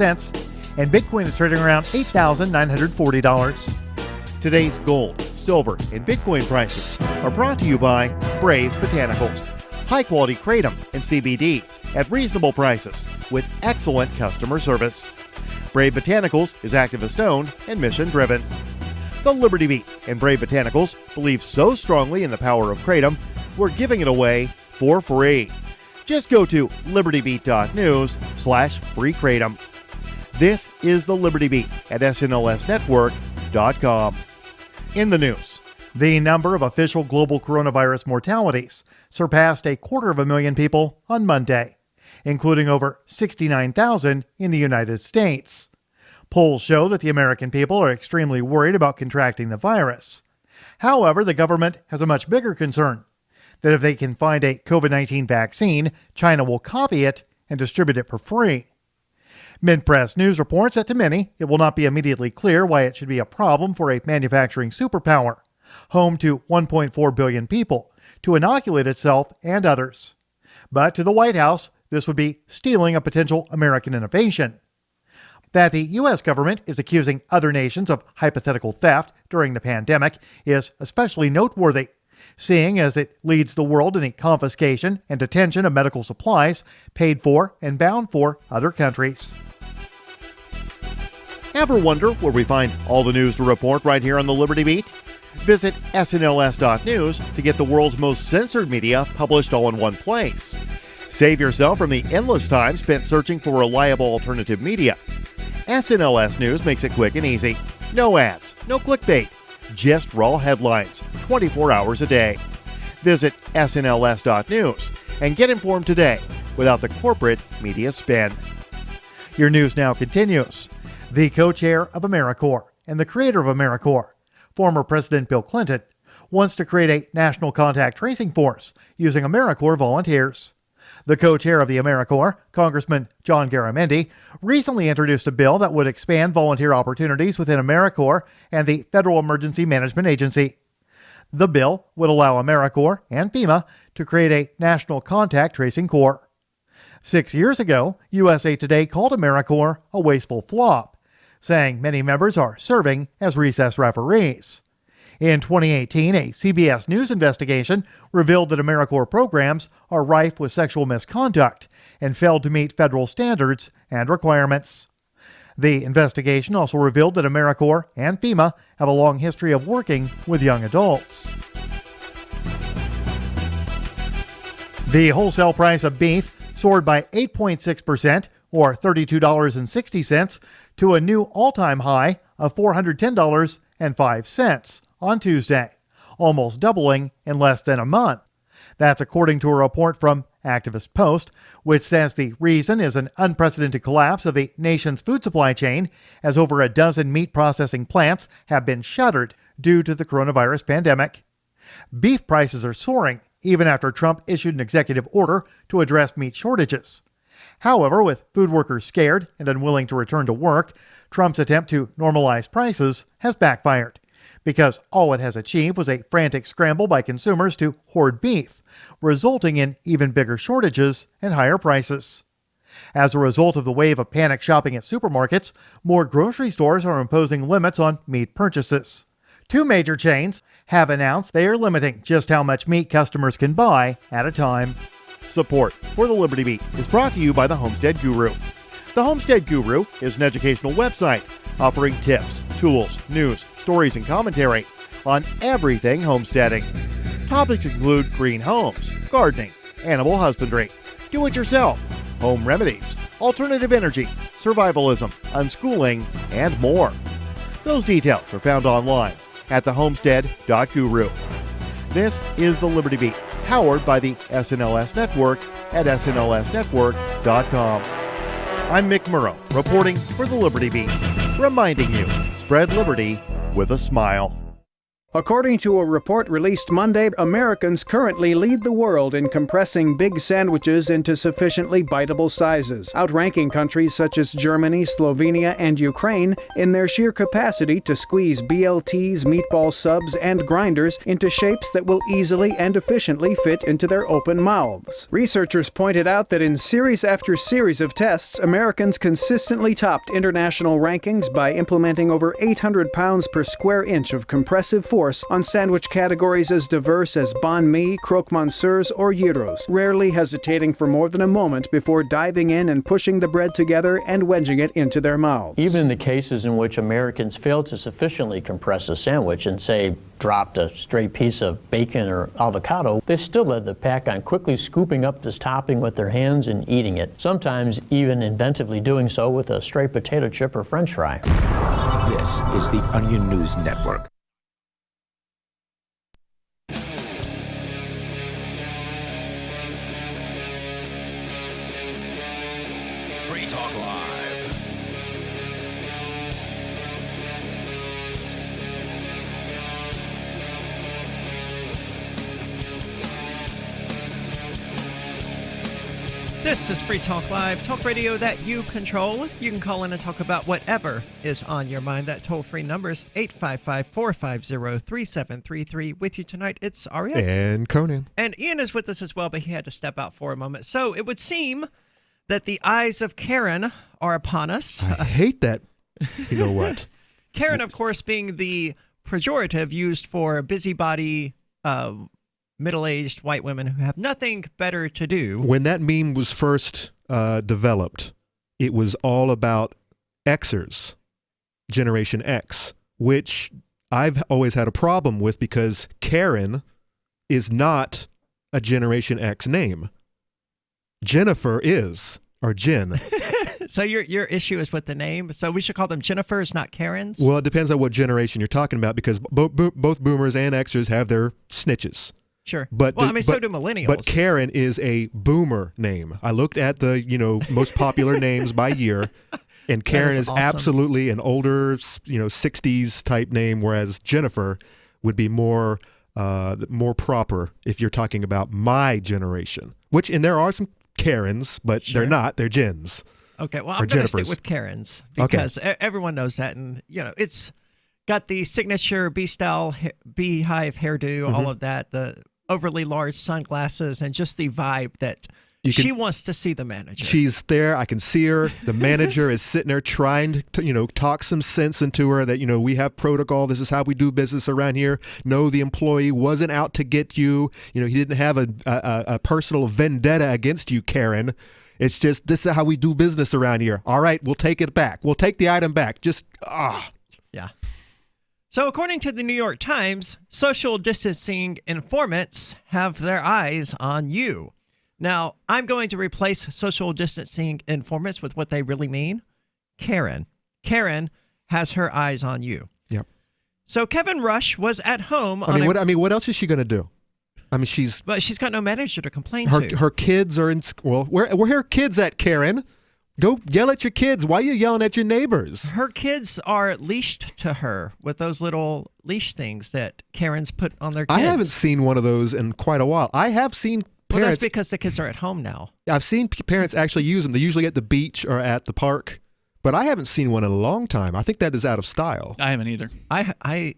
and Bitcoin is trading around $8,940. Today's gold, silver, and Bitcoin prices are brought to you by Brave Botanicals. High-quality kratom and CBD at reasonable prices with excellent customer service. Brave Botanicals is activist-owned and mission-driven. The Liberty Beat and Brave Botanicals believe so strongly in the power of kratom, we're giving it away for free. Just go to libertybeat.news/free kratom. This is the Liberty Beat at snlsnetwork.com. In the news, the number of official global coronavirus mortalities surpassed 250,000 people on Monday, including over 69,000 in the United States. Polls show that the American people are extremely worried about contracting the virus. However, the government has a much bigger concern that if they can find a COVID-19 vaccine, China will copy it and distribute it for free. Mint-Press News reports that to many, it will not be immediately clear why it should be a problem for a manufacturing superpower, home to 1.4 billion people, to inoculate itself and others. But to the White House, this would be stealing a potential American innovation. That the U.S. government is accusing other nations of hypothetical theft during the pandemic is especially noteworthy, seeing as it leads the world in the confiscation and detention of medical supplies paid for and bound for other countries. Ever wonder where we find all the news to report right here on the Liberty Beat? Visit snls.news to get the world's most censored media published all in one place. Save yourself from the endless time spent searching for reliable alternative media. SNLS News makes it quick and easy. No ads, no clickbait, just raw headlines, 24 hours a day. Visit snls.news and get informed today without the corporate media spin. Your news now continues. The co-chair of AmeriCorps and the creator of AmeriCorps, former President Bill Clinton, wants to create a national contact tracing force using AmeriCorps volunteers. The co-chair of the AmeriCorps, Congressman John Garamendi, recently introduced a bill that would expand volunteer opportunities within AmeriCorps and the Federal Emergency Management Agency. The bill would allow AmeriCorps and FEMA to create a national contact tracing corps. 6 years ago, USA Today called AmeriCorps a wasteful flop, saying many members are serving as recess referees. In 2018, a CBS News investigation revealed that AmeriCorps programs are rife with sexual misconduct and failed to meet federal standards and requirements. The investigation also revealed that AmeriCorps and FEMA have a long history of working with young adults. The wholesale price of beef soared by 8.6%, or $32.60, to a new all-time high of $410.05 on Tuesday, almost doubling in less than a month. That's according to a report from Activist Post, which says the reason is an unprecedented collapse of the nation's food supply chain, as over a dozen meat processing plants have been shuttered due to the coronavirus pandemic. Beef prices are soaring, even after Trump issued an executive order to address meat shortages. However, with food workers scared and unwilling to return to work, Trump's attempt to normalize prices has backfired, because all it has achieved was a frantic scramble by consumers to hoard beef, resulting in even bigger shortages and higher prices. As a result of the wave of panic shopping at supermarkets, more grocery stores are imposing limits on meat purchases. Two major chains have announced they are limiting just how much meat customers can buy at a time. Support for the Liberty Beat is brought to you by the Homestead Guru. The Homestead Guru is an educational website offering tips, tools, news, stories, and commentary on everything homesteading. Topics include green homes, gardening, animal husbandry, do-it-yourself, home remedies, alternative energy, survivalism, unschooling, and more. Those details are found online at thehomestead.guru. This is the Liberty Beat, powered by the SNLS Network at snlsnetwork.com. I'm Mick Murrow, reporting for the Liberty Beat, reminding you, spread liberty with a smile. According to a report released Monday, Americans currently lead the world in compressing big sandwiches into sufficiently biteable sizes, outranking countries such as Germany, Slovenia, and Ukraine in their sheer capacity to squeeze BLTs, meatball subs, and grinders into shapes that will easily and efficiently fit into their open mouths. Researchers pointed out that in series after series of tests, Americans consistently topped international rankings by implementing over 800 pounds per square inch of compressive force on sandwich categories as diverse as banh mi, croque monsieurs, or gyros, rarely hesitating for more than a moment before diving in and pushing the bread together and wedging it into their mouths. Even in the cases in which Americans failed to sufficiently compress a sandwich and, say, dropped a stray piece of bacon or avocado, they still led the pack on quickly scooping up this topping with their hands and eating it, sometimes even inventively doing so with a stray potato chip or french fry. This is the Onion News Network. Free Talk Live. This is Free Talk Live, talk radio that you control. You can call in and talk about whatever is on your mind. That toll-free number is 855-450-3733. With you tonight, it's Aria. And Conan. And Ian is with us as well, but he had to step out for a moment. So it would seem that the eyes of Karen are upon us. I hate that. You know what? Karen, of course, being the pejorative used for busybody, middle-aged white women who have nothing better to do. When that meme was first developed, it was all about Xers, Generation X, which I've always had a problem with because Karen is not a Generation X name. Jennifer is, or Jen. So your issue is with the name. So we should call them Jennifers, not Karens? Well, it depends on what generation you're talking about because both boomers and Xers have their snitches. Sure. But so do millennials. But Karen is a boomer name. I looked at the, most popular names by year, and Karen is awesome. Absolutely an older, 60s type name, whereas Jennifer would be more proper if you're talking about my generation. And there are some Karens, but Sure. They're not. They're Jens. Okay, well, I'm going to stick with Karens because everyone knows that, and it's got the signature B-style beehive hairdo, all of that, the overly large sunglasses, and just the vibe that she wants to see the manager. She's there. I can see her. The manager is sitting there trying to, talk some sense into her that, we have protocol. This is how we do business around here. No, the employee wasn't out to get you. He didn't have a personal vendetta against you, Karen. It's just, this is how we do business around here. All right, we'll take it back. We'll take the item back. Yeah. So according to the New York Times, social distancing informants have their eyes on you. Now, I'm going to replace social distancing informants with what they really mean. Karen. Karen has her eyes on you. Yep. So Kevin Rush was at home. What else is she going to do? But she's got no manager to complain to. Her kids are in school. Where are her kids at, Karen? Go yell at your kids. Why are you yelling at your neighbors? Her kids are leashed to her with those little leash things that Karens put on their kids. I haven't seen one of those in quite a while. I have seen parents. Well, that's because the kids are at home now. I've seen parents actually use them. They're usually at the beach or at the park. But I haven't seen one in a long time. I think that is out of style. I haven't either. I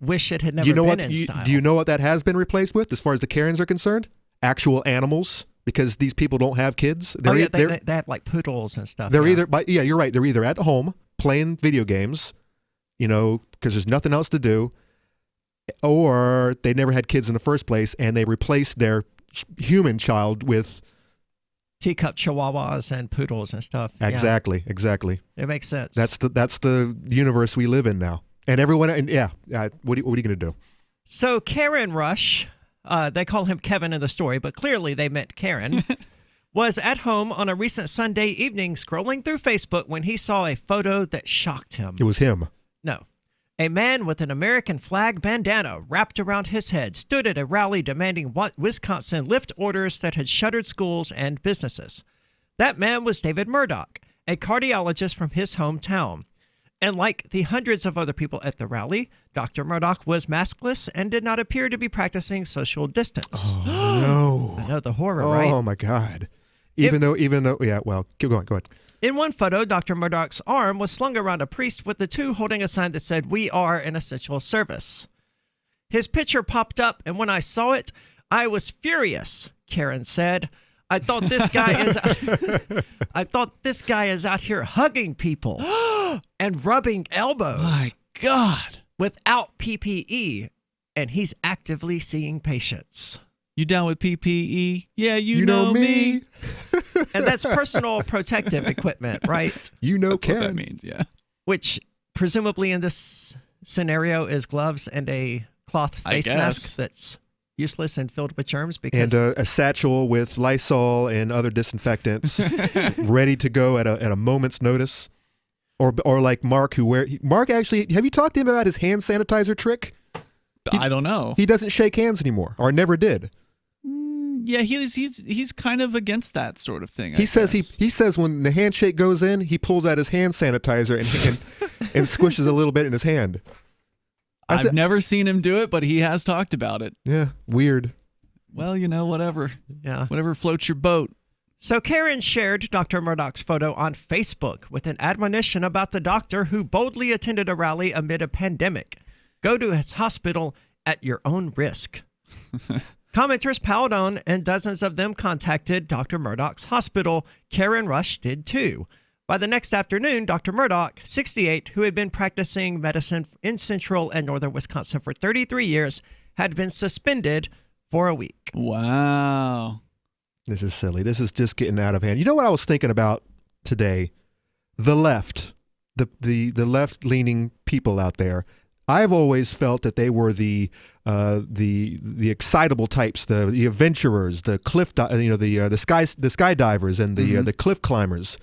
wish it had never been in style. Do you know what that has been replaced with as far as the Karens are concerned? Actual animals. Because these people don't have kids. They have like poodles and stuff. They're either, you're right. They're either at home playing video games, because there's nothing else to do, or they never had kids in the first place, and they replaced their human child with teacup chihuahuas and poodles and stuff. Exactly. It makes sense. That's the universe we live in now, and everyone. And what are you going to do? So Karen Rush. They call him Kevin in the story, but clearly they meant Karen, was at home on a recent Sunday evening scrolling through Facebook when he saw a photo that shocked him. It was him. No. A man with an American flag bandana wrapped around his head stood at a rally demanding Wisconsin lift orders that had shuttered schools and businesses. That man was David Murdoch, a cardiologist from his hometown. And like the hundreds of other people at the rally, Dr. Murdoch was maskless and did not appear to be practicing social distance. Oh, no. I know the horror, right? Oh, my God. Even though, yeah, well, go ahead. In one photo, Dr. Murdoch's arm was slung around a priest with the two holding a sign that said, "We are an essential service." His picture popped up, and when I saw it, I was furious, Karen said. I thought this guy is out here hugging people and rubbing elbows. My God. Without PPE, and he's actively seeing patients. You down with PPE? Yeah, you know me. And that's personal protective equipment, right? You know, That's Karen. what that means, yeah. Which presumably in this scenario is gloves and a cloth face mask that's useless and filled with germs. Because And a satchel with Lysol and other disinfectants ready to go at a moment's notice. Or like Mark, Mark actually, have you talked to him about his hand sanitizer trick? I don't know. He doesn't shake hands anymore, or never did. Yeah, he's kind of against that sort of thing. He says when the handshake goes in, he pulls out his hand sanitizer and squishes a little bit in his hand. I've never seen him do it, but he has talked about it. Yeah, weird. Well, whatever. Yeah. Whatever floats your boat. So Karen shared Dr. Murdoch's photo on Facebook with an admonition about the doctor who boldly attended a rally amid a pandemic. Go to his hospital at your own risk. Commenters piled on, and dozens of them contacted Dr. Murdoch's hospital. Karen Rush did too. By the next afternoon, Dr. Murdoch, 68, who had been practicing medicine in central and northern Wisconsin for 33 years, had been suspended for a week. Wow. This is silly. This is just getting out of hand. You know what I was thinking about today? The left, the left-leaning people out there. I've always felt that they were the excitable types, the adventurers, the the skydivers and the cliff climbers.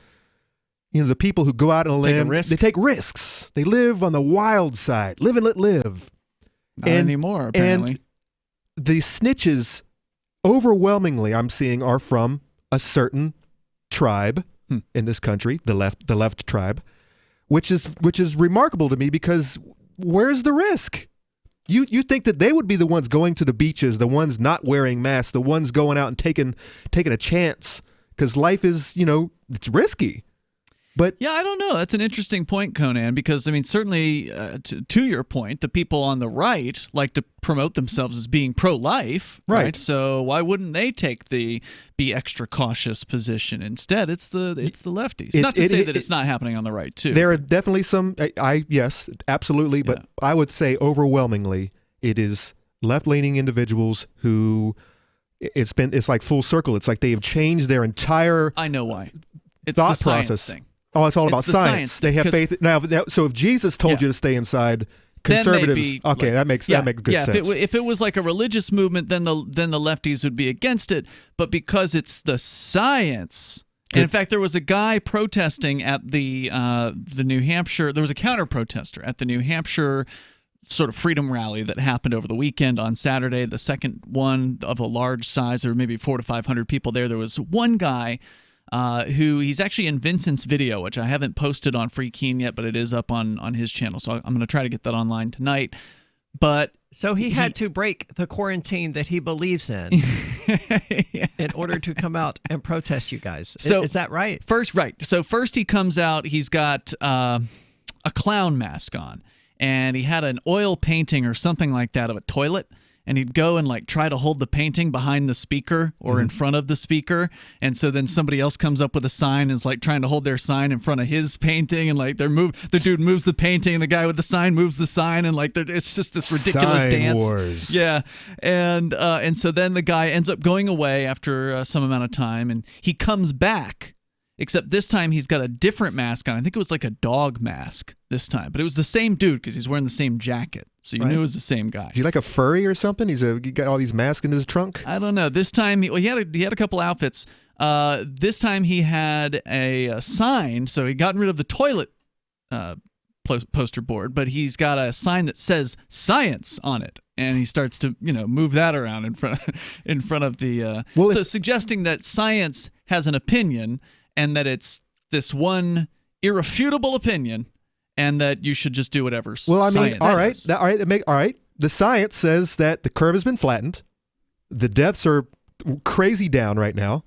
The people who go out on a limb. They take risks. They live on the wild side. Live and let live. Not anymore, apparently. And the snitches, overwhelmingly, I'm seeing, are from a certain tribe in this country, the left tribe, which is remarkable to me because where's the risk? You think that they would be the ones going to the beaches, the ones not wearing masks, the ones going out and taking a chance because life is, it's risky. But yeah, I don't know. That's an interesting point, Conan, because, certainly to your point, the people on the right like to promote themselves as being pro-life, right? So why wouldn't they take the be extra cautious position? Instead, it's the lefties. Not to say that it's not happening on the right, too. There are definitely some, yes, absolutely, but I would say overwhelmingly it is left-leaning individuals who it's like full circle. It's like they have changed their entire I know why. It's thought the science process. Thing. Oh, it's all about the science. They have faith. Now, so if Jesus told you to stay inside, conservatives, that makes good sense. If it was like a religious movement, then the lefties would be against it. But because it's the science, and in fact, there was a guy protesting at the New Hampshire. There was a counter protester at the New Hampshire sort of freedom rally that happened over the weekend on Saturday, the second one of a large size. There were maybe 400 to 500 people there. There was one guy. Who he's actually in Vincent's video, which I haven't posted on Free Keen yet, but it is up on his channel. So I'm going to try to get that online tonight. But so he had to break the quarantine that he believes in in order to come out and protest you guys. So, is that right? So first he comes out, he's got a clown mask on, and he had an oil painting or something like that of a toilet. And he'd go and try to hold the painting behind the speaker or in front of the speaker. And so then somebody else comes up with a sign and is trying to hold their sign in front of his painting. And the dude moves the painting and the guy with the sign moves the sign. And it's just this ridiculous sign dance. Wars. Yeah. And so then the guy ends up going away after some amount of time, and he comes back. Except this time he's got a different mask on. I think it was like a dog mask this time. But it was the same dude because he's wearing the same jacket. So you knew it was the same guy. Is he like a furry or something? He got all these masks in his trunk? I don't know. This time he had a couple outfits. This time he had a sign. So he'd gotten rid of the toilet poster board. But he's got a sign that says science on it. And he starts to move that around in front of the so suggesting that science has an opinion and that it's this one irrefutable opinion, and that you should just do whatever Well, I mean, science all right, says. all right. The science says that the curve has been flattened. The deaths are crazy down right now.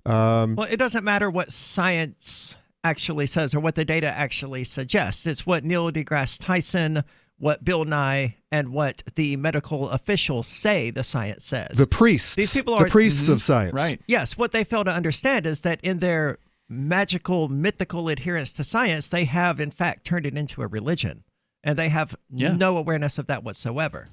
Well, it doesn't matter what science actually says or what the data actually suggests. It's what Neil deGrasse Tyson, what Bill Nye, and what the medical officials say the science says. The priests. These people are the priests of science. Right. Yes, what they fail to understand is that in their magical, mythical adherence to science, they have, in fact, turned it into a religion. And they have no awareness of that whatsoever.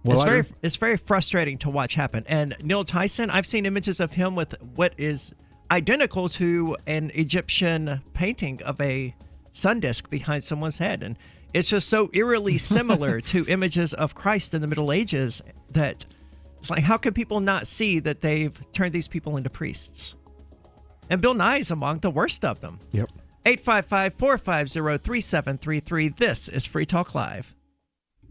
Well, It's very frustrating to watch happen. And Neil Tyson, I've seen images of him with what is identical to an Egyptian painting of a sun disk behind someone's head. And it's just so eerily similar to images of Christ in the Middle Ages that it's like, how can people not see that they've turned these people into priests? And Bill Nye is among the worst of them. Yep. 855-450-3733. This is Free Talk Live.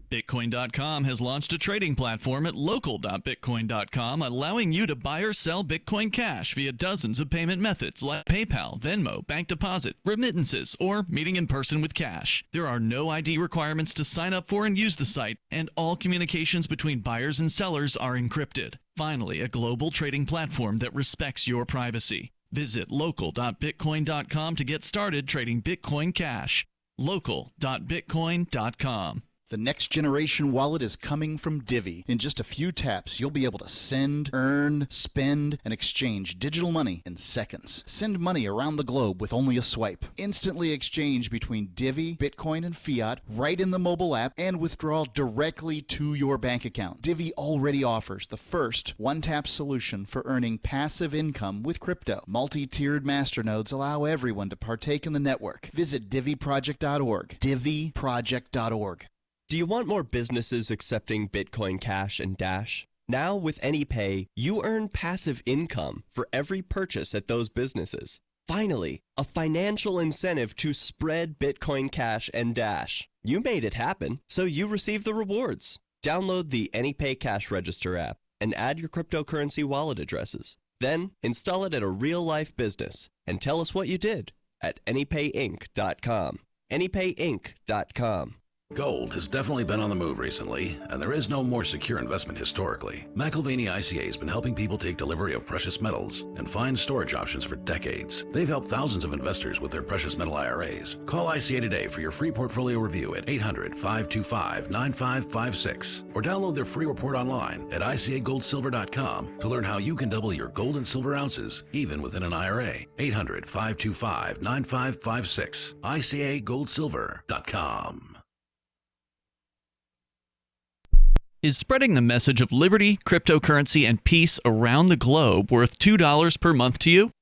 Bitcoin.com has launched a trading platform at local.bitcoin.com, allowing you to buy or sell Bitcoin Cash via dozens of payment methods like PayPal, Venmo, bank deposit, remittances, or meeting in person with cash. There are no ID requirements to sign up for and use the site, and all communications between buyers and sellers are encrypted. Finally, a global trading platform that respects your privacy. Visit local.bitcoin.com to get started trading Bitcoin Cash. Local.bitcoin.com. The next generation wallet is coming from Divvy. In just a few taps, you'll be able to send, earn, spend, and exchange digital money in seconds. Send money around the globe with only a swipe. Instantly exchange between Divvy, Bitcoin, and fiat right in the mobile app and withdraw directly to your bank account. Divvy already offers the first one-tap solution for earning passive income with crypto. Multi-tiered masternodes allow everyone to partake in the network. Visit divvyproject.org. divvyproject.org. Do you want more businesses accepting Bitcoin Cash and Dash? Now with AnyPay, you earn passive income for every purchase at those businesses. Finally, a financial incentive to spread Bitcoin Cash and Dash. You made it happen, so you receive the rewards. Download the AnyPay Cash Register app and add your cryptocurrency wallet addresses. Then install it at a real-life business and tell us what you did at anypayinc.com. anypayinc.com. Gold has definitely been on the move recently, and there is no more secure investment historically. McIlvaney ICA has been helping people take delivery of precious metals and find storage options for decades. They've helped thousands of investors with their precious metal IRAs. Call ICA today for your free portfolio review at 800-525-9556 or download their free report online at icagoldsilver.com to learn how you can double your gold and silver ounces even within an IRA. 800-525-9556. icagoldsilver.com. Is spreading the message of liberty, cryptocurrency, and peace around the globe worth $2 per month to you?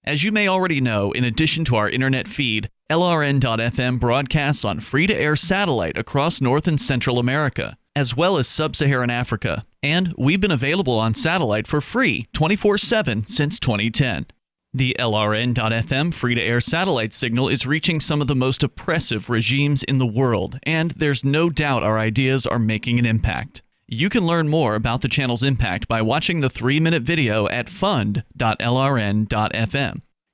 As you may already know, in addition to our internet feed, LRN.FM broadcasts on free-to-air satellite across North and Central America, as well as Sub-Saharan Africa. And we've been available on satellite for free 24/7 since 2010. The LRN.FM free-to-air satellite signal is reaching some of the most oppressive regimes in the world, and there's no doubt our ideas are making an impact. You can learn more about the channel's impact by watching the 3-minute video at fund.lrn.fm.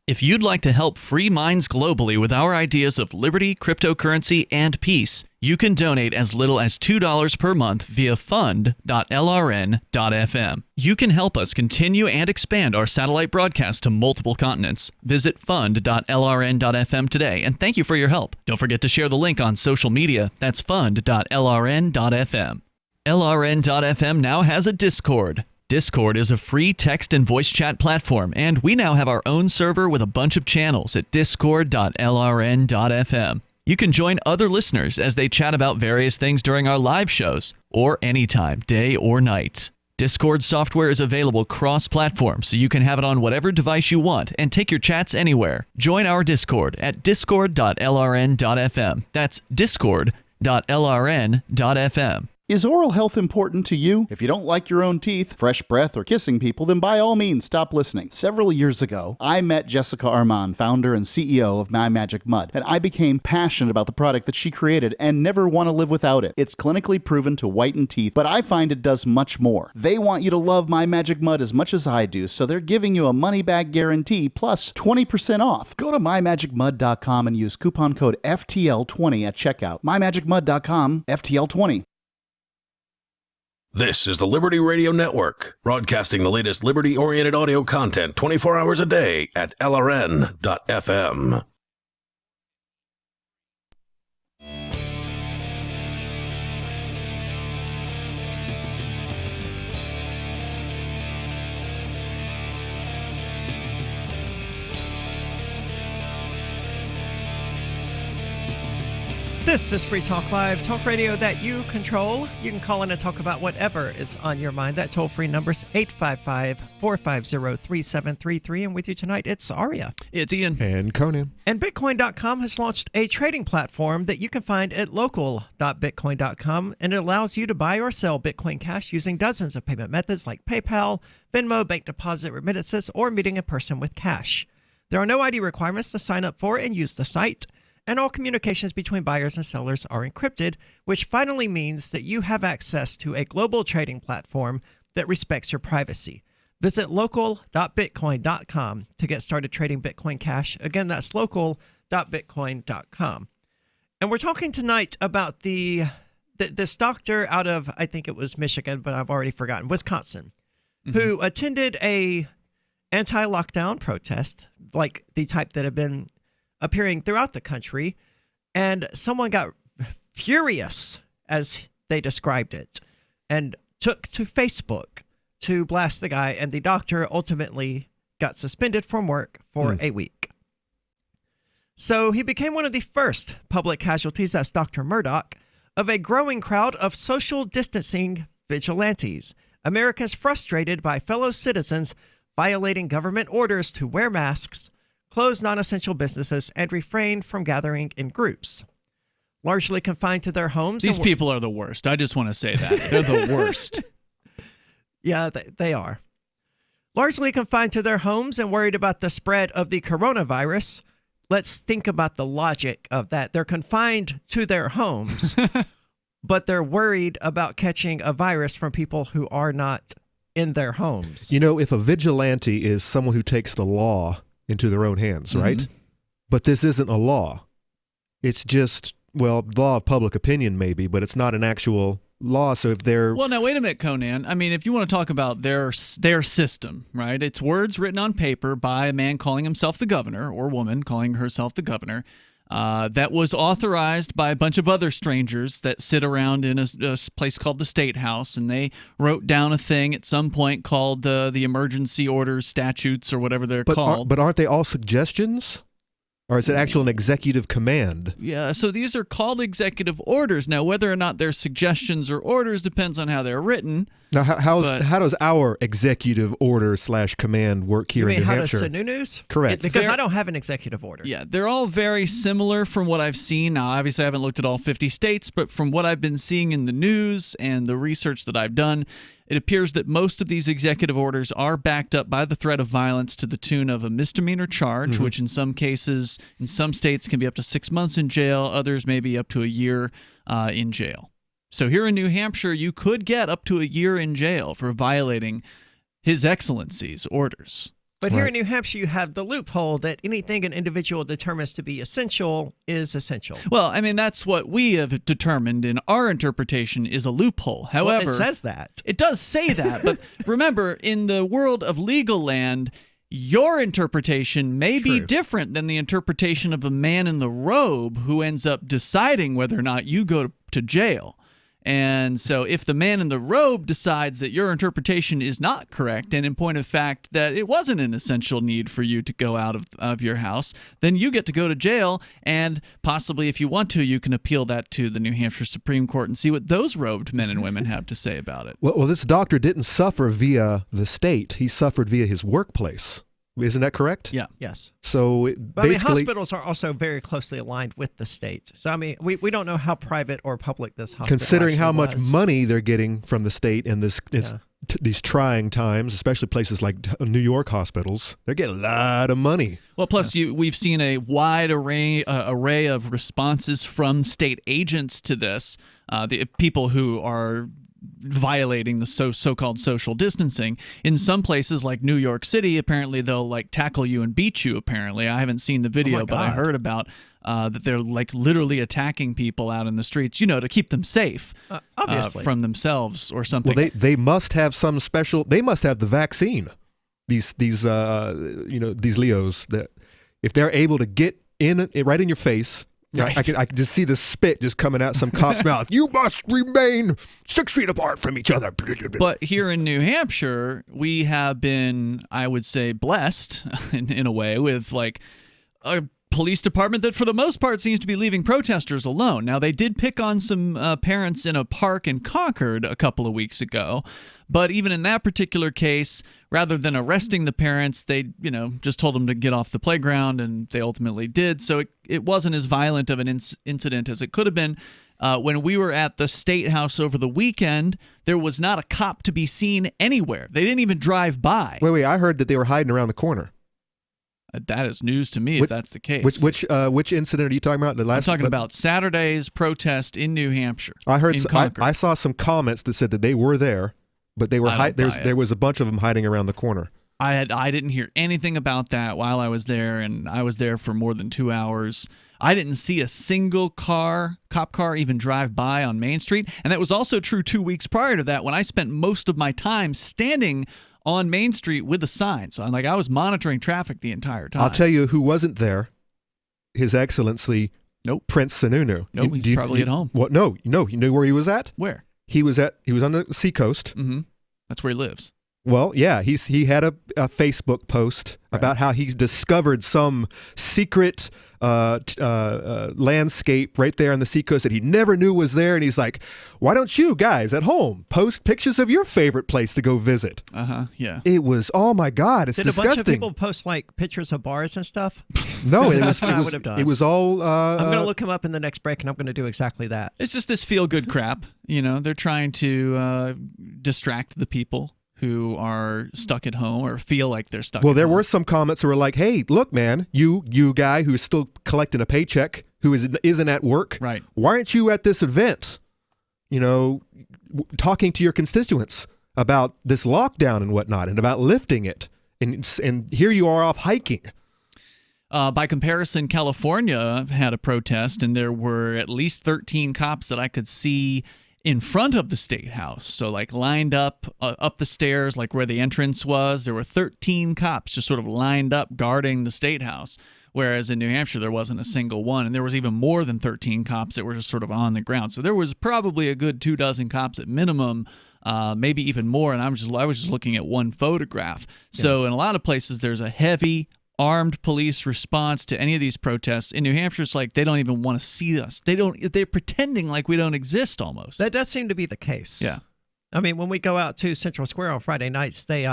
If you'd like to help free minds globally with our ideas of liberty, cryptocurrency, and peace, you can donate as little as $2 per month via fund.lrn.fm. You can help us continue and expand our satellite broadcast to multiple continents. Visit fund.lrn.fm today, and thank you for your help. Don't forget to share the link on social media. That's fund.lrn.fm. LRN.FM now has a Discord. Discord is a free text and voice chat platform, and we now have our own server with a bunch of channels at discord.lrn.fm. You can join other listeners as they chat about various things during our live shows, or anytime, day or night. Discord software is available cross-platform, so you can have it on whatever device you want and take your chats anywhere. Join our Discord at discord.lrn.fm. That's discord.lrn.fm. Is oral health important to you? If you don't like your own teeth, fresh breath, or kissing people, then by all means stop listening. Several years ago, I met Jessica Armand, founder and CEO of My Magic Mud, and I became passionate about the product that she created and never want to live without it. It's clinically proven to whiten teeth, but I find it does much more. They want you to love My Magic Mud as much as I do, so they're giving you a money-back guarantee plus 20% off. Go to mymagicmud.com and use coupon code FTL20 at checkout. mymagicmud.com, FTL20. This is the Liberty Radio Network, broadcasting the latest liberty-oriented audio content 24 hours a day at LRN.FM. This is Free Talk Live, talk radio that you control. You can call in and talk about whatever is on your mind. That toll-free number is 855-450-3733. And with you tonight, it's Aria. It's Ian. And Conan. And Bitcoin.com has launched a trading platform that you can find at local.bitcoin.com, and it allows you to buy or sell Bitcoin Cash using dozens of payment methods like PayPal, Venmo, bank deposit, remittances, or meeting in person with cash. There are no ID requirements to sign up for and use the site. And all communications between buyers and sellers are encrypted, which finally means that you have access to a global trading platform that respects your privacy. Visit local.bitcoin.com to get started trading Bitcoin Cash. Again, that's local.bitcoin.com. And we're talking tonight about this doctor out of, I think it was Michigan, but I've already forgotten, Wisconsin, who attended a anti-lockdown protest, like the type that have been appearing throughout the country, and someone got furious, as they described it, and took to Facebook to blast the guy, and the doctor ultimately got suspended from work for a week. So he became one of the first public casualties, that's Dr. Murdoch, of a growing crowd of social distancing vigilantes, Americans frustrated by fellow citizens violating government orders to wear masks, close non-essential businesses, and refrain from gathering in groups. Largely confined to their homes. These people are the worst. I just want to say that. They're the worst. Yeah, they are. Largely confined to their homes and worried about the spread of the coronavirus. Let's think about the logic of that. They're confined to their homes, but they're worried about catching a virus from people who are not in their homes. You know, if a vigilante is someone who takes the law into their own hands, right? But this isn't a law. It's just, well, law of public opinion maybe, but it's not an actual law. So if they're... Well, now, wait a minute, Conan. I mean, if you want to talk about their system, right? It's words written on paper by a man calling himself the governor, or woman calling herself the governor, that was authorized by a bunch of other strangers that sit around in a place called the State House, and they wrote down a thing at some point called the emergency orders statutes or whatever they're called. But aren't they all suggestions? Or is it actually an executive command? Yeah, so these are called executive orders. Now, whether or not they're suggestions or orders depends on how they're written. Now, how does our executive order / command work here in New Hampshire? How does Sununu's? Correct. Because I don't have an executive order. Yeah, they're all very similar from what I've seen. Now, obviously, I haven't looked at all 50 states, but from what I've been seeing in the news and the research that I've done, it appears that most of these executive orders are backed up by the threat of violence to the tune of a misdemeanor charge, which in some cases, in some states, can be up to 6 months in jail. Others may be up to a year in jail. So here in New Hampshire, you could get up to a year in jail for violating His Excellency's orders. But here in New Hampshire, you have the loophole that anything an individual determines to be essential is essential. Well, I mean, that's what we have determined in our interpretation is a loophole. However, it says that. It does say that. But remember, in the world of legal land, your interpretation may be different than the interpretation of a man in the robe who ends up deciding whether or not you go to jail. And so if the man in the robe decides that your interpretation is not correct, and in point of fact that it wasn't an essential need for you to go out of your house, then you get to go to jail, and possibly if you want to, you can appeal that to the New Hampshire Supreme Court and see what those robed men and women have to say about it. Well, this doctor didn't suffer via the state. He suffered via his workplace. Isn't that correct? Yeah. Yes. So But basically, hospitals are also very closely aligned with the state. So, we don't know how private or public this hospital considering how much was. money they're getting from the state in these trying times, especially places like New York hospitals, they're getting a lot of money. Well, plus we've seen a wide array of responses from state agents to this. The people who are violating the so-called social distancing. In some places like New York City, apparently they'll like tackle you and beat you. Apparently, I haven't seen the video, but I heard about that they're like literally attacking people out in the streets, to keep them safe, obviously, from themselves or something. Well, they must have some special. They must have the vaccine. These Leos, that if they're able to get in right in your face. Right. I can just see the spit just coming out some cop's mouth. You must remain 6 feet apart from each other. But here in New Hampshire, we have been, I would say, blessed in a way with like a police department that for the most part seems to be leaving protesters alone. Now, they did pick on some parents in a park in Concord a couple of weeks ago. But even in that particular case, rather than arresting the parents, they, just told them to get off the playground, and they ultimately did. So it wasn't as violent of an incident as it could have been. When we were at the State House over the weekend, there was not a cop to be seen anywhere. They didn't even drive by. Wait, I heard that they were hiding around the corner. That is news to me if that's the case. Which incident are you talking about? I'm talking about Saturday's protest in New Hampshire. I heard. I saw some comments that said that they were there, but they were there was a bunch of them hiding around the corner. I didn't hear anything about that while I was there, and I was there for more than 2 hours. I didn't see a single cop car even drive by on Main Street, and that was also true 2 weeks prior to that when I spent most of my time standing on Main Street with a sign. So I was monitoring traffic the entire time. I'll tell you who wasn't there. His Excellency, Prince Sununu. Nope, he's probably at home. What? No. You knew where he was at? Where? He was on the seacoast. Mm-hmm. That's where he lives. Well, yeah, he had a Facebook post about how he's discovered some secret landscape right there on the seacoast that he never knew was there, and he's like, "Why don't you guys at home post pictures of your favorite place to go visit?" Yeah. It was, oh my God, it's disgusting. Did a bunch of people post like pictures of bars and stuff? No, that's what I would have done. It was all. I'm going to look him up in the next break, and I'm going to do exactly that. It's just this feel-good crap. They're trying to distract the people who are stuck at home or feel like they're stuck. Well, there were some comments who were like, "Hey, look, man, you guy who's still collecting a paycheck, who isn't at work, right? Why aren't you at this event? Talking to your constituents about this lockdown and whatnot, and about lifting it. And here you are off hiking." By comparison, California had a protest, and there were at least 13 cops that I could see in front of the State House. So lined up the stairs, like where the entrance was, there were 13 cops just sort of lined up guarding the State House. Whereas in New Hampshire, there wasn't a single one. And there was even more than 13 cops that were just sort of on the ground. So there was probably a good 24 cops at minimum, maybe even more. And I was just looking at one photograph. Yeah. So in a lot of places, there's a heavy armed police response to any of these protests. In New Hampshire, it's like they don't even want to see us. They're pretending like we don't exist almost. That does seem to be the case. Yeah. When we go out to Central Square on Friday nights, they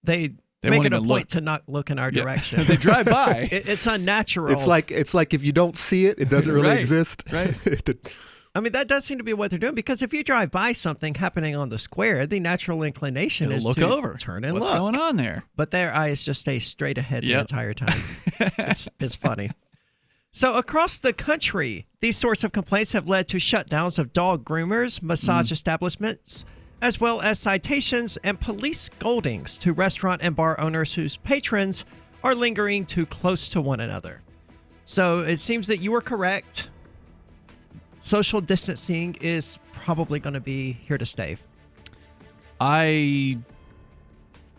make it a point to not look in our direction. They drive by. It's unnatural. It's like if you don't see it, it doesn't really exist. Right. That does seem to be what they're doing, because if you drive by something happening on the square, the natural inclination is look to over, turn and what's look. going on there. But their eyes just stay straight ahead the entire time. It's funny. So across the country, these sorts of complaints have led to shutdowns of dog groomers, massage establishments, as well as citations and police scoldings to restaurant and bar owners whose patrons are lingering too close to one another. So it seems that you were correct. Social distancing is probably going to be here to stay. I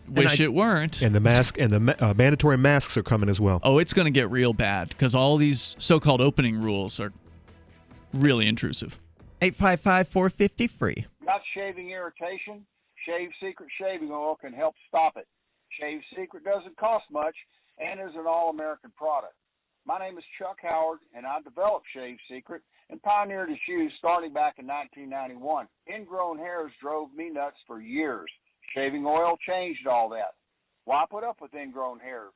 wish it weren't. And the mask and the mandatory masks are coming as well. Oh, it's going to get real bad because all these so-called opening rules are really intrusive. 855-450-FREE. Got shaving irritation? Shave Secret shaving oil can help stop it. Shave Secret doesn't cost much and is an all-American product. My name is Chuck Howard, and I developed Shave Secret and pioneered its use starting back in 1991. Ingrown hairs drove me nuts for years. Shaving oil changed all that. Why put up with ingrown hair,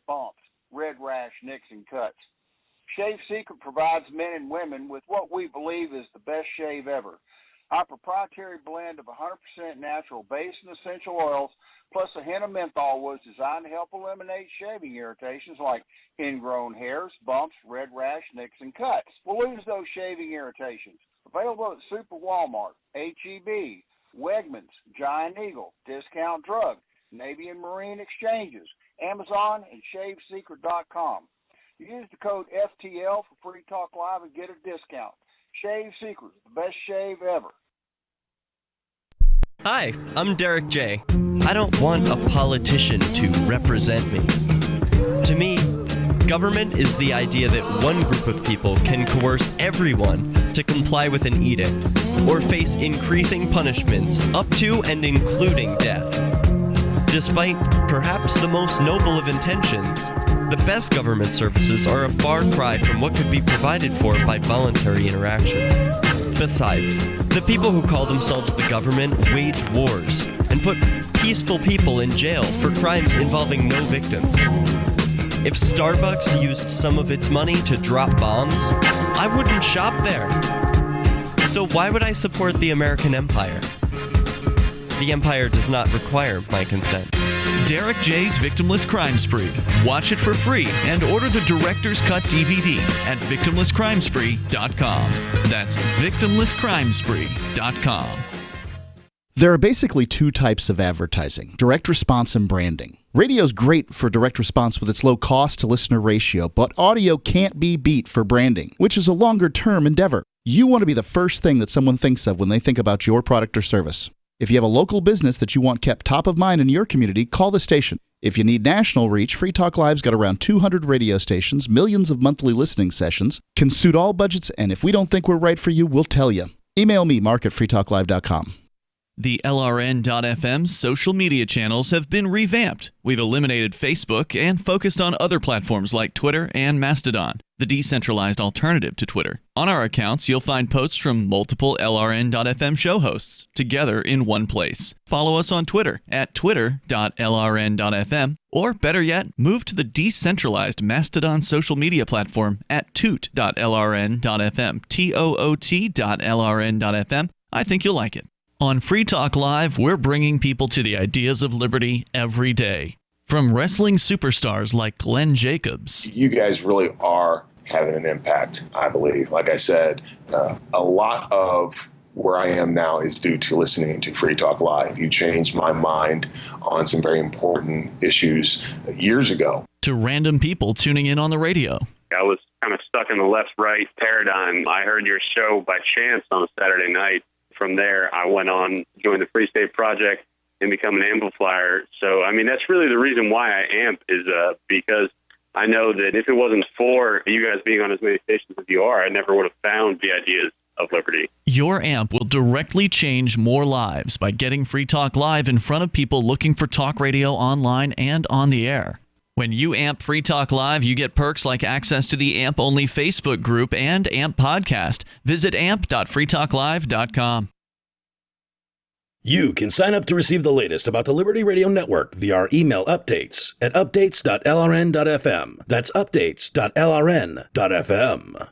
bumps, red rash, nicks, and cuts? Shave Secret provides men and women with what we believe is the best shave ever. Our proprietary blend of 100% natural base and essential oils plus a hint of menthol was designed to help eliminate shaving irritations like ingrown hairs, bumps, red rash, nicks, and cuts. We'll lose those shaving irritations. Available at Super Walmart, H-E-B, Wegmans, Giant Eagle, Discount Drug, Navy and Marine Exchanges, Amazon, and ShaveSecret.com. Use the code FTL for Free Talk Live and get a discount. Shave Secret, the best shave ever. Hi, I'm Derek J. I don't want a politician to represent me. To me, government is the idea that one group of people can coerce everyone to comply with an edict or face increasing punishments up to and including death. Despite perhaps the most noble of intentions, the best government services are a far cry from what could be provided for by voluntary interactions. Besides, the people who call themselves the government wage wars and put peaceful people in jail for crimes involving no victims. If Starbucks used some of its money to drop bombs, I wouldn't shop there. So why would I support the American empire? The empire does not require my consent. Derek J's Victimless Crime Spree. Watch it for free and order the Director's Cut DVD at victimlesscrimespree.com. That's victimlesscrimespree.com. There are basically two types of advertising, direct response and branding. Radio's great for direct response with its low cost to listener ratio, but audio can't be beat for branding, which is a longer term endeavor. You want to be the first thing that someone thinks of when they think about your product or service. If you have a local business that you want kept top of mind in your community, call the station. If you need national reach, Free Talk Live's got around 200 radio stations, millions of monthly listening sessions, can suit all budgets, and if we don't think we're right for you, we'll tell you. Email me, mark@freetalklive.com. The LRN.FM social media channels have been revamped. We've eliminated Facebook and focused on other platforms like Twitter and Mastodon, the decentralized alternative to Twitter. On our accounts, you'll find posts from multiple LRN.FM show hosts together in one place. Follow us on Twitter at twitter.lrn.fm, or better yet, move to the decentralized Mastodon social media platform at toot.lrn.fm, toot.lrn.fm. I think you'll like it. On Free Talk Live, we're bringing people to the ideas of liberty every day. From wrestling superstars like Glenn Jacobs. You guys really are having an impact, I believe. Like I said, a lot of where I am now is due to listening to Free Talk Live. You changed my mind on some very important issues years ago. To random people tuning in on the radio. I was kind of stuck in the left-right paradigm. I heard your show by chance on a Saturday night. From there, I went on, joined the Free State Project, and become an amplifier. So, I mean, that's really the reason why I amp is because I know that if it wasn't for you guys being on as many stations as you are, I never would have found the ideas of liberty. Your amp will directly change more lives by getting Free Talk Live in front of people looking for talk radio online and on the air. When you amp Free Talk Live, you get perks like access to the AMP-only Facebook group and AMP podcast. Visit amp.freetalklive.com. You can sign up to receive the latest about the Liberty Radio Network via our email updates at updates.lrn.fm. That's updates.lrn.fm.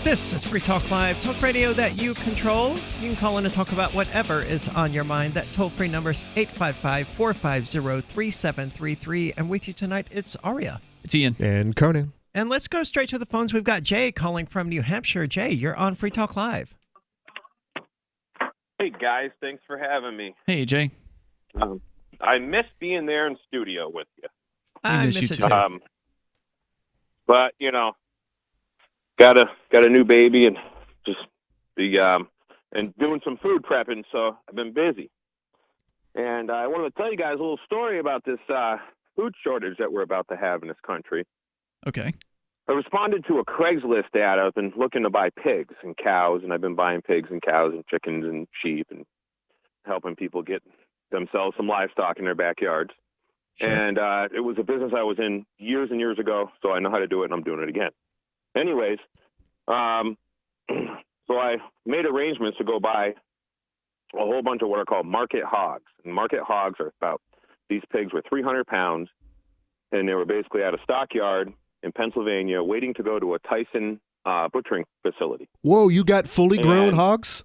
This is Free Talk Live, talk radio that you control. You can call in and talk about whatever is on your mind. That toll-free number is 855-450-3733. And with you tonight, it's Aria. It's Ian. And Conan. And let's go straight to the phones. We've got Jay calling from New Hampshire. Jay, you're on Free Talk Live. Hey, guys. Thanks for having me. Hey, Jay. I miss being there in studio with you. I miss it too. But, you know, got a new baby and just and doing some food prepping, so I've been busy. And I wanted to tell you guys a little story about this food shortage that we're about to have in this country. Okay. I responded to a Craigslist ad. I've been looking to buy pigs and cows, and I've been buying pigs and cows and chickens and sheep and helping people get themselves some livestock in their backyards. Sure. And it was a business I was in years and years ago, so I know how to do it, and I'm doing it again. Anyways, so I made arrangements to go buy a whole bunch of what are called market hogs. And market hogs are about, these pigs were 300 pounds, and they were basically at a stockyard in Pennsylvania waiting to go to a Tyson butchering facility. Whoa, you got fully grown hogs?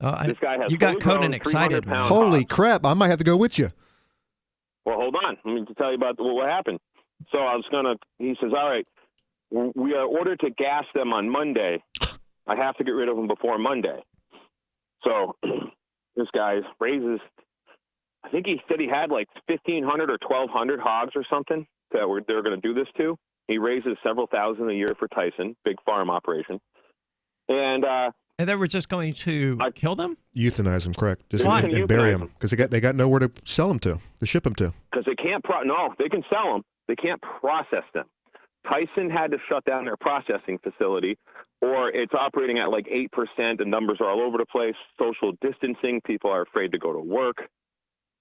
This guy has you got fully Conan grown excited, 300 man. pound Holy hogs. crap, I might have to go with you. Well, hold on. Let me tell you about what happened. So he says, all right, we are ordered to gas them on Monday. I have to get rid of them before Monday. So this guy raises, I think he said he had like 1,500 or 1,200 hogs or something that they were going to do this to. He raises several thousand a year for Tyson, big farm operation. And they were just going to kill them? Euthanize them, correct. Just Why? and bury them. Because they got nowhere to sell them to ship them to. Because they can't, no, they can sell them. They can't process them. Tyson had to shut down their processing facility, or it's operating at like 8%. The numbers are all over the place. Social distancing. People are afraid to go to work.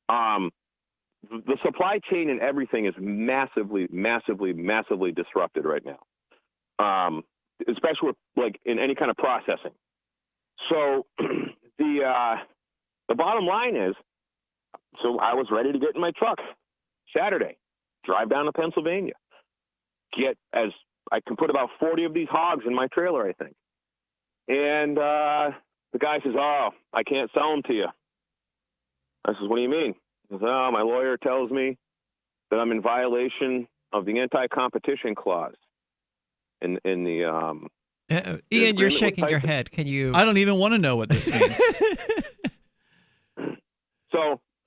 The supply chain and everything is massively, massively, massively disrupted right now, especially with, like in any kind of processing. So the bottom line is, so I was ready to get in my truck Saturday, drive down to Pennsylvania, I can put about 40 of these hogs in my trailer, I think. And the guy says, "Oh, I can't sell them to you." I says, "What do you mean?" He says, "Oh, my lawyer tells me that I'm in violation of the anti-competition clause in the Ian, you're shaking your head. Can you? I don't even want to know what this means.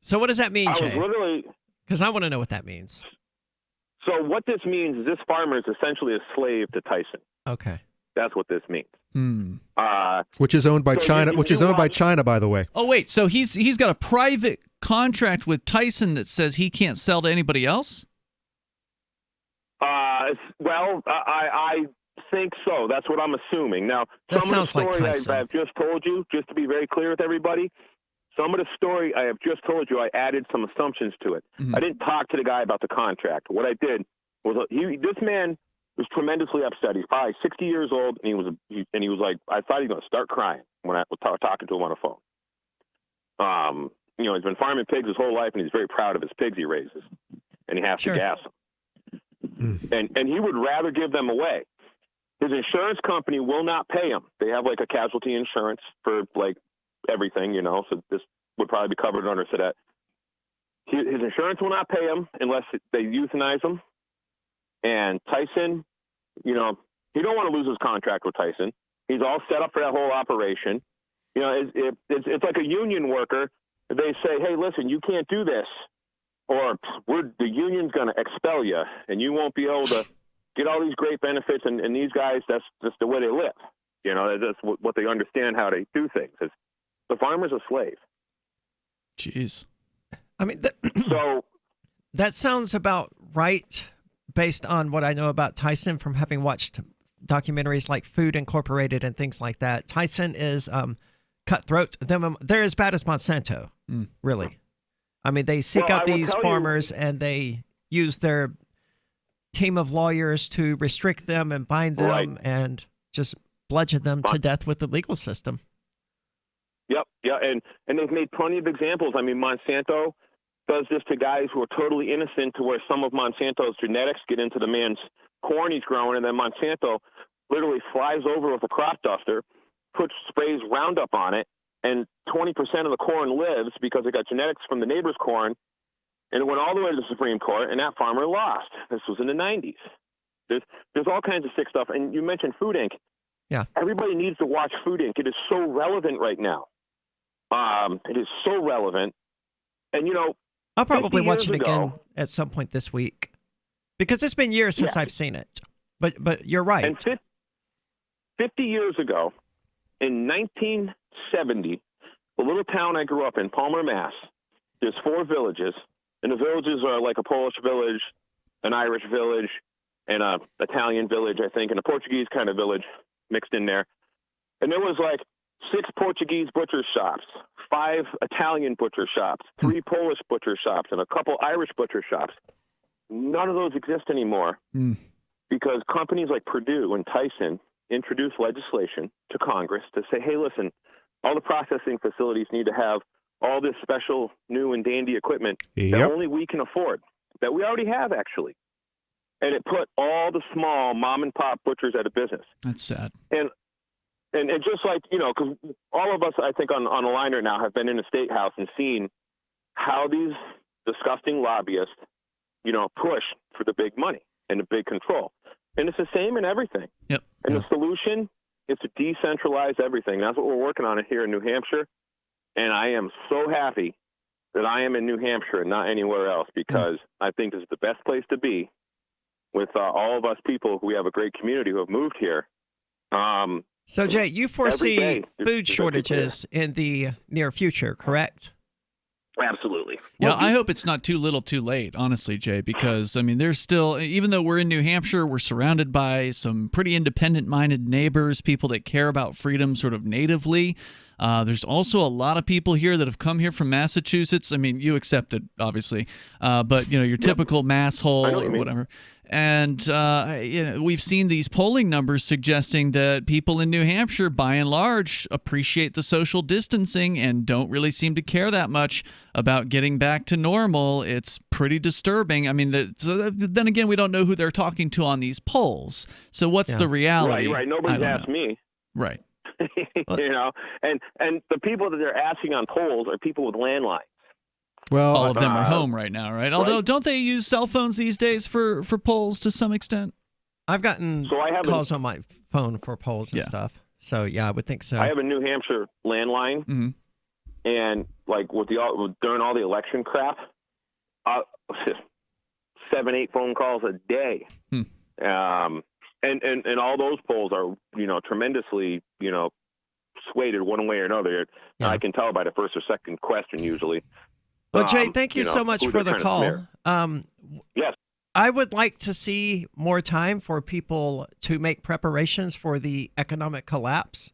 So what does that mean, I was Jay? literally, because I want to know what that means. So what this means is this farmer is essentially a slave to Tyson. Okay. That's what this means. Which is owned by So China. you- Which you is owned by want- China, by the way. Oh wait, so he's got a private contract with Tyson that says he can't sell to anybody else? Well, I think so. That's what I'm assuming. Now, That some of the sounds like story Tyson. I've just told you, just to be very clear with everybody, some of the story I have just told you, I added some assumptions to it. Mm-hmm. I didn't talk to the guy about the contract. What I did was, this man was tremendously upset. He's probably 60 years old, and he was like, I thought he was going to start crying when I was talking to him on the phone. He's been farming pigs his whole life, and he's very proud of his pigs he raises, and he has to gas them. And he would rather give them away. His insurance company will not pay him. They have like a casualty insurance for like everything, so this would probably be covered under that. His insurance will not pay him unless they euthanize him. And Tyson, he don't want to lose his contract with Tyson. He's all set up for that whole operation. It's like a union worker. They say, hey, listen, you can't do this, or the union's going to expel you, and you won't be able to get all these great benefits. And these guys, that's just the way they live. That's what they understand how they do things. The farmer's a slave. Jeez. I mean, so that sounds about right based on what I know about Tyson from having watched documentaries like Food Incorporated and things like that. Tyson is cutthroat. They're as bad as Monsanto, really. I mean, they seek out these farmers and they use their team of lawyers to restrict them and bind them and just bludgeon them to death with the legal system. Yep, yeah, and they've made plenty of examples. I mean, Monsanto does this to guys who are totally innocent, to where some of Monsanto's genetics get into the man's corn he's growing, and then Monsanto literally flies over with a crop duster, sprays Roundup on it, and 20% of the corn lives because it got genetics from the neighbor's corn, and it went all the way to the Supreme Court, and that farmer lost. This was in the 90s. There's all kinds of sick stuff, and you mentioned Food Inc. Yeah. Everybody needs to watch Food Inc. It is so relevant right now. It is so relevant. And, I'll probably 50 watch years it again ago- at some point this week because it's been years since I've seen it. But you're right. And 50 years ago, in 1970, the little town I grew up in, Palmer, Mass., there's 4 villages, and the villages are like a Polish village, an Irish village, and a Italian village, I think, and a Portuguese kind of village mixed in there. And there was like 6 Portuguese butcher shops, 5 Italian butcher shops, 3 Polish butcher shops, and a couple Irish butcher shops. None of those exist anymore because companies like Purdue and Tyson introduced legislation to Congress to say, hey, listen, all the processing facilities need to have all this special new and dandy equipment that only we can afford, that we already have, actually. And it put all the small mom-and-pop butchers out of business. That's sad. And just like, because all of us, I think, on the line right now have been in the State House and seen how these disgusting lobbyists, push for the big money and the big control. And it's the same in everything. Yep. And the solution is to decentralize everything. That's what we're working on here in New Hampshire. And I am so happy that I am in New Hampshire and not anywhere else, because I think this is the best place to be with all of us people who have a great community who have moved here. So, Jay, you foresee food shortages in the near future, correct? Absolutely. Yeah, I hope it's not too little too late, honestly, Jay, because, there's still, even though we're in New Hampshire, we're surrounded by some pretty independent-minded neighbors, people that care about freedom sort of natively. There's also a lot of people here that have come here from Massachusetts. You accept it, obviously, but, your typical mass hole or whatever. And, we've seen these polling numbers suggesting that people in New Hampshire, by and large, appreciate the social distancing and don't really seem to care that much about getting back to normal. It's pretty disturbing. Then again, we don't know who they're talking to on these polls. So what's the reality? Right. Nobody's asked me. Right. And the people that they're asking on polls are people with landlines. Well, all of them are home right now, right? Although, don't they use cell phones these days for polls to some extent? I've gotten calls on my phone for polls and stuff. So, yeah, I would think so. I have a New Hampshire landline, and during all the election crap, 7-8 phone calls a day. And all those polls are, tremendously, swayed one way or another. Yeah. I can tell by the first or second question usually. Well, Jay, thank you so much for the call. Yes. I would like to see more time for people to make preparations for the economic collapse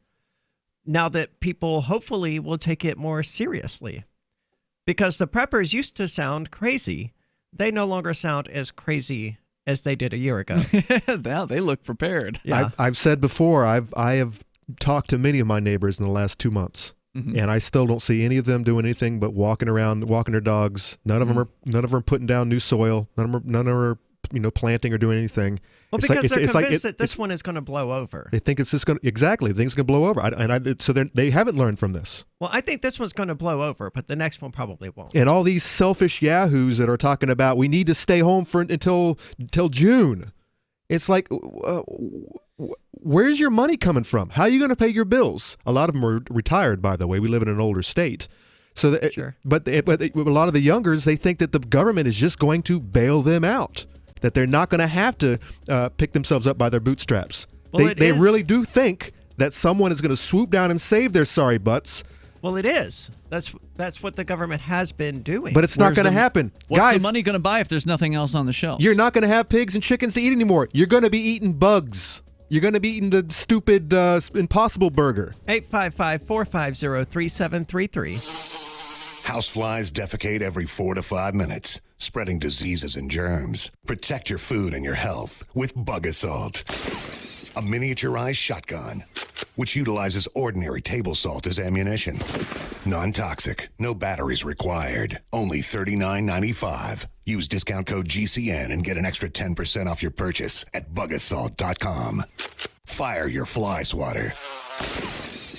now that people hopefully will take it more seriously. Because the preppers used to sound crazy. They no longer sound as crazy as they did a year ago. Now they look prepared. Yeah. I've said before, I have talked to many of my neighbors in the last 2 months. And I still don't see any of them doing anything but walking around, walking their dogs. None of them are putting down new soil. None of them are planting or doing anything. Well, because they're convinced that this one is going to blow over. They think it's just going to they think it's going to blow over. So they haven't learned from this. Well, I think this one's going to blow over, but the next one probably won't. And all these selfish yahoos that are talking about we need to stay home until June. It's like, where's your money coming from? How are you going to pay your bills? A lot of them are retired, by the way. We live in an older state. So, but a lot of the youngers, they think that the government is just going to bail them out, that they're not going to have to pick themselves up by their bootstraps. Well, they really do think that someone is going to swoop down and save their sorry butts. Well, it is. That's what the government has been doing. But it's not going to happen. What's Guys, the money going to buy if there's nothing else on the shelves? You're not going to have pigs and chickens to eat anymore. You're going to be eating bugs. You're going to be eating the stupid Impossible Burger. 855-450-3733. Houseflies defecate every 4 to 5 minutes, spreading diseases and germs. Protect your food and your health with Bug Assault, a miniaturized shotgun which utilizes ordinary table salt as ammunition. Non-toxic, no batteries required. Only $39.95. Use discount code GCN and get an extra 10% off your purchase at bugassault.com. Fire your fly swatter.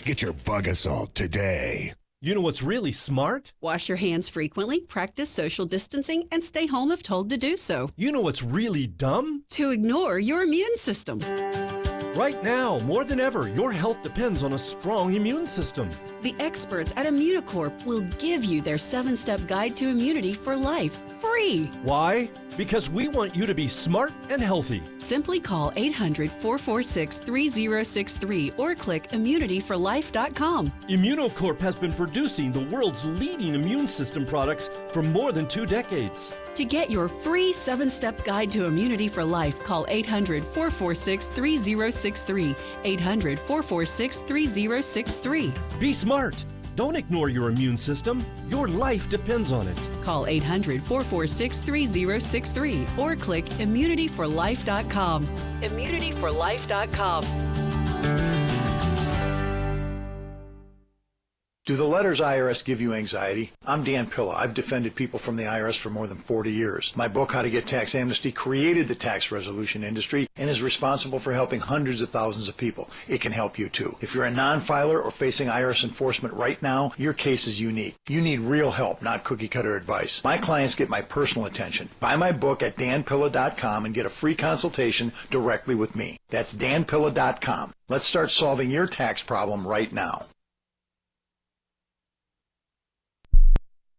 Get your Bug Assault today. You know what's really smart? Wash your hands frequently, practice social distancing, and stay home if told to do so. You know what's really dumb? To ignore your immune system. Right now, more than ever, your health depends on a strong immune system. The experts at Immunocorp will give you their 7-step guide to immunity for life, free. Why? Because we want you to be smart and healthy. Simply call 800-446-3063 or click immunityforlife.com. Immunocorp has been producing the world's leading immune system products for more than 2 decades. To get your free 7-step guide to immunity for life, call 800-446-3063. 800-446-3063. Be smart. Don't ignore your immune system. Your life depends on it. Call 800-446-3063 or click immunityforlife.com. Immunityforlife.com. Do the letters IRS give you anxiety? I'm Dan Pilla. I've defended people from the IRS for more than 40 years. My book, How to Get Tax Amnesty, created the tax resolution industry and is responsible for helping hundreds of thousands of people. It can help you too. If you're a non-filer or facing IRS enforcement right now, your case is unique. You need real help, not cookie-cutter advice. My clients get my personal attention. Buy my book at danpilla.com and get a free consultation directly with me. That's danpilla.com. Let's start solving your tax problem right now.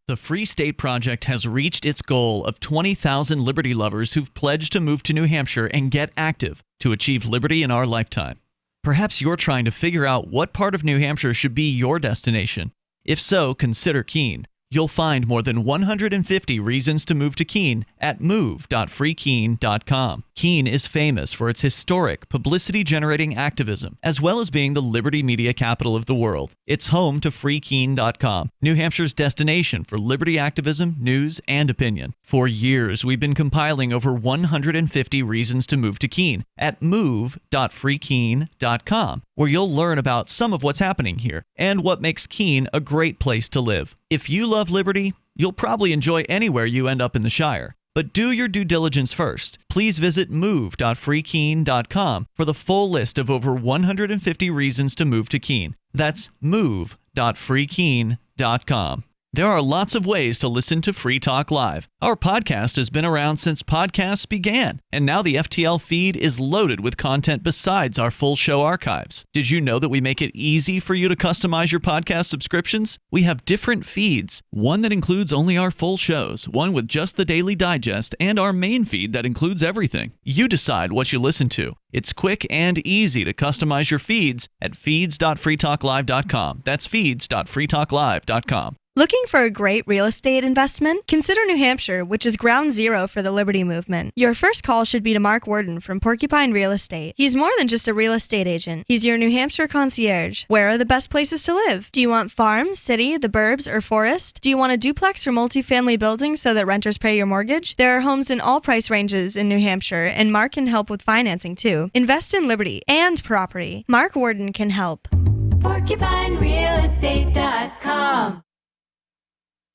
The Free State Project has reached its goal of 20,000 liberty lovers who've pledged to move to New Hampshire and get active to achieve liberty in our lifetime. Perhaps you're trying to figure out what part of New Hampshire should be your destination. If so, consider Keene. You'll find more than 150 reasons to move to Keene at move.freekeene.com. Keene is famous for its historic, publicity-generating activism, as well as being the liberty media capital of the world. It's home to freekeene.com, New Hampshire's destination for liberty activism, news, and opinion. For years, we've been compiling over 150 reasons to move to Keene at move.freekeene.com, where you'll learn about some of what's happening here and what makes Keene a great place to live. If you love liberty, you'll probably enjoy anywhere you end up in the Shire. But do your due diligence first. Please visit move.freekeene.com for the full list of over 150 reasons to move to Keene. That's move.freekeene.com. There are lots of ways to listen to Free Talk Live. Our podcast has been around since podcasts began, and now the FTL feed is loaded with content besides our full show archives. Did you know that we make it easy for you to customize your podcast subscriptions? We have different feeds, one that includes only our full shows, one with just the Daily Digest, and our main feed that includes everything. You decide what you listen to. It's quick and easy to customize your feeds at feeds.freetalklive.com. That's feeds.freetalklive.com. Looking for a great real estate investment? Consider New Hampshire, which is ground zero for the Liberty Movement. Your first call should be to Mark Worden from Porcupine Real Estate. He's more than just a real estate agent. He's your New Hampshire concierge. Where are the best places to live? Do you want farm, city, the burbs, or forest? Do you want a duplex or multifamily building so that renters pay your mortgage? There are homes in all price ranges in New Hampshire, and Mark can help with financing too. Invest in liberty and property. Mark Worden can help. PorcupineRealEstate.com.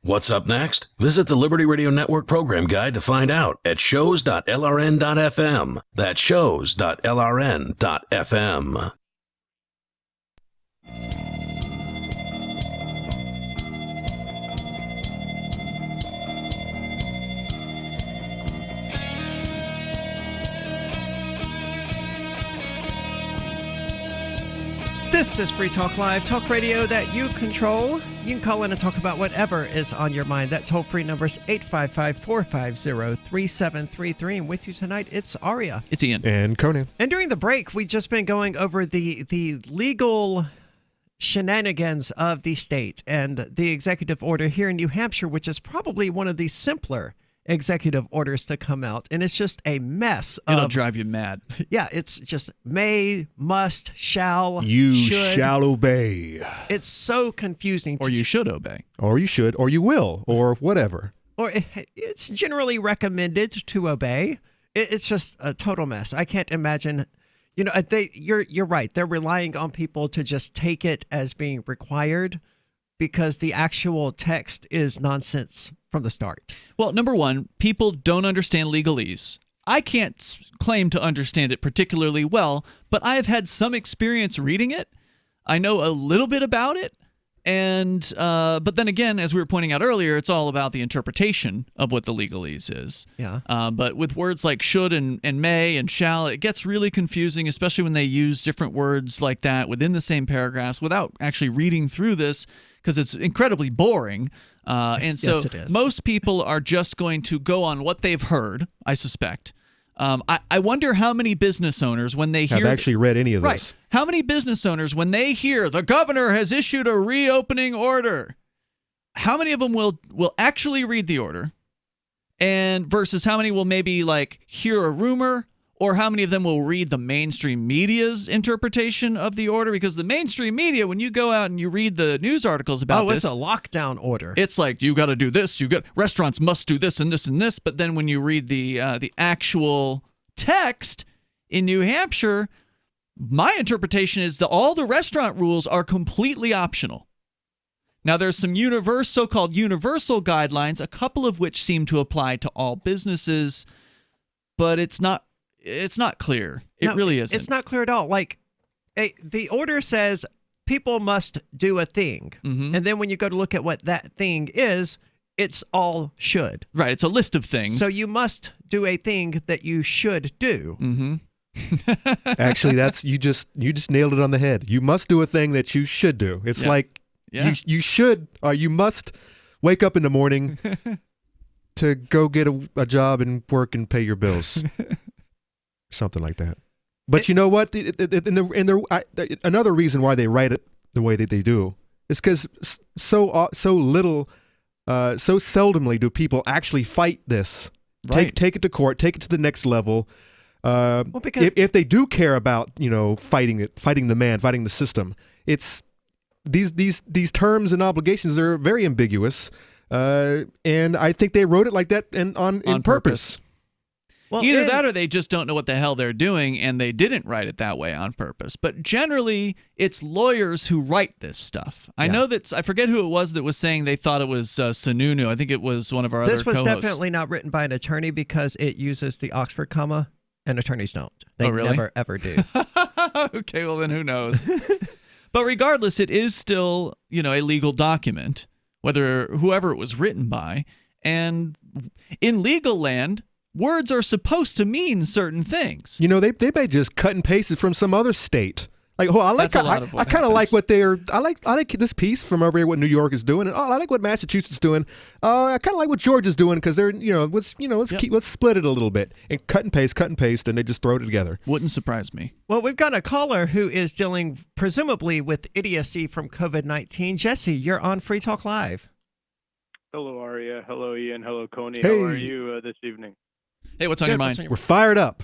What's up next? Visit the Liberty Radio Network program guide to find out at shows.lrn.fm. That's shows.lrn.fm. This is Free Talk Live, talk radio that you control. You can call in and talk about whatever is on your mind. That toll-free number is 855-450-3733. And with you tonight, it's Aria. It's Ian. And Conan. And during the break, we've just been going over the legal shenanigans of the state and the executive order here in New Hampshire, which is probably one of the simpler executive orders to come out, and it's just a mess. It'll drive you mad. Yeah, it's just may, must, shall, you should. shall obey. It's so confusing. Or you should obey. Or you should, or you will, or whatever. Or it's generally recommended to obey. It's just a total mess. I can't imagine. You know, you're right. They're relying on people to just take it as being required because the actual text is nonsense from the start. Well, number one, people don't understand legalese. I can't claim to understand it particularly well, but I've had some experience reading it. I know a little bit about it. And but then again, as we were pointing out earlier, it's all about the interpretation of what the legalese is. Yeah. But with words like should and may and shall, it gets really confusing, especially when they use different words like that within the same paragraphs without actually reading through this, because it's incredibly boring. And so yes, it is. Most people are just going to go on what they've heard, I suspect. I wonder how many business owners, when they hear... Have actually read any of this. Right. How many business owners, when they hear the governor has issued a reopening order, how many of them will actually read the order, and versus how many will maybe like hear a rumor or how many of them will read the mainstream media's interpretation of the order? Because the mainstream media, when you go out and you read the news articles about this, it's a lockdown order. It's like, you got to do this. Restaurants must do this and this and this. But then when you read the actual text in New Hampshire, my interpretation is that all the restaurant rules are completely optional. Now, there's some so-called universal guidelines, a couple of which seem to apply to all businesses, but it's not clear. It really isn't. It's not clear at all. Like, the order says people must do a thing. Mm-hmm. And then when you go to look at what that thing is, it's all should. Right. It's a list of things. So you must do a thing that you should do. Mm-hmm. Actually, you just nailed it on the head. You must do a thing that you should do. It's like you should or you must wake up in the morning to go get a job and work and pay your bills. Something like that. But you know what? Another reason why they write it the way that they do is because so seldomly do people actually fight this. Right. Take it to court, take it to the next level. If they do care about fighting the man, fighting the system, it's these terms and obligations are very ambiguous, and I think they wrote it like that on purpose. Well, either that or they just don't know what the hell they're doing and they didn't write it that way on purpose. But generally, it's lawyers who write this stuff. I know that I forget who it was that was saying they thought it was Sununu. I think it was one of our other co-hosts. This was definitely not written by an attorney because it uses the Oxford comma, and attorneys don't. They never, ever do. Okay, well then who knows? But regardless, it is still, a legal document, whoever it was written by. And in legal land, words are supposed to mean certain things. They may just cut and paste it from some other state. Like, I kind of like what I like this piece from over here, what New York is doing, and I like what Massachusetts is doing. I kind of like what Georgia's doing because they're, let's split it a little bit and cut and paste, and they just throw it together. Wouldn't surprise me. Well, we've got a caller who is dealing presumably with idiocy from COVID-19. Jesse, you're on Free Talk Live. Hello, Aria. Hello, Ian. Hello, Coney. Hey. How are you this evening? Hey, what's on your mind? We're fired up.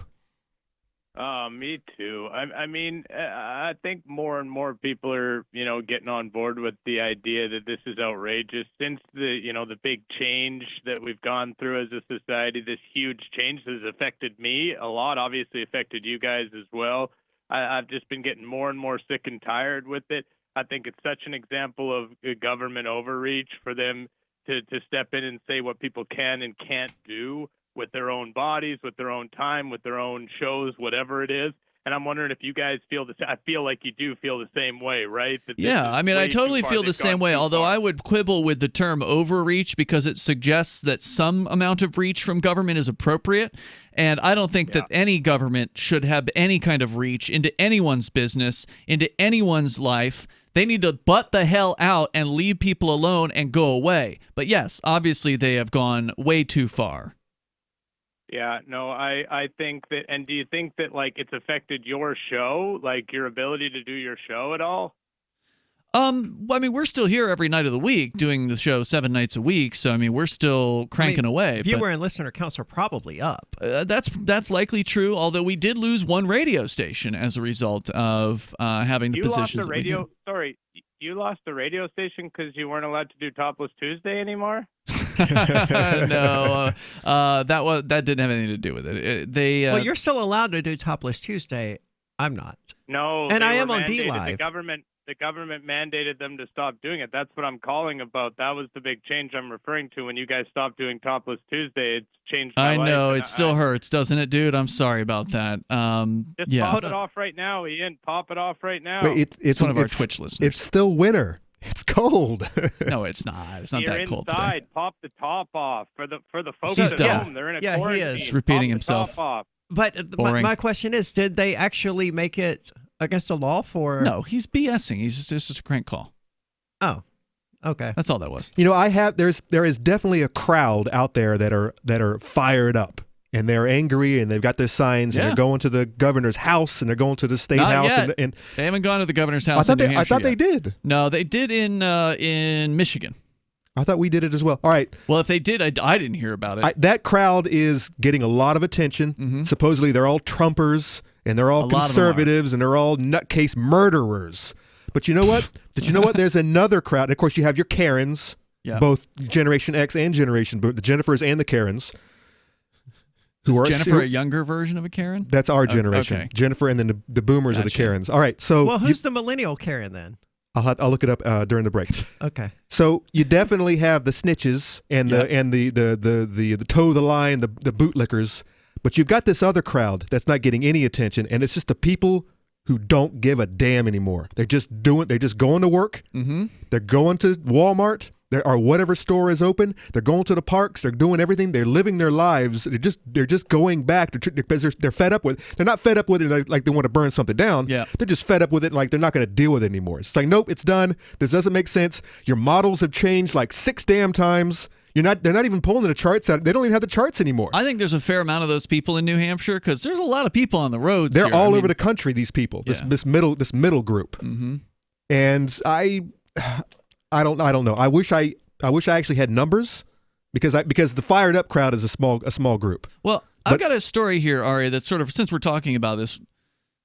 Me too. I think more and more people are, getting on board with the idea that this is outrageous. Since the big change that we've gone through as a society, this huge change has affected me a lot, obviously affected you guys as well. I've just been getting more and more sick and tired with it. I think it's such an example of government overreach for them to step in and say what people can and can't do with their own bodies, with their own time, with their own shows, whatever it is. And I'm wondering if you guys feel the same. I feel like you do feel the same way, right? I totally feel the same way, although I would quibble with the term overreach because it suggests that some amount of reach from government is appropriate. And I don't think that any government should have any kind of reach into anyone's business, into anyone's life. They need to butt the hell out and leave people alone and go away. But yes, obviously they have gone way too far. Yeah, no, I think that, and do you think that, it's affected your show, your ability to do your show at all? We're still here every night of the week doing the show 7 nights a week, so, we're still cranking away. Viewer and listener counts are probably up. That's likely true, although we did lose one radio station as a result of having the positions that we do. Sorry, you lost the radio station because you weren't allowed to do Topless Tuesday anymore? No, that didn't have anything to do with it. Well, you're still allowed to do Topless Tuesday. I'm not. No, and I am on D-Live. The government mandated them to stop doing it. That's what I'm calling about. That was the big change I'm referring to. When you guys stopped doing Topless Tuesday, it's changed my life. I know. It still hurts, doesn't it, dude? I'm sorry about that. Just pop it off right now, Ian. Pop it off right now. It's one of our Twitch listeners. It's still winter. It's cold. No, it's not. It's not that cold inside. Today. Pop the top off for the folks He's at done. home. They're in a quarantine. He is. He's repeating Pop himself. The top off. But my question is, did they actually make it against the law for? No, he's BSing. He's just a crank call. Oh, okay. That's all that was. There is definitely a crowd out there that are fired up. And they're angry, and they've got their signs, and they're going to the governor's house, and they're going to the state house. And they haven't gone to the governor's house. I thought they did. No, they did in Michigan. I thought we did it as well. All right. Well, if they did, I didn't hear about it. That crowd is getting a lot of attention. Supposedly they're all Trumpers and they're all conservatives and they're all nutcase murderers. But you know what? Did you know what? There's another crowd. And of course, you have your Karens, both Generation X and Generation Boom, the Jennifers and the Karens. Is Jennifer a younger version of a Karen? That's our generation. Okay. Jennifer and then the Boomers are the Karens. All right. So well, who's the millennial Karen then? I'll look it up during the break. Okay. So you definitely have the snitches and the toe the line, the bootlickers, but you've got this other crowd that's not getting any attention, and it's just the people who don't give a damn anymore. They're just going to work. They're going to Walmart. Or whatever store is open. They're going to the parks. They're doing everything. They're living their lives. They're just going back because they're fed up with it. They're not fed up with it like they want to burn something down. Yeah. They're just fed up with it like they're not going to deal with it anymore. It's like, nope, it's done. This doesn't make sense. Your models have changed like 6 damn times. They're not even pulling the charts out. They don't even have the charts anymore. I think there's a fair amount of those people in New Hampshire because there's a lot of people on the roads. They're all over the country. These people. This middle group. And I don't know. I wish I actually had numbers because the fired up crowd is a small group. Well, I've got a story here, Aria, that's sort of, since we're talking about this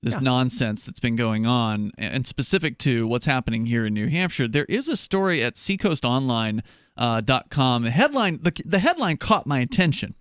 nonsense that's been going on and specific to what's happening here in New Hampshire, there is a story at seacoastonline.com. The headline caught my attention,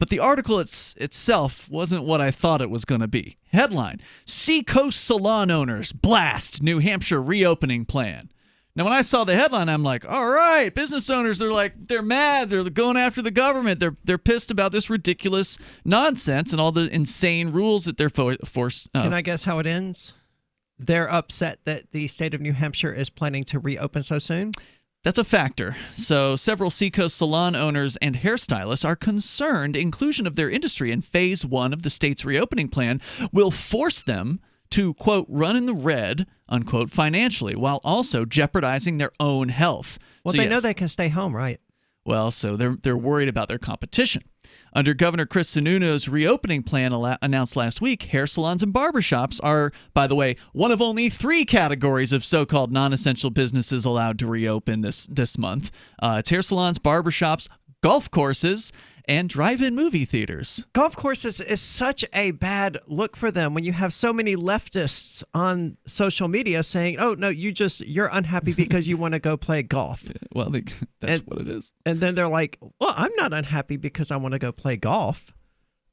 but the article itself wasn't what I thought it was going to be. Headline: Seacoast salon owners blast New Hampshire reopening plan. Now, when I saw the headline, I'm like, all right, business owners, they're mad. They're going after the government. They're pissed about this ridiculous nonsense and all the insane rules that they're forced. Can I guess how it ends? They're upset that the state of New Hampshire is planning to reopen so soon? That's a factor. So several Seacoast salon owners and hairstylists are concerned inclusion of their industry in Phase 1 of the state's reopening plan will force them to, quote, run in the red, unquote, financially, while also jeopardizing their own health. Well, they know they can stay home, right? Well, so they're worried about their competition. Under Governor Chris Sununu's reopening plan announced last week, hair salons and barbershops are, by the way, one of only 3 categories of so-called non-essential businesses allowed to reopen this month. It's hair salons, barbershops, golf courses, and drive-in movie theaters. Golf courses is such a bad look for them when you have so many leftists on social media saying, oh, no, you're unhappy because you want to go play golf. Well, that's what it is. And then they're like, well, I'm not unhappy because I want to go play golf.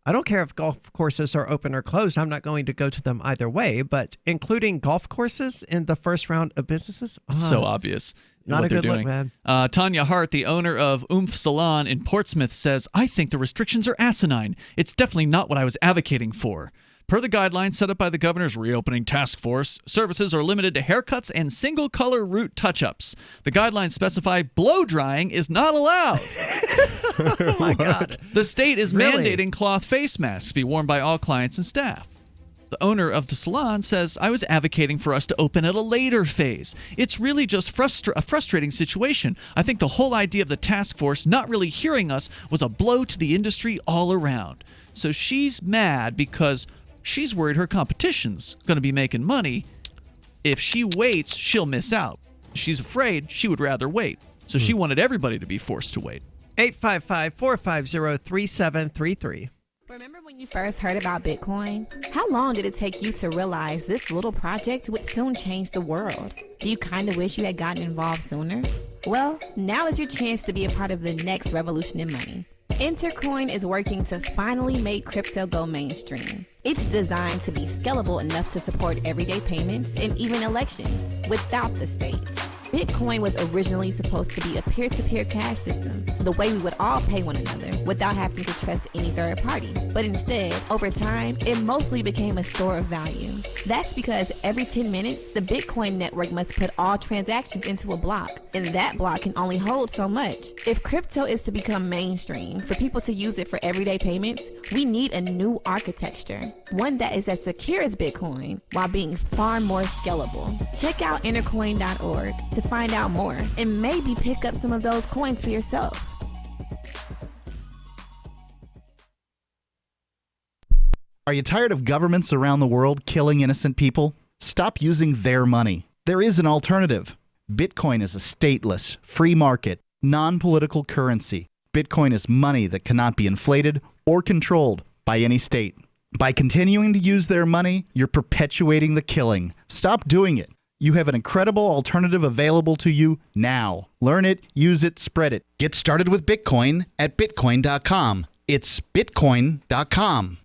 I don't care if golf courses are open or closed. I'm not going to go to them either way. But including golf courses in the first round of businesses? So obvious. Not what a good they're look, doing. man. Tanya Hart, the owner of Oomph Salon in Portsmouth, says, I think the restrictions are asinine. It's definitely not what I was advocating for. Per the guidelines set up by the governor's reopening task force, services are limited to haircuts and single-color root touch-ups. The guidelines specify blow-drying is not allowed. Oh, my God. The state is mandating cloth face masks be worn by all clients and staff. The owner of the salon says, I was advocating for us to open at a later phase. It's really just a frustrating situation. I think the whole idea of the task force not really hearing us was a blow to the industry all around. So she's mad because she's worried her competition's going to be making money. If she waits, she'll miss out. She's afraid she would rather wait. So she wanted everybody to be forced to wait. 855-450-3733. Remember when you first heard about Bitcoin? How long did it take you to realize this little project would soon change the world? Do you kind of wish you had gotten involved sooner? Well, now is your chance to be a part of the next revolution in money. Intercoin is working to finally make crypto go mainstream. It's designed to be scalable enough to support everyday payments and even elections without the state. Bitcoin was originally supposed to be a peer-to-peer cash system, the way we would all pay one another without having to trust any third party. But instead, over time, it mostly became a store of value. That's because every 10 minutes, the Bitcoin network must put all transactions into a block, and that block can only hold so much. If crypto is to become mainstream, for people to use it for everyday payments, we need a new architecture, one that is as secure as Bitcoin while being far more scalable. Check out intercoin.org to find out more and maybe pick up some of those coins for yourself. Are you tired of governments around the world killing innocent people? Stop using their money. There is an alternative. Bitcoin is a stateless, free market, non-political currency. Bitcoin is money that cannot be inflated or controlled by any state. By continuing to use their money, you're perpetuating the killing. Stop doing it. You have an incredible alternative available to you now. Learn it, use it, spread it. Get started with Bitcoin at Bitcoin.com. It's Bitcoin.com.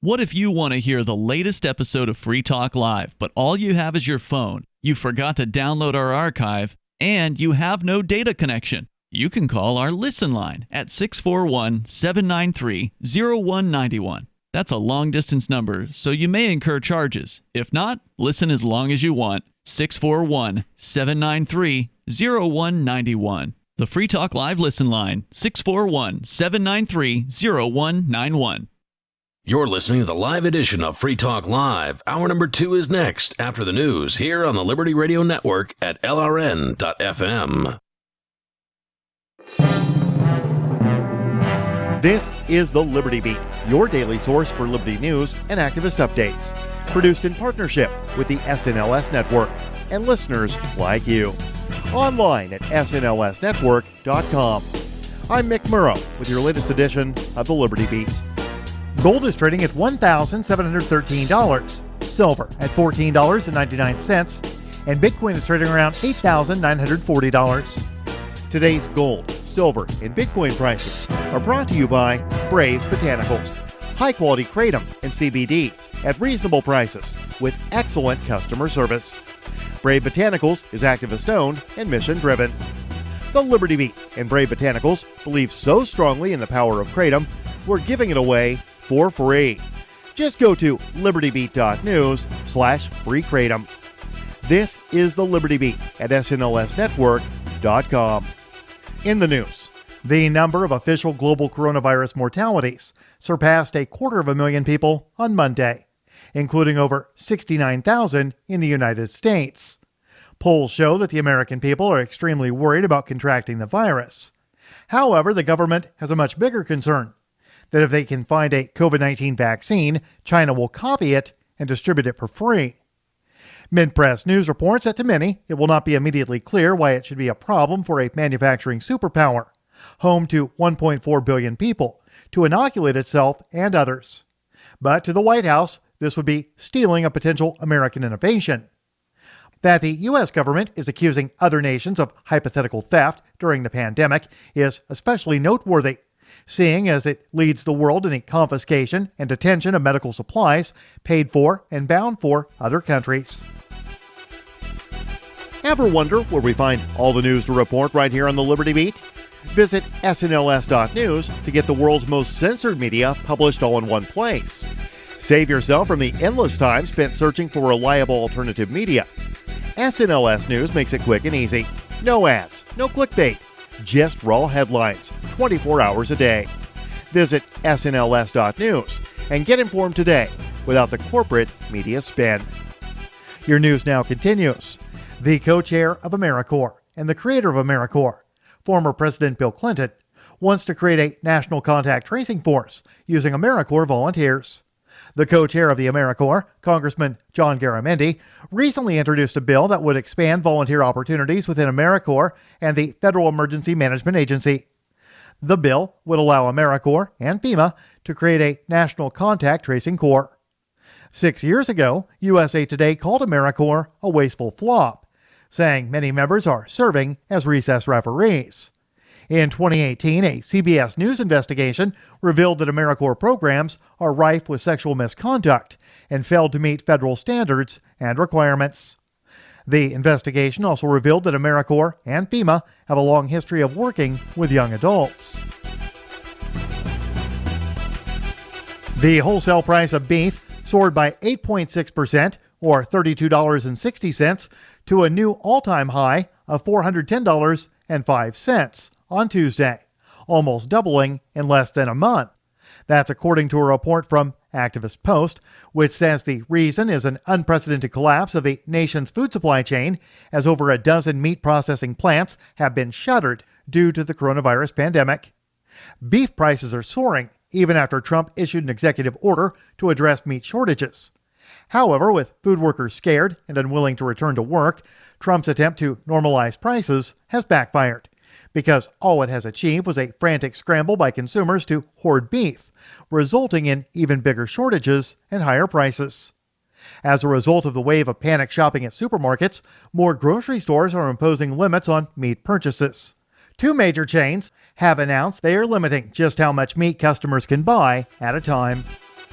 What if you want to hear the latest episode of Free Talk Live, but all you have is your phone, you forgot to download our archive, and you have no data connection? You can call our Listen line at 641-793-0191. That's a long-distance number, so you may incur charges. If not, listen as long as you want. 641-793-0191. The Free Talk Live Listen line, 641-793-0191. You're listening to the live edition of Free Talk Live. Hour number 2 is next, after the news, here on the Liberty Radio Network at LRN.FM. This is the Liberty Beat, your daily source for liberty news and activist updates. Produced in partnership with the SNLS Network and listeners like you. Online at snlsnetwork.com. I'm Mick Murrow with your latest edition of the Liberty Beat. Gold is trading at $1,713, silver at $14.99, and Bitcoin is trading around $8,940. Today's gold, silver, and Bitcoin prices are brought to you by Brave Botanicals, high-quality kratom and CBD at reasonable prices with excellent customer service. Brave Botanicals is activist-owned and mission-driven. The Liberty Beat and Brave Botanicals believe so strongly in the power of kratom, we're giving it away for free. Just go to libertybeat.news/free kratom. This is the Liberty Beat at snlsnetwork.com. In the news, the number of official global coronavirus mortalities surpassed 250,000 people on Monday, including over 69,000 in the United States. Polls show that the American people are extremely worried about contracting the virus. However, the government has a much bigger concern that if they can find a COVID-19 vaccine, China will copy it and distribute it for free. Mid-Press News reports that to many, it will not be immediately clear why it should be a problem for a manufacturing superpower, home to 1.4 billion people, to inoculate itself and others. But to the White House, this would be stealing a potential American innovation. That the U.S. government is accusing other nations of hypothetical theft during the pandemic is especially noteworthy, seeing as it leads the world in the confiscation and detention of medical supplies paid for and bound for other countries. Ever wonder where we find all the news to report right here on the Liberty Beat? Visit snls.news to get the world's most censored media published all in one place. Save yourself from the endless time spent searching for reliable alternative media. SNLS News makes it quick and easy. No ads, no clickbait, just raw headlines, 24 hours a day. Visit snls.news and get informed today without the corporate media spin. Your news now continues. The co-chair of AmeriCorps and the creator of AmeriCorps, former President Bill Clinton, wants to create a national contact tracing force using AmeriCorps volunteers. The co-chair of the AmeriCorps, Congressman John Garamendi, recently introduced a bill that would expand volunteer opportunities within AmeriCorps and the Federal Emergency Management Agency. The bill would allow AmeriCorps and FEMA to create a national contact tracing corps. 6 years ago, USA Today called AmeriCorps a wasteful flop, saying many members are serving as recess referees. In 2018, a CBS News investigation revealed that AmeriCorps programs are rife with sexual misconduct and failed to meet federal standards and requirements. The investigation also revealed that AmeriCorps and FEMA have a long history of working with young adults. The wholesale price of beef soared by 8.6%, or $32.60, to a new all-time high of $410.05 on Tuesday, almost doubling in less than a month. That's according to a report from Activist Post, which says the reason is an unprecedented collapse of the nation's food supply chain, as over a dozen meat processing plants have been shuttered due to the coronavirus pandemic. Beef prices are soaring, even after Trump issued an executive order to address meat shortages. However, with food workers scared and unwilling to return to work, Trump's attempt to normalize prices has backfired, because all it has achieved was a frantic scramble by consumers to hoard beef, resulting in even bigger shortages and higher prices. As a result of the wave of panic shopping at supermarkets, more grocery stores are imposing limits on meat purchases. 2 major chains have announced they are limiting just how much meat customers can buy at a time.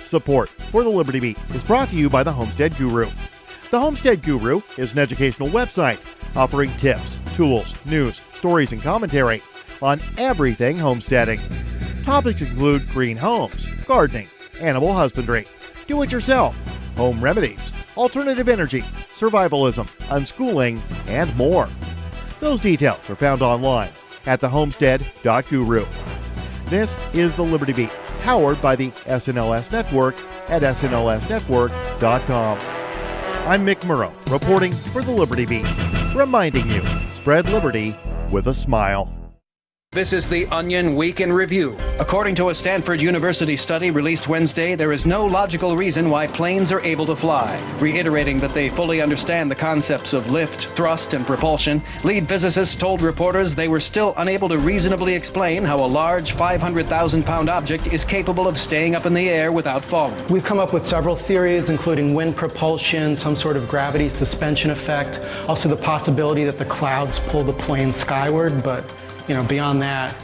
Support for the Liberty Beat is brought to you by the Homestead Guru. The Homestead Guru is an educational website offering tips, tools, news, stories, and commentary on everything homesteading. Topics include green homes, gardening, animal husbandry, do-it-yourself, home remedies, alternative energy, survivalism, unschooling, and more. Those details are found online at thehomestead.guru. This is the Liberty Beat, powered by the SNLS Network at snlsnetwork.com. I'm Mick Murrow, reporting for the Liberty Beat, reminding you, spread liberty with a smile. This is the Onion Week in Review. According to a Stanford University study released Wednesday, there is no logical reason why planes are able to fly. Reiterating that they fully understand the concepts of lift, thrust, and propulsion, lead physicists told reporters they were still unable to reasonably explain how a large 500,000-pound object is capable of staying up in the air without falling. We've come up with several theories, including wind propulsion, some sort of gravity suspension effect, also the possibility that the clouds pull the plane skyward, but beyond that,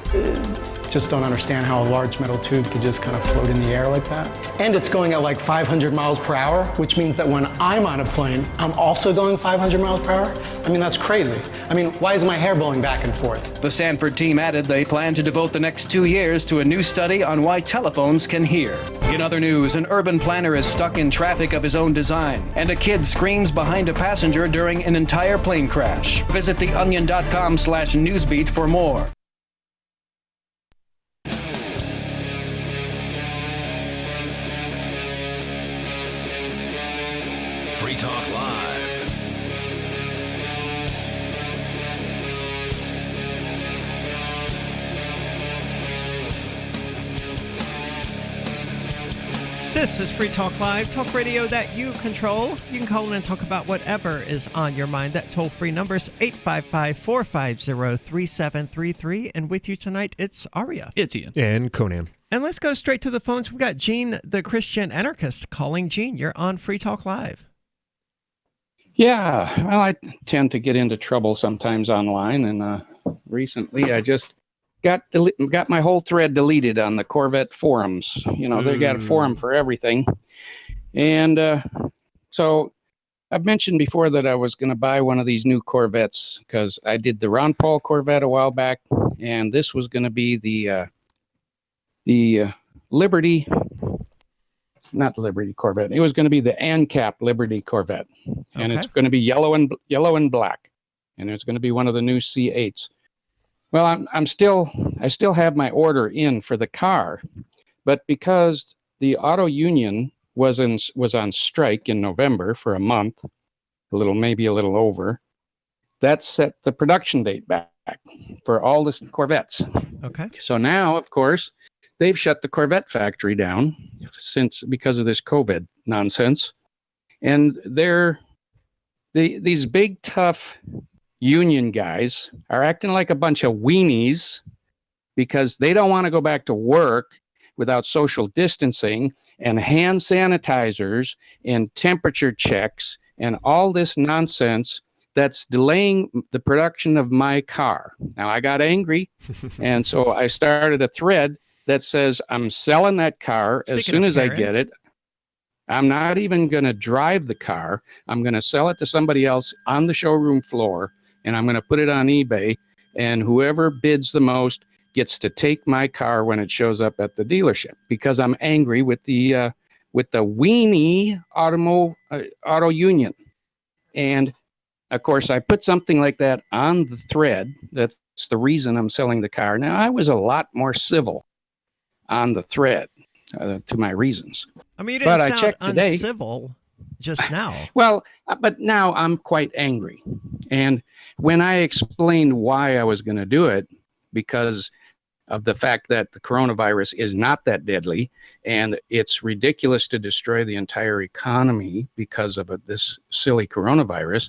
just don't understand how a large metal tube could just kind of float in the air like that. And it's going at like 500 miles per hour, which means that when I'm on a plane, I'm also going 500 miles per hour? I mean, that's crazy. I mean, why is my hair blowing back and forth? The Stanford team added they plan to devote the next 2 years to a new study on why telephones can hear. In other news, an urban planner is stuck in traffic of his own design, and a kid screams behind a passenger during an entire plane crash. Visit theonion.com/newsbeat for more. Free Talk Live. This is Free Talk Live, talk radio that you control. You can call in and talk about whatever is on your mind. That toll-free number is 855-450-3733. And with you tonight, it's Aria. It's Ian. And Conan. And let's go straight to the phones. We've got Gene, the Christian Anarchist, calling. Gene, you're on Free Talk Live. Yeah, well, I tend to get into trouble sometimes online, and recently I just got my whole thread deleted on the Corvette forums. They got a forum for everything, and so I've mentioned before that I was going to buy one of these new Corvettes because I did the Ron Paul Corvette a while back, and this was going to be the Liberty. Not Liberty Corvette. It was going to be the ANCAP Liberty Corvette, and It's going to be yellow and black, and it's going to be one of the new C8s. Well, I still have my order in for the car, but because the auto union was on strike in November for a month, maybe a little over, that set the production date back for all the Corvettes. Okay. So now, of course, they've shut the Corvette factory down because of this COVID nonsense. And these big, tough union guys are acting like a bunch of weenies because they don't want to go back to work without social distancing and hand sanitizers and temperature checks and all this nonsense that's delaying the production of my car. Now, I got angry, and so I started a thread that says I'm selling that car as soon as I get it. I'm not even going to drive the car. I'm going to sell it to somebody else on the showroom floor, and I'm going to put it on eBay, and whoever bids the most gets to take my car when it shows up at the dealership, because I'm angry with the weenie auto union. And of course, I put something like that on the thread. That's the reason I'm selling the car. Now, I was a lot more civil on the thread to my reasons. I mean, you didn't sound uncivil just now. Well, but now I'm quite angry. And when I explained why I was going to do it, because of the fact that the coronavirus is not that deadly, and it's ridiculous to destroy the entire economy because of this silly coronavirus,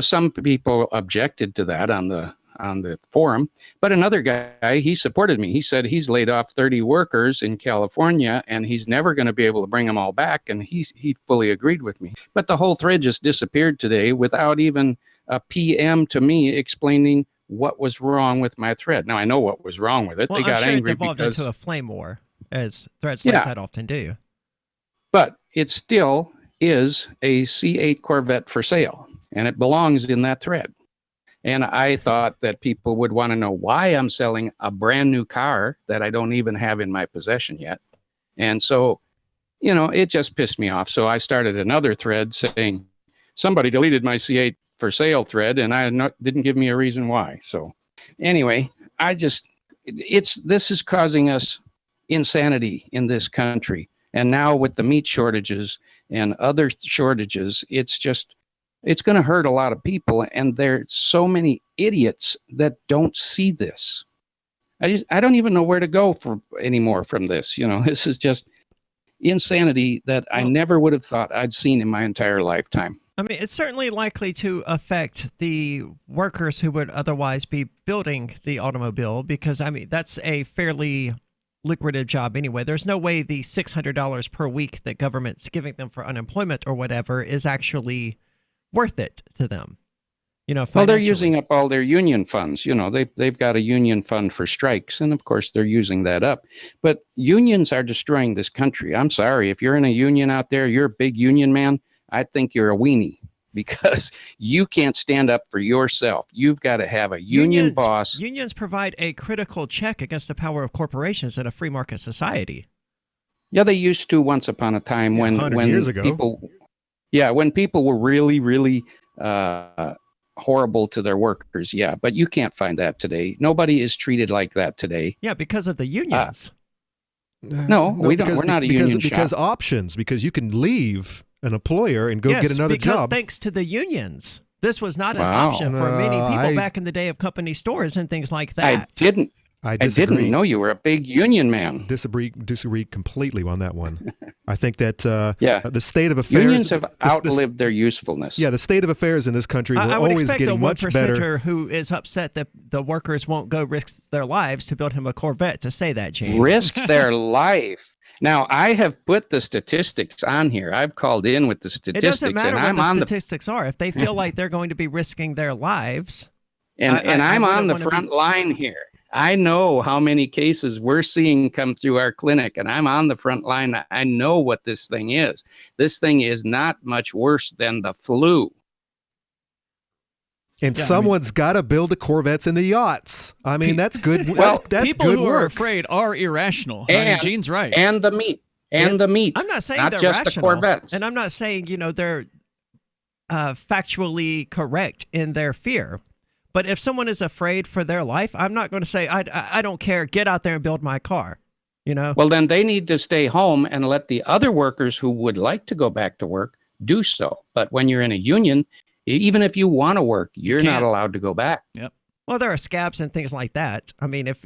some people objected to that on the the forum. But another guy, he supported me. He said he's laid off 30 workers in California and he's never going to be able to bring them all back. And he fully agreed with me. But the whole thread just disappeared today without even a PM to me explaining what was wrong with my thread. Now I know what was wrong with it. Well, they got I'm sure angry it devolved because into a flame war, as threads like that often do. But it still is a C8 Corvette for sale, and it belongs in that thread. And I thought that people would want to know why I'm selling a brand new car that I don't even have in my possession yet. And so, it just pissed me off. So I started another thread saying, somebody deleted my C8 for sale thread, and didn't give me a reason why. So anyway, this is causing us insanity in this country. And now with the meat shortages and other shortages, it's going to hurt a lot of people. And there's so many idiots that don't see this. I don't even know where to go anymore from this. This is just insanity that I never would have thought I'd seen in my entire lifetime. I mean, it's certainly likely to affect the workers who would otherwise be building the automobile because, I mean, that's a fairly lucrative job anyway. There's no way the $600 per week that government's giving them for unemployment or whatever is actually worth it to them. Well, they're using up all their union funds. They've got a union fund for strikes, and of course they're using that up. But unions are destroying this country. I'm sorry. If you're in a union out there, you're a big union man, I think you're a weenie because you can't stand up for yourself. You've got to have a union boss. Unions provide a critical check against the power of corporations in a free market society. Yeah, they used to once upon a time when years ago. when people were really, really horrible to their workers. Yeah, but you can't find that today. Nobody is treated like that today. Yeah, because of the unions. No, we don't. We're not a union shop. Because options, because you can leave an employer and go get another job. Thanks to the unions. This was not an option for many people back in the day of company stores and things like that. I didn't know you were a big union man. Disagree completely on that one. I think that the state of affairs... Unions have outlived their usefulness. Yeah, the state of affairs in this country were always getting much better. I would expect a 1%er who is upset that the workers won't go risk their lives to build him a Corvette to say that, Gene. Risk their life. Now, I have put the statistics on here. I've called in with the statistics. It doesn't matter what the statistics are. If they feel like they're going to be risking their lives... And I'm on the front line here. I know how many cases we're seeing come through our clinic, and I'm on the front line. I know what this thing is. This thing is not much worse than the flu. And someone's got to build the Corvettes and the yachts. I mean, that's good. Well, that's people good who work. are afraid are irrational. Gene's right. And the meat. And the meat. I'm not saying not they're just rational, the Corvettes. and I'm not saying they're factually correct in their fear. But if someone is afraid for their life, I'm not going to say I don't care. Get out there and build my car. Well, then they need to stay home and let the other workers who would like to go back to work do so. But when you're in a union, even if you want to work, you're not allowed to go back. Yep. Well, there are scabs and things like that. I mean, if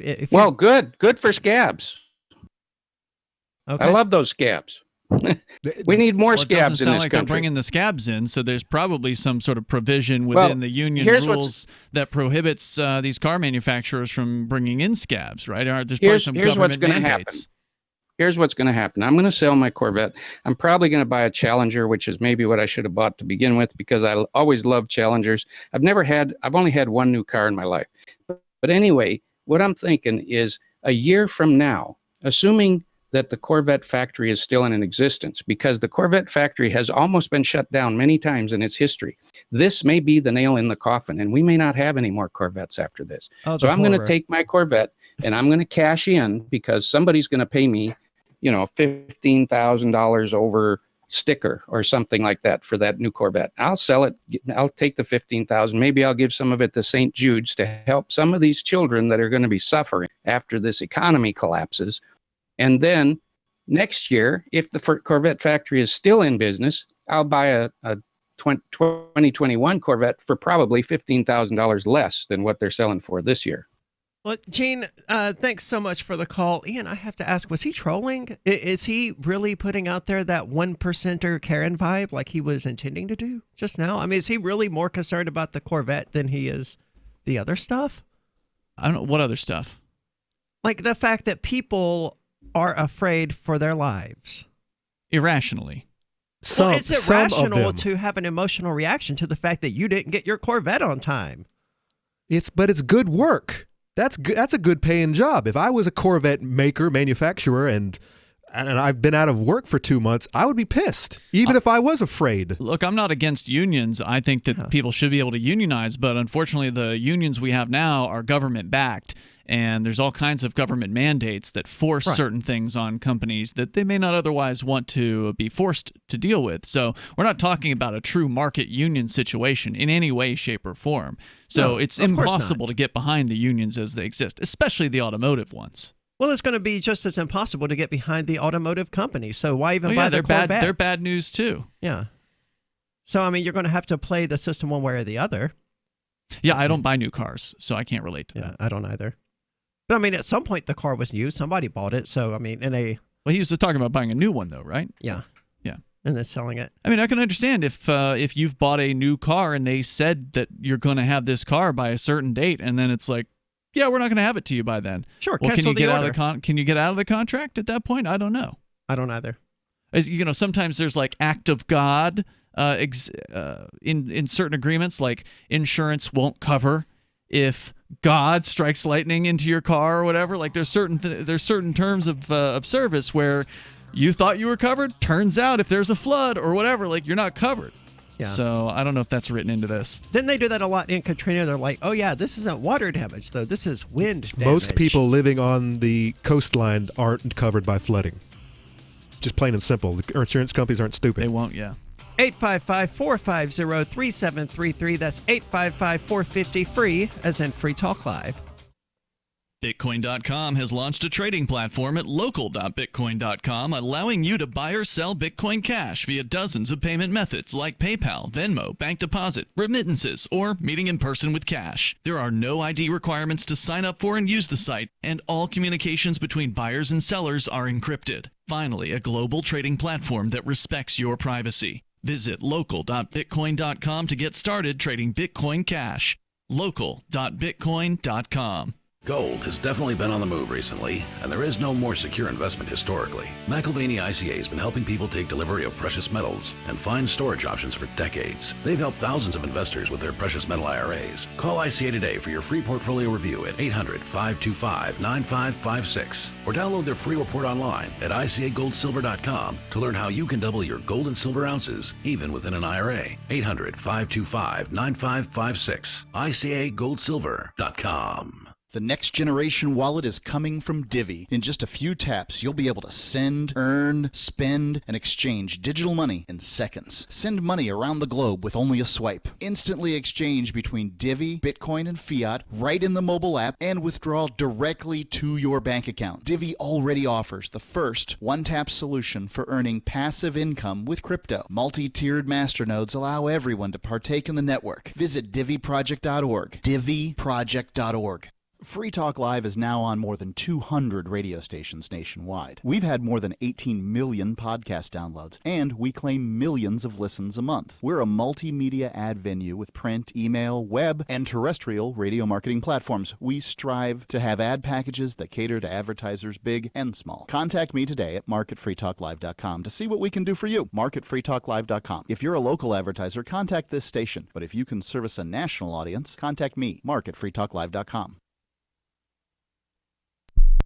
good for scabs. Okay. I love those scabs. We need more scabs in this country. It doesn't sound like they're country. bringing the scabs in, so there's probably some sort of provision within the union rules that prohibits these car manufacturers from bringing in scabs, right? There's probably some government mandates. Here's what's going to happen. I'm going to sell my Corvette. I'm probably going to buy a Challenger, which is maybe what I should have bought to begin with because I always loved Challengers. I've only had one new car in my life. But anyway, what I'm thinking is a year from now, assuming that the Corvette factory is still in existence, because the Corvette factory has almost been shut down many times in its history. This may be the nail in the coffin, and we may not have any more Corvettes after this. So I'm going to take my Corvette, and I'm going to cash in because somebody's going to pay me, $15,000 over sticker or something like that for that new Corvette. I'll sell it. I'll take the $15,000. Maybe I'll give some of it to St. Jude's to help some of these children that are going to be suffering after this economy collapses. And then next year, if the Corvette factory is still in business, I'll buy a 2021 Corvette for probably $15,000 less than what they're selling for this year. Well, Gene, thanks so much for the call. Ian, I have to ask, was he trolling? Is he really putting out there that 1%er Karen vibe like he was intending to do just now? I mean, is he really more concerned about the Corvette than he is the other stuff. I don't know. What other stuff? Like the fact that people are afraid for their lives. Irrationally. Well, it's irrational to have an emotional reaction to the fact that you didn't get your Corvette on time. But it's good work. That's a good paying job. If I was a Corvette manufacturer, and I've been out of work for 2 months, I would be pissed, even if I was afraid. Look, I'm not against unions. I think that people should be able to unionize, but unfortunately the unions we have now are government-backed, and there's all kinds of government mandates that force certain things on companies that they may not otherwise want to be forced to deal with. So we're not talking about a true market union situation in any way, shape, or form. So it's impossible to get behind the unions as they exist, especially the automotive ones. Well, it's going to be just as impossible to get behind the automotive company. So why even buy the Corvette? They're bad news too. Yeah. So, I mean, you're going to have to play the system one way or the other. Yeah, I don't buy new cars, so I can't relate to that. I don't either. But, I mean, at some point the car was new. Somebody bought it. So, I mean, Well, he was talking about buying a new one, though, right? Yeah. Yeah. And then selling it. I mean, I can understand if you've bought a new car and they said that you're going to have this car by a certain date, and then it's like, yeah, we're not going to have it to you by then. Sure. Well, can you get out of can you get out of the contract at that point? I don't know. I don't either. As you know, sometimes there's like act of God in certain agreements, like insurance won't cover if God strikes lightning into your car or whatever. Like there's certain terms of service where you thought you were covered. Turns out if there's a flood or whatever, like you're not covered. Yeah. So I don't know if that's written into this. Didn't they do that a lot in Katrina? They're like, oh yeah, this isn't water damage though. This is wind damage. Most people living on the coastline aren't covered by flooding. Just plain and simple. The insurance companies aren't stupid. They won't, yeah. 855-450-3733. That's 855-450-FREE, as in Free Talk Live. Bitcoin.com has launched a trading platform at local.bitcoin.com, allowing you to buy or sell Bitcoin Cash via dozens of payment methods like PayPal, Venmo, bank deposit, remittances, or meeting in person with cash. There are no ID requirements to sign up for and use the site, and all communications between buyers and sellers are encrypted. Finally, a global trading platform that respects your privacy. Visit local.bitcoin.com to get started trading Bitcoin Cash. local.bitcoin.com. Gold has definitely been on the move recently, and there is no more secure investment historically. McIlvaney ICA has been helping people take delivery of precious metals and find storage options for decades. They've helped thousands of investors with their precious metal IRAs. Call ICA today for your free portfolio review at 800-525-9556 or download their free report online at ICAGoldSilver.com to learn how you can double your gold and silver ounces even within an IRA. 800-525-9556. ICAGoldSilver.com. The next generation wallet is coming from Divvy. In just a few taps, you'll be able to send, earn, spend, and exchange digital money in seconds. Send money around the globe with only a swipe. Instantly exchange between Divvy, Bitcoin, and fiat right in the mobile app and withdraw directly to your bank account. Divvy already offers the first one-tap solution for earning passive income with crypto. Multi-tiered masternodes allow everyone to partake in the network. Visit DivvyProject.org. DivvyProject.org. Free Talk Live is now on more than 200 radio stations nationwide. We've had more than 18 million podcast downloads, and we claim millions of listens a month. We're a multimedia ad venue with print, email, web, and terrestrial radio marketing platforms. We strive to have ad packages that cater to advertisers big and small. Contact me today at marketfreetalklive.com to see what we can do for you. Marketfreetalklive.com. If you're a local advertiser, contact this station. But if you can service a national audience, contact me, marketfreetalklive.com.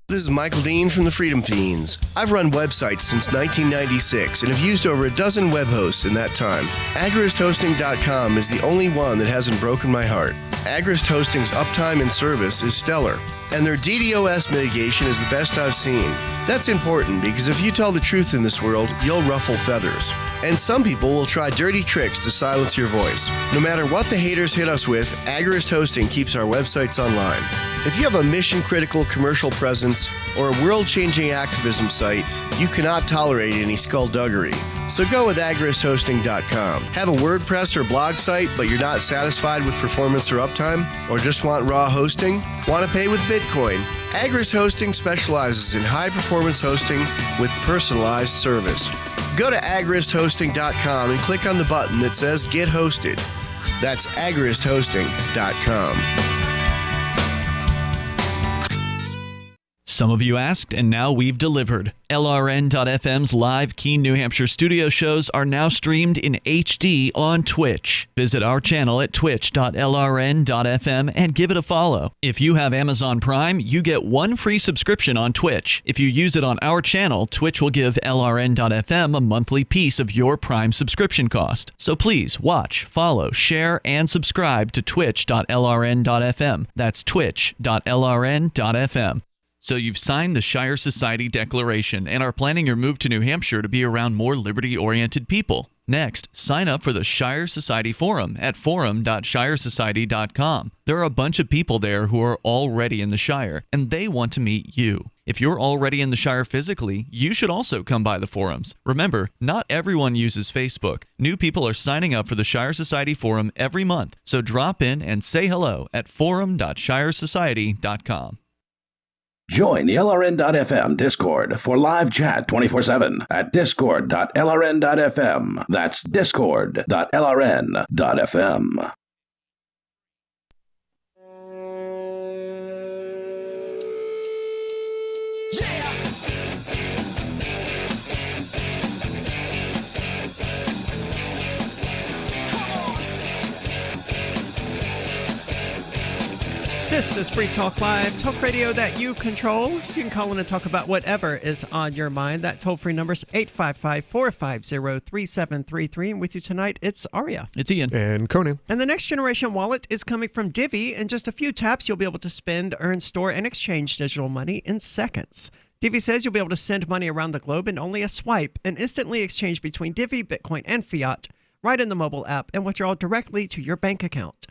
This is Michael Dean from the Freedom Fiends. I've run websites since 1996 and have used over a dozen web hosts in that time. AgristHosting.com is the only one that hasn't broken my heart. Agrist Hosting's uptime and service is stellar, and their DDoS mitigation is the best I've seen. That's important because if you tell the truth in this world, you'll ruffle feathers. And some people will try dirty tricks to silence your voice. No matter what the haters hit us with, Agrist Hosting keeps our websites online. If you have a mission-critical commercial presence or a world-changing activism site, you cannot tolerate any skullduggery. So go with agristhosting.com. Have a WordPress or blog site, but you're not satisfied with performance or uptime? Or just want raw hosting? Want to pay with Bitcoin? Agrist Hosting specializes in high-performance hosting with personalized service. Go to agristhosting.com and click on the button that says Get Hosted. That's agristhosting.com. Some of you asked, and now we've delivered. LRN.FM's live Keene, New Hampshire studio shows are now streamed in HD on Twitch. Visit our channel at twitch.lrn.fm and give it a follow. If you have Amazon Prime, you get one free subscription on Twitch. If you use it on our channel, Twitch will give LRN.FM a monthly piece of your Prime subscription cost. So please watch, follow, share, and subscribe to twitch.lrn.fm. That's twitch.lrn.fm. So you've signed the Shire Society Declaration and are planning your move to New Hampshire to be around more liberty-oriented people. Next, sign up for the Shire Society Forum at forum.shiresociety.com. There are a bunch of people there who are already in the Shire, and they want to meet you. If you're already in the Shire physically, you should also come by the forums. Remember, not everyone uses Facebook. New people are signing up for the Shire Society Forum every month, so drop in and say hello at forum.shiresociety.com. Join the LRN.FM Discord for live chat 24/7 at discord.lrn.fm. That's discord.lrn.fm. This is Free Talk Live, talk radio that you control. You can call in and talk about whatever is on your mind. That toll-free number is 855-450-3733. And with you tonight, it's Aria. It's Ian. And Conan. And the next generation wallet is coming from Divvy. In just a few taps, you'll be able to spend, earn, store, and exchange digital money in seconds. Divvy says you'll be able to send money around the globe in only a swipe and instantly exchange between Divvy, Bitcoin, and fiat right in the mobile app and withdraw directly to your bank account.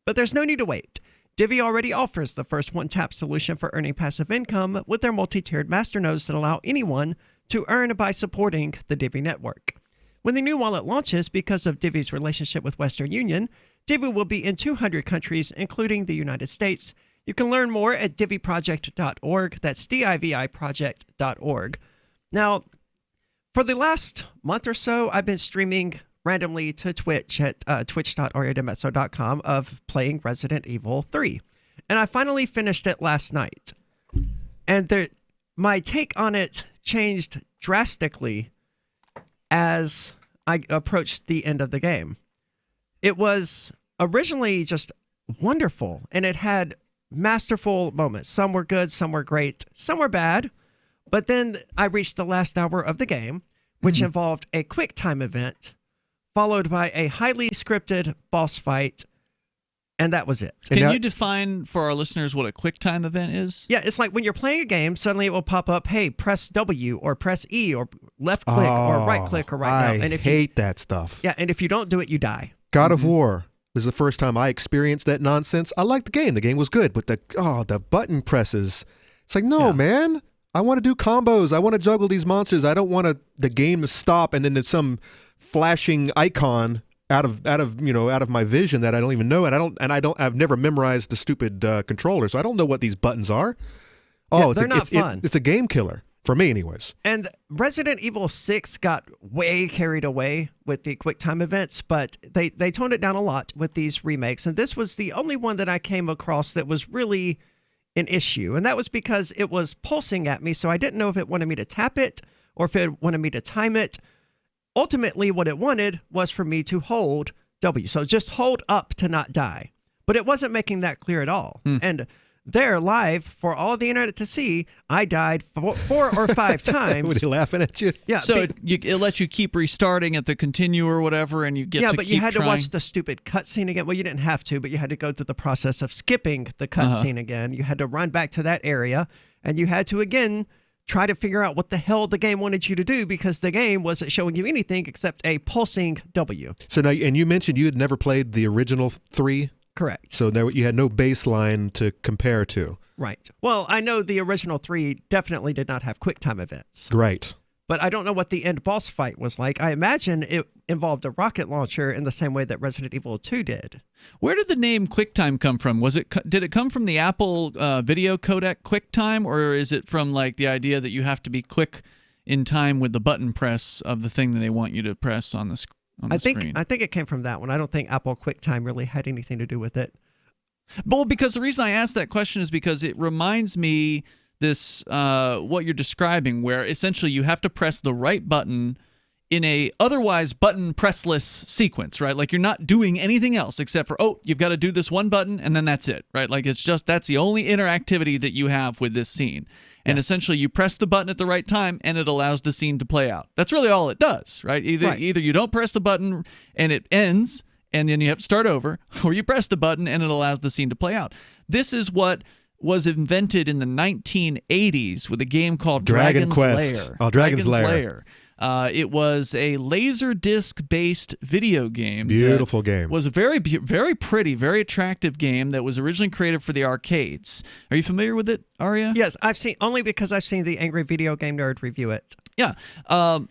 But there's no need to wait. Divvy already offers the first one-tap solution for earning passive income with their multi-tiered masternodes that allow anyone to earn by supporting the Divvy network. When the new wallet launches, because of Divvy's relationship with Western Union, Divvy will be in 200 countries, including the United States. You can learn more at divvyproject.org. That's DIVIproject.org. Now, for the last month or so, I've been streaming randomly to Twitch at twitch.ariademezzo.com of playing Resident Evil 3. And I finally finished it last night. And my take on it changed drastically as I approached the end of the game. It was originally just wonderful, and it had masterful moments. Some were good, some were great, some were bad. But then I reached the last hour of the game, which involved a quick time event, followed by a highly scripted boss fight, and that was it. Can you define for our listeners what a quick time event is? Yeah, it's like when you're playing a game, suddenly it will pop up, hey, press W or press E or left click or right click or right now. And I hate that stuff. Yeah, and if you don't do it, you die. God of War was the first time I experienced that nonsense. I liked the game. The game was good, but the button presses. It's like, no, man. I want to do combos. I want to juggle these monsters. I don't want the game to stop and then there's some flashing icon out of my vision that I don't even know, I've never memorized the stupid controller, so I don't know what these buttons are. They're not fun. It's a game killer for me, anyways. And Resident Evil 6 got way carried away with the quick time events, but they toned it down a lot with these remakes, and this was the only one that I came across that was really an issue, and that was because it was pulsing at me, so I didn't know if it wanted me to tap it or if it wanted me to time it. Ultimately, what it wanted was for me to hold W. So just hold up to not die. But it wasn't making that clear at all. And there, live, for all the internet to see, I died 4 or 5 times. Were they laughing at you? Yeah. So it lets you keep restarting at the continue or whatever, and you get to keep trying. Yeah, but you had to watch the stupid cutscene again. Well, you didn't have to, but you had to go through the process of skipping the cutscene again. You had to run back to that area, and you had to, again, try to figure out what the hell the game wanted you to do because the game wasn't showing you anything except a pulsing W. So now, and you mentioned you had never played the original 3? Correct. So you had no baseline to compare to. Right. Well, I know the original 3 definitely did not have quick time events. Right. But I don't know what the end boss fight was like. I imagine it involved a rocket launcher in the same way that Resident Evil 2 did. Where did the name QuickTime come from? Did it come from the Apple video codec QuickTime, or is it from like the idea that you have to be quick in time with the button press of the thing that they want you to press on the screen? I think it came from that one. I don't think Apple QuickTime really had anything to do with it. Well, because the reason I asked that question is because it reminds me this what you're describing, where essentially you have to press the right button in a otherwise button pressless sequence, right? Like you're not doing anything else except for, you've got to do this one button and then that's it, right? Like that's the only interactivity that you have with this scene. And essentially you press the button at the right time and it allows the scene to play out. That's really all it does, right? Either you don't press the button and it ends and then you have to start over, or you press the button and it allows the scene to play out. This is what was invented in the 1980s with a game called Dragon's Lair. Oh, Dragon's Lair. It was a Laserdisc-based video game. Beautiful game. Was a very pretty, very attractive game that was originally created for the arcades. Are you familiar with it, Aria? Yes, I've seen the Angry Video Game Nerd review it. Yeah.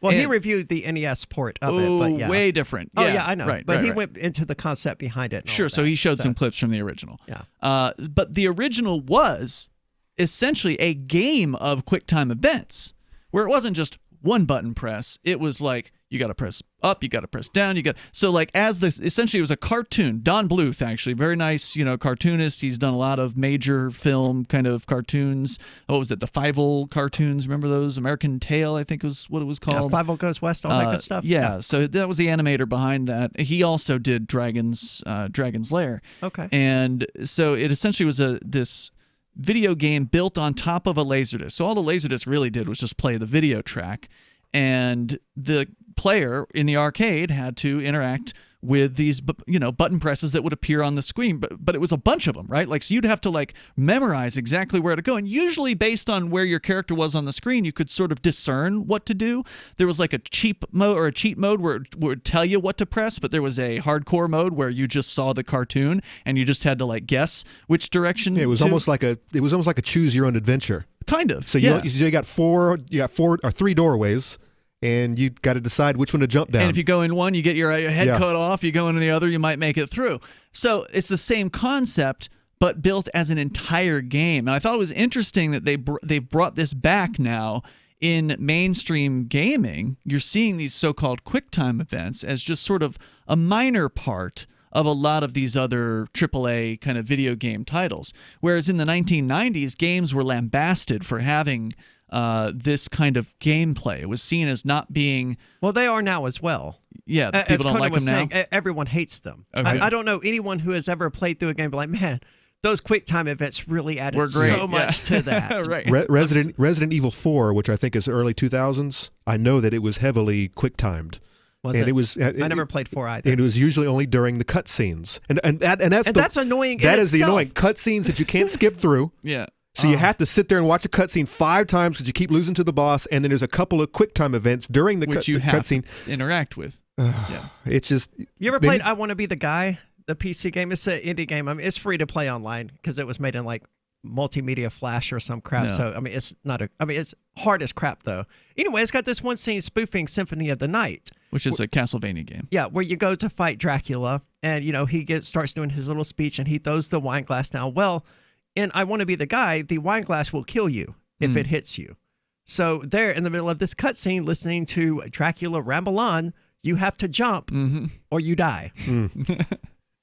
He reviewed the NES port of it, but yeah. Way different. Oh, yeah, yeah, I know. Right, but he went into the concept behind it. Sure, so he showed some clips from the original. Yeah. But the original was essentially a game of QuickTime events, where it wasn't just one button press. It was like you got to press up, you got to press down, essentially it was a cartoon. Don Bluth, actually, very nice, cartoonist. He's done a lot of major film kind of cartoons. What was it? The Fievel cartoons. Remember those? American Tail, I think was what it was called. Yeah, Fievel Goes West, all that good stuff. Yeah, so that was the animator behind that. He also did Dragon's Lair. Okay. And so it essentially was this video game built on top of a Laserdisc. So all the Laserdisc really did was just play the video track, and the player in the arcade had to interact with these button presses that would appear on the screen, but it was a bunch of them, right? Like, so you'd have to memorize exactly where to go, and usually based on where your character was on the screen, you could sort of discern what to do. There was like a cheap mode or a cheat mode where it would tell you what to press, but there was a hardcore mode where you just saw the cartoon and you just had to guess which direction. Yeah, it was almost like a choose your own adventure. Kind of. So you got three doorways, and you got to decide which one to jump down. And if you go in one, you get your head cut off. You go into the other, you might make it through. So it's the same concept, but built as an entire game. And I thought it was interesting that they've brought this back now in mainstream gaming. You're seeing these so-called QuickTime events as just sort of a minor part of a lot of these other AAA kind of video game titles. Whereas in the 1990s, games were lambasted for having this kind of gameplay. It was seen as not being... Well, they are now as well. Yeah, people don't like them now. Everyone hates them. Okay. I don't know anyone who has ever played through a game and be like, man, those QuickTime events really added so much to that. Right. Resident Evil 4, which I think is early 2000s, I know that it was heavily QuickTimed. I never played 4 either. And it was usually only during the cutscenes. And that's annoying. That is the annoying cutscenes that you can't skip through. Yeah. So you have to sit there and watch a cutscene 5 times because you keep losing to the boss, and then there's a couple of QuickTime events during the cutscene. Interact with. It's just... You ever played I Want to Be the Guy, the PC game? It's an indie game. I mean, it's free to play online because it was made in multimedia flash or some crap. No. So I mean, it's hard as crap though. Anyway, it's got this one scene spoofing Symphony of the Night, which is a Castlevania game. Yeah, where you go to fight Dracula, and he starts doing his little speech, and he throws the wine glass down. Well, in I Want to Be the Guy, the wine glass will kill you if it hits you. So there, in the middle of this cutscene, listening to Dracula ramble on, you have to jump or you die.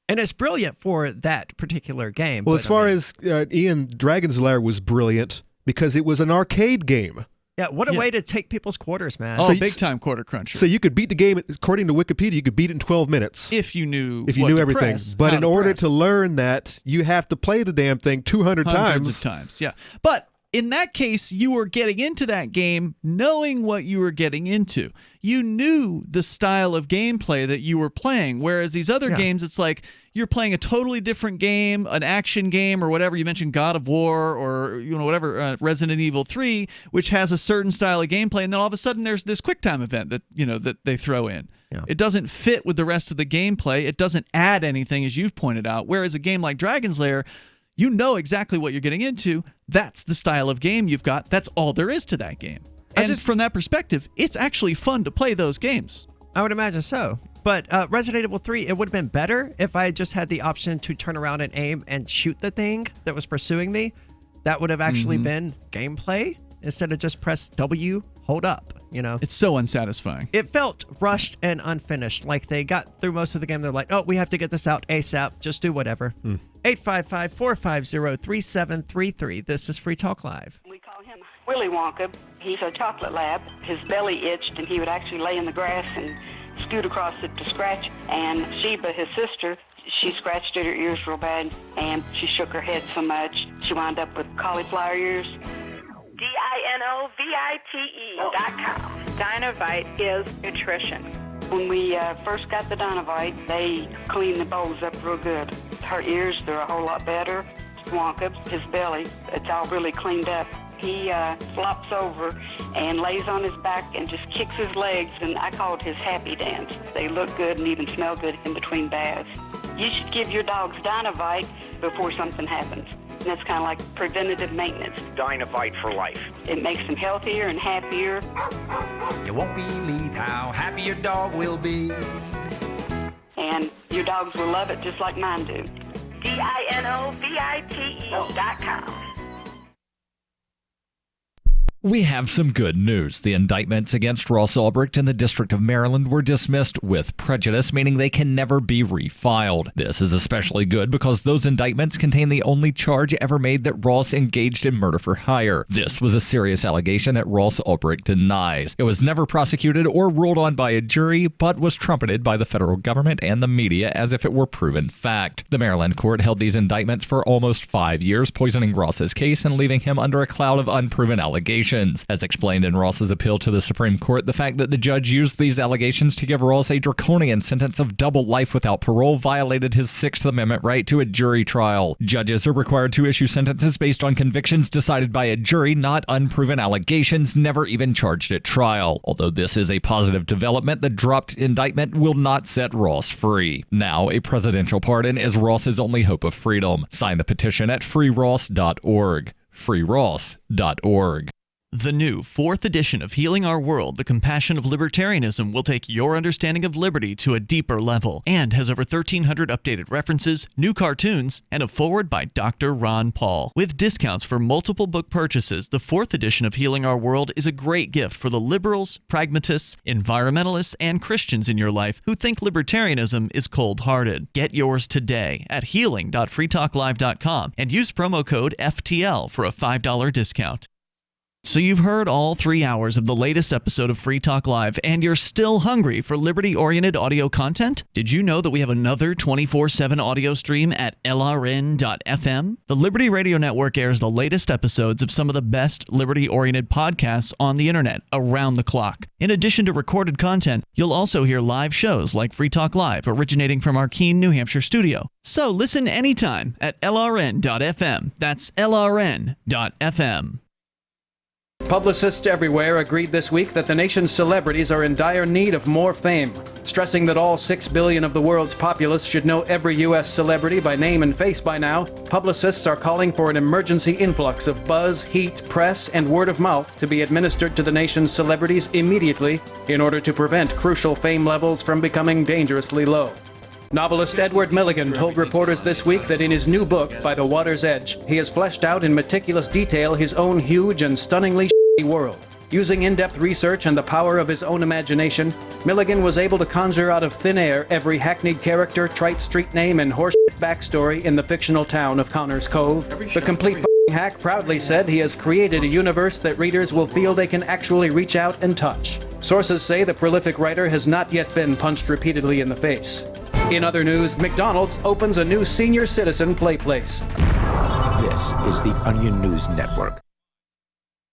And it's brilliant for that particular game. Well, as far as Ian, Dragon's Lair was brilliant because it was an arcade game. Yeah, what a way to take people's quarters, man. Oh, big-time quarter cruncher. So you could beat the game, according to Wikipedia, you could beat it in 12 minutes. If you knew everything. Press, but in order to learn that, you have to play the damn thing 200 times. Hundreds of times, yeah. But in that case, you were getting into that game knowing what you were getting into. You knew the style of gameplay that you were playing, whereas these other games, it's like you're playing a totally different game, an action game or whatever. You mentioned God of War or whatever, Resident Evil 3, which has a certain style of gameplay, and then all of a sudden there's this QuickTime event that they throw in. Yeah. It doesn't fit with the rest of the gameplay. It doesn't add anything, as you've pointed out, whereas a game like Dragon's Lair, you know exactly what you're getting into. That's the style of game you've got. That's all there is to that game. And from that perspective, it's actually fun to play those games. I would imagine so. But Resident Evil 3, it would have been better if I just had the option to turn around and aim and shoot the thing that was pursuing me. That would have actually been gameplay instead of just press W, hold up, It's so unsatisfying. It felt rushed and unfinished. Like they got through most of the game. They're like, oh, we have to get this out ASAP. Just do whatever. 855-450-3733. This is Free Talk Live. We call Willy Wonka, he's a chocolate lab. His belly itched, and he would actually lay in the grass and scoot across it to scratch. And Sheba, his sister, she scratched at her ears real bad, and she shook her head so much, she wound up with cauliflower ears. DINOVITE.com. Dinovite is nutrition. When we first got the Dinovite, they cleaned the bowls up real good. Her ears, they're a whole lot better. Wonka, his belly, it's all really cleaned up. He flops over and lays on his back and just kicks his legs, and I call it his happy dance. They look good and even smell good in between baths. You should give your dogs Dinovite before something happens. And that's kind of like preventative maintenance. Dinovite for life. It makes them healthier and happier. You won't believe how happy your dog will be. And your dogs will love it just like mine do. DINOVITE.com. We have some good news. The indictments against Ross Ulbricht in the District of Maryland were dismissed with prejudice, meaning they can never be refiled. This is especially good because those indictments contain the only charge ever made that Ross engaged in murder for hire. This was a serious allegation that Ross Ulbricht denies. It was never prosecuted or ruled on by a jury, but was trumpeted by the federal government and the media as if it were proven fact. The Maryland court held these indictments for almost 5 years, poisoning Ross's case and leaving him under a cloud of unproven allegations. As explained in Ross's appeal to the Supreme Court, the fact that the judge used these allegations to give Ross a draconian sentence of double life without parole violated his Sixth Amendment right to a jury trial. Judges are required to issue sentences based on convictions decided by a jury, not unproven allegations never even charged at trial. Although this is a positive development, the dropped indictment will not set Ross free. Now, a presidential pardon is Ross's only hope of freedom. Sign the petition at freeross.org. freeross.org. The new 4th edition of Healing Our World, The Compassion of Libertarianism, will take your understanding of liberty to a deeper level and has over 1,300 updated references, new cartoons, and a foreword by Dr. Ron Paul. With discounts for multiple book purchases, the 4th edition of Healing Our World is a great gift for the liberals, pragmatists, environmentalists, and Christians in your life who think libertarianism is cold-hearted. Get yours today at healing.freetalklive.com and use promo code FTL for a $5 discount. So you've heard all 3 hours of the latest episode of Free Talk Live, and you're still hungry for liberty-oriented audio content? Did you know that we have another 24/7 audio stream at LRN.FM? The Liberty Radio Network airs the latest episodes of some of the best liberty-oriented podcasts on the internet around the clock. In addition to recorded content, you'll also hear live shows like Free Talk Live, originating from our Keene, New Hampshire studio. So listen anytime at LRN.FM. That's LRN.FM. Publicists everywhere agreed this week that the nation's celebrities are in dire need of more fame, stressing that all 6 billion of the world's populace should know every U.S. celebrity by name and face by now. Publicists are calling for an emergency influx of buzz, heat, press, and word of mouth to be administered to the nation's celebrities immediately in order to prevent crucial fame levels from becoming dangerously low. Novelist Edward Milligan told reporters this week that in his new book, By the Water's Edge, he has fleshed out in meticulous detail his own huge and stunningly shitty world. Using in-depth research and the power of his own imagination, Milligan was able to conjure out of thin air every hackneyed character, trite street name, and horseshit backstory in the fictional town of Connors Cove. The complete hack proudly said he has created a universe that readers will feel they can actually reach out and touch. Sources say the prolific writer has not yet been punched repeatedly in the face. In other news, McDonald's opens a new senior citizen play place. This is the Onion News Network.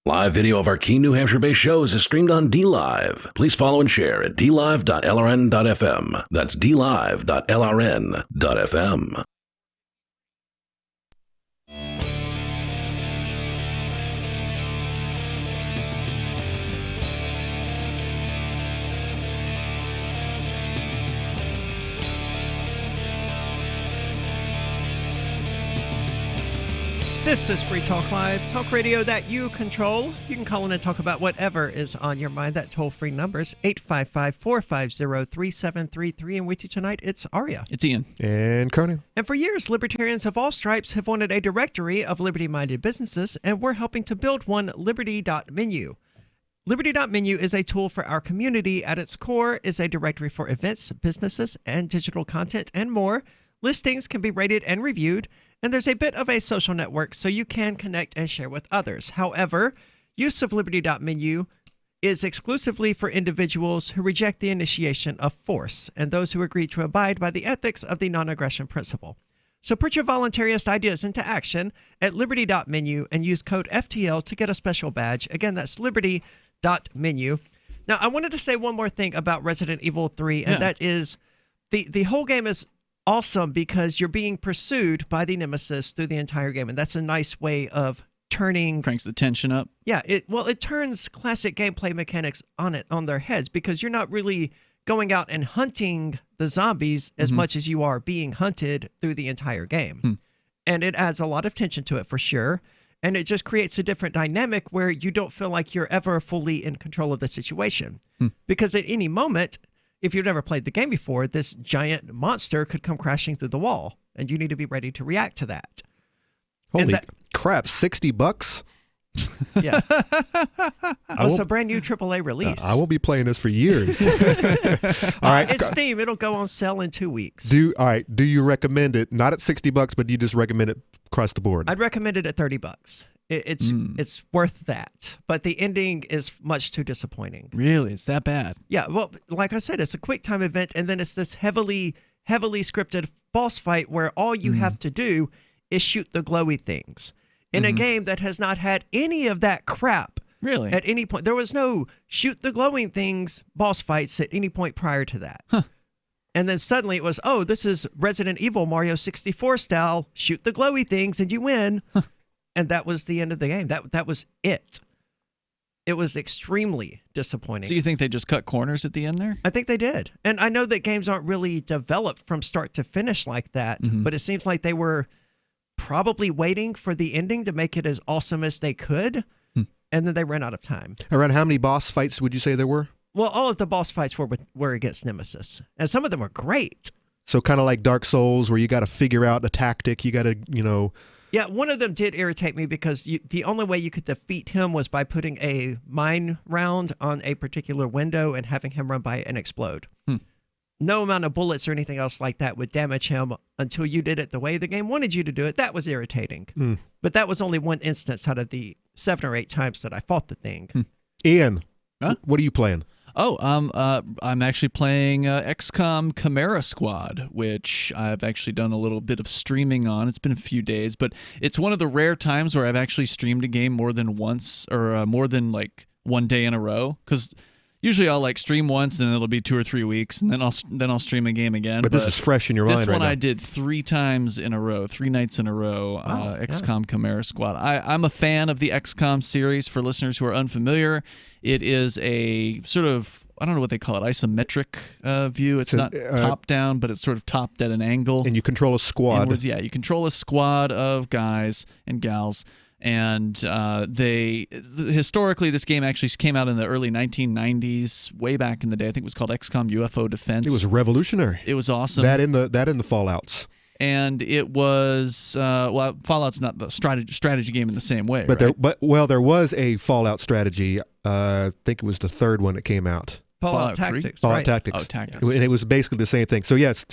Live video of our Keene, New Hampshire-based shows is streamed on DLive. Please follow and share at dlive.lrn.fm. That's dlive.lrn.fm. This is Free Talk Live, talk radio that you control. You can call in and talk about whatever is on your mind. That toll-free number is 855-450-3733. And with you tonight, it's Aria. It's Ian. And Conan. And for years, libertarians of all stripes have wanted a directory of liberty-minded businesses, and we're helping to build one, Liberty.menu. Liberty.menu is a tool for our community. At its core is a directory for events, businesses, and digital content, and more. Listings can be rated and reviewed, and there's a bit of a social network so you can connect and share with others. However, use of liberty.menu is exclusively for individuals who reject the initiation of force and those who agree to abide by the ethics of the non-aggression principle. So put your voluntarist ideas into action at liberty.menu and use code FTL to get a special badge. Again, that's liberty.menu. Now, I wanted to say one more thing about Resident Evil 3, and that is the whole game is awesome because you're being pursued by the nemesis through the entire game, and that's a nice way of cranks the tension up. Yeah, it turns classic gameplay mechanics on their heads because you're not really going out and hunting the zombies as much as you are being hunted through the entire game. And it adds a lot of tension to it for sure. And it just creates a different dynamic where you don't feel like you're ever fully in control of the situation. Because at any moment, if you've never played the game before, this giant monster could come crashing through the wall, and you need to be ready to react to that. Holy crap, $60? Yeah. It's a brand new AAA release. I won't be playing this for years. All right. It's Steam. It'll go on sale in 2 weeks. Do you recommend it, not at $60, but do you just recommend it across the board? I'd recommend it at $30. It's worth that. But the ending is much too disappointing. Really? It's that bad? Yeah. Well, like I said, it's a quick time event, and then it's this heavily scripted boss fight where all you have to do is shoot the glowy things in a game that has not had any of that crap. Really? At any point. There was no shoot the glowing things boss fights at any point prior to that. And then suddenly it was, this is Resident Evil Mario 64 style, shoot the glowy things and you win. And that was the end of the game. That was it. It was extremely disappointing. So you think they just cut corners at the end there? I think they did. And I know that games aren't really developed from start to finish like that, but it seems like they were probably waiting for the ending to make it as awesome as they could, and then they ran out of time. Around how many boss fights would you say there were? Well, all of the boss fights were against Nemesis, and some of them were great. So kind of like Dark Souls, where you got to figure out a tactic. You got to, Yeah, one of them did irritate me because the only way you could defeat him was by putting a mine round on a particular window and having him run by it and explode. No amount of bullets or anything else like that would damage him until you did it the way the game wanted you to do it. That was irritating. But that was only one instance out of the 7 or 8 times that I fought the thing. Ian, what are you playing? I'm actually playing XCOM Chimera Squad, which I've actually done a little bit of streaming on. It's been a few days, but it's one of the rare times where I've actually streamed a game more than once or more than like one day in a row, because usually I'll like stream once and it'll be 2 or 3 weeks, and then I'll stream a game again. But this is fresh in your mind right now. This one I did 3 times in a row, 3 nights in a row. XCOM Chimera Squad. I'm a fan of the XCOM series. For listeners who are unfamiliar, it is a sort of, I don't know what they call it, isometric view. It's not top down, but it's sort of topped at an angle. And you control a squad. Inwards, you control a squad of guys and gals. And historically, this game actually came out in the early 1990s, way back in the day. I think it was called XCOM UFO Defense. It was revolutionary. It was awesome. That in the Fallouts. And it was Fallout's not the strategy game in the same way. But right? there was a Fallout strategy. I think it was the 3rd one that came out. Fallout Tactics. Fallout Tactics. Oh, Tactics. And it was basically the same thing. So yes.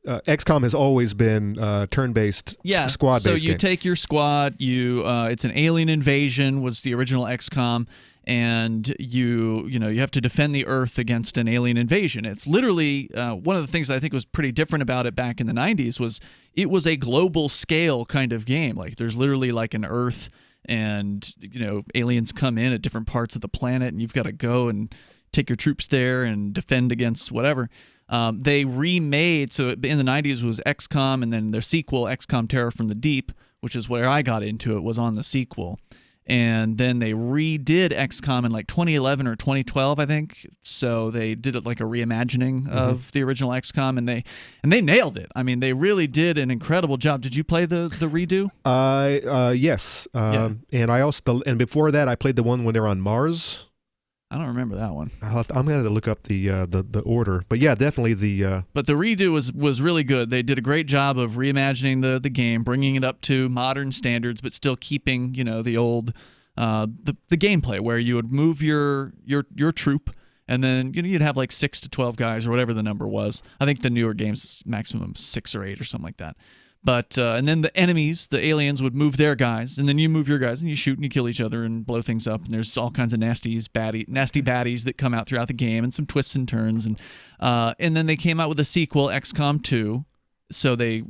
XCOM has always been turn-based, squad-based. So you game. take your squad. It's an alien invasion. Was the original XCOM, and you have to defend the Earth against an alien invasion. It's literally one of the things I think was pretty different about it back in the 90s was it was a global scale kind of game. Like there's literally like an Earth, and aliens come in at different parts of the planet, and you've got to go and take your troops there and defend against whatever. They remade, so in the 90s was XCOM, and then their sequel, XCOM Terror from the Deep, which is where I got into it, was on the sequel. And then they redid XCOM in like 2011 or 2012, I think. So they did it like a reimagining of the original XCOM, and they nailed it. I mean, they really did an incredible job. Did you play the redo? Yes. And I also before that I played the one when they were on Mars. I don't remember that one. I'm gonna have to look up the order, but yeah, definitely the. But the redo was really good. They did a great job of reimagining the game, bringing it up to modern standards, but still keeping the old the gameplay where you would move your troop, and then you'd have like 6 to 12 guys or whatever the number was. I think the newer games maximum 6 or 8 or something like that. But and then the enemies, the aliens, would move their guys, and then you move your guys, and you shoot and you kill each other and blow things up. And there's all kinds of nasty baddies that come out throughout the game, and some twists and turns. And then they came out with a sequel, XCOM 2. So they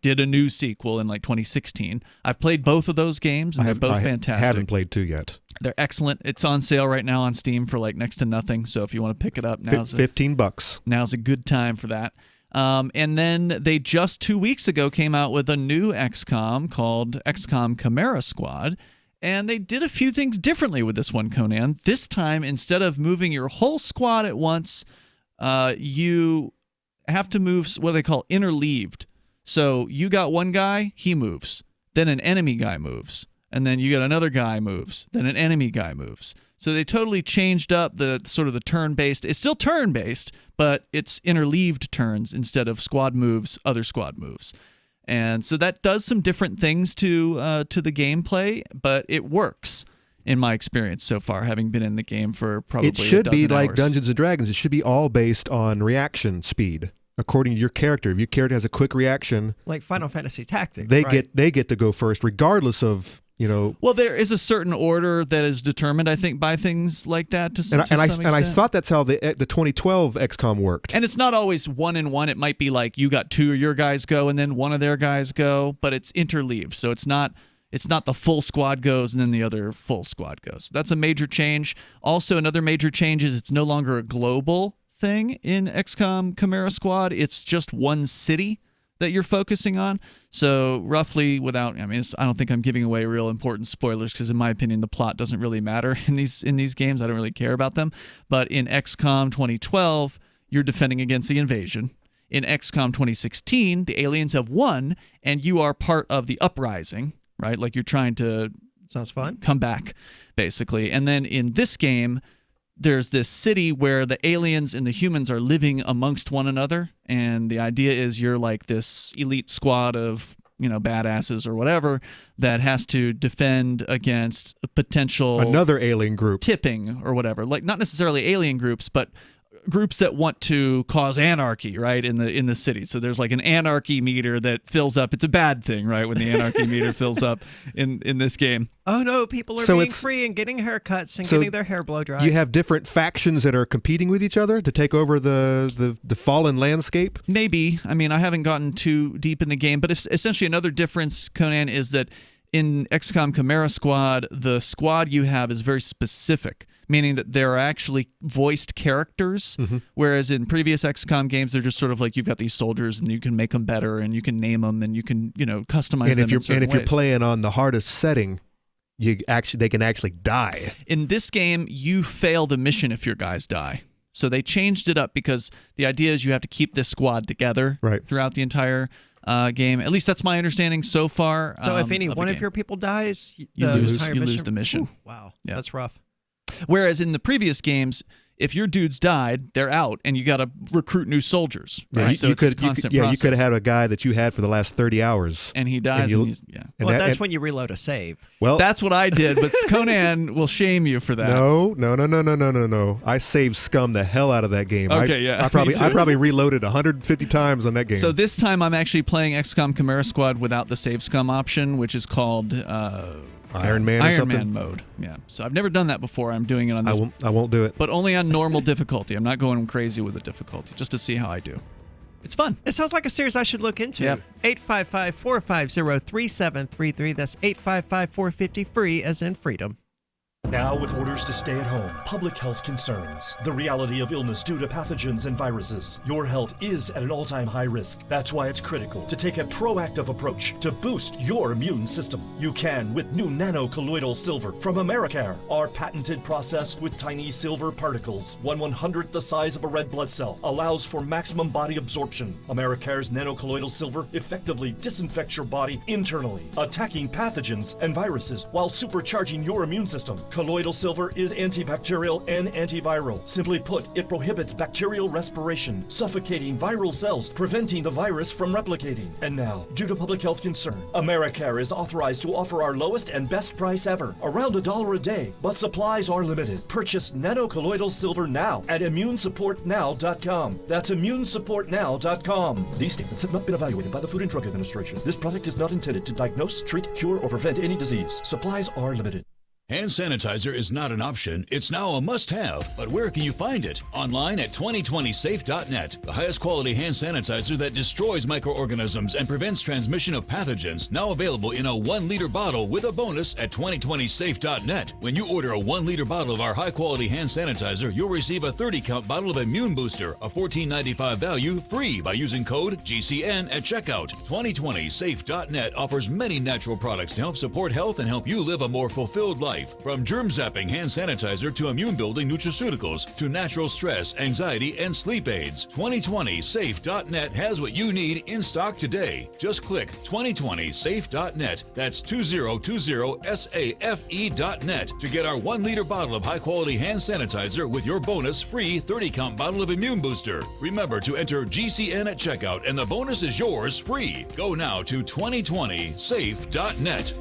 did a new sequel in like 2016. I've played both of those games, and they're both fantastic. I haven't played 2 yet. They're excellent. It's on sale right now on Steam for like next to nothing. So if you want to pick it up, now's $15. Now's a good time for that. And then they just 2 weeks ago came out with a new XCOM called XCOM Chimera Squad. And they did a few things differently with this one, Conan. This time, instead of moving your whole squad at once, you have to move what they call interleaved. So you got one guy, he moves. Then an enemy guy moves. And then you got another guy moves. Then an enemy guy moves. So they totally changed up the sort of the turn-based. It's still turn-based, but it's interleaved turns instead of squad moves, other squad moves. And so that does some different things to the gameplay, but it works in my experience so far, having been in the game for probably a dozen hours. It should be like Dungeons & Dragons. It should be all based on reaction speed. According to your character, if your character has a quick reaction, like Final Fantasy Tactics, they get to go first, regardless of Well, there is a certain order that is determined, I think, by things like that. To some extent. And I thought that's how the 2012 XCOM worked. And it's not always 1-1. It might be like you got 2 of your guys go, and then 1 of their guys go, but it's interleaved, so it's not the full squad goes and then the other full squad goes. That's a major change. Also, another major change is it's no longer a global thing in XCOM Chimera Squad. It's just one city that you're focusing on. So roughly, I don't think I'm giving away real important spoilers because in my opinion the plot doesn't really matter in these games. I don't really care about them. But in XCOM 2012, you're defending against the invasion. In XCOM 2016, the aliens have won and you are part of the uprising, right? Like you're trying to sounds fun. Come back basically. And then in this game, there's this city where the aliens and the humans are living amongst one another, and the idea is you're like this elite squad of badasses or whatever that has to defend against a potential another alien group tipping or whatever. Like not necessarily alien groups, but groups that want to cause anarchy, right, in the city. So there's like an anarchy meter that fills up. It's a bad thing, right, when the anarchy meter fills up in this game. Oh no, people are being free and getting haircuts and getting their hair blow dried. You have different factions that are competing with each other to take over the fallen landscape? Maybe. I mean, I haven't gotten too deep in the game, but essentially another difference, Conan, is that in XCOM Chimera Squad, the squad you have is very specific, meaning that there are actually voiced characters, whereas in previous XCOM games, they're just sort of like you've got these soldiers and you can make them better and you can name them and you can customize them in certain ways. You're playing on the hardest setting, they can actually die. In this game, you fail the mission if your guys die. So they changed it up because the idea is you have to keep this squad together throughout the entire game. At least that's my understanding so far. So if any one of your people dies, you lose the mission. Ooh, wow, yeah. That's rough. Whereas in the previous games, if your dudes died, they're out, and you got to recruit new soldiers. Right? Yeah, so it's a constant process. You could have had a guy that you had for the last 30 hours. And he dies. That's when you reload a save. Well, that's what I did, but Conan will shame you for that. No. I saved scum the hell out of that game. Okay, I probably reloaded 150 times on that game. So this time I'm actually playing XCOM Chimera Squad without the save scum option, which is called Iron Man or something? Iron Man mode. Yeah. So I've never done that before. I'm doing it on this. I won't do it. But only on normal difficulty. I'm not going crazy with the difficulty, just to see how I do. It's fun. It sounds like a series I should look into. Yep. 855-450-3733. That's 855-450-FREE as in freedom. Now, with orders to stay at home, public health concerns, the reality of illness due to pathogens and viruses, your health is at an all-time high risk. That's why it's critical to take a proactive approach to boost your immune system. You can with new nanocolloidal silver from Americare, our patented process with tiny silver particles, 1/100th the size of a red blood cell, allows for maximum body absorption. Americare's nanocolloidal silver effectively disinfects your body internally, attacking pathogens and viruses while supercharging your immune system. Colloidal silver is antibacterial and antiviral. Simply put, it prohibits bacterial respiration, suffocating viral cells, preventing the virus from replicating. And now, due to public health concern, AmeriCare is authorized to offer our lowest and best price ever, around $1 a day, but supplies are limited. Purchase nanocolloidal silver now at immunesupportnow.com. That's immunesupportnow.com. These statements have not been evaluated by the Food and Drug Administration. This product is not intended to diagnose, treat, cure, or prevent any disease. Supplies are limited. Hand sanitizer is not an option, it's now a must-have. But where can you find it? Online at 2020safe.net. The highest quality hand sanitizer that destroys microorganisms and prevents transmission of pathogens, now available in a 1-liter bottle with a bonus at 2020safe.net. When you order a 1-liter bottle of our high-quality hand sanitizer, you'll receive a 30-count bottle of Immune Booster, a $14.95 value, free by using code GCN at checkout. 2020safe.net offers many natural products to help support health and help you live a more fulfilled life. From germ-zapping hand sanitizer to immune-building nutraceuticals to natural stress, anxiety, and sleep aids, 2020safe.net has what you need in stock today. Just click 2020safe.net. That's 2020safe.net to get our 1-liter bottle of high-quality hand sanitizer with your bonus free 30-count bottle of Immune Booster. Remember to enter GCN at checkout and the bonus is yours free. Go now to 2020safe.net.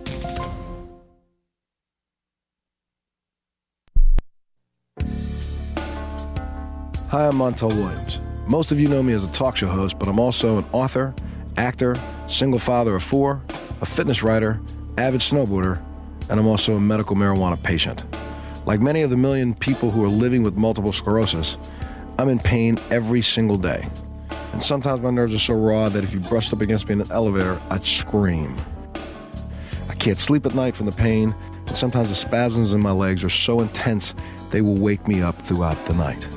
Hi, I'm Montel Williams. Most of you know me as a talk show host, but I'm also an author, actor, single father of 4, a fitness writer, avid snowboarder, and I'm also a medical marijuana patient. Like many of the million people who are living with multiple sclerosis, I'm in pain every single day. And sometimes my nerves are so raw that if you brushed up against me in an elevator, I'd scream. I can't sleep at night from the pain, and sometimes the spasms in my legs are so intense they will wake me up throughout the night.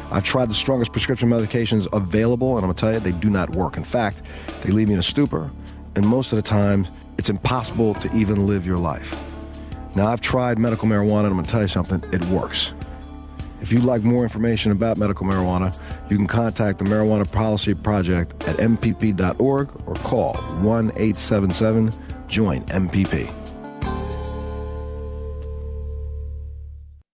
I've tried the strongest prescription medications available, and I'm going to tell you, they do not work. In fact, they leave me in a stupor, and most of the time, it's impossible to even live your life. Now, I've tried medical marijuana, and I'm going to tell you something, it works. If you'd like more information about medical marijuana, you can contact the Marijuana Policy Project at mpp.org or call 1-877-JOIN-MPP.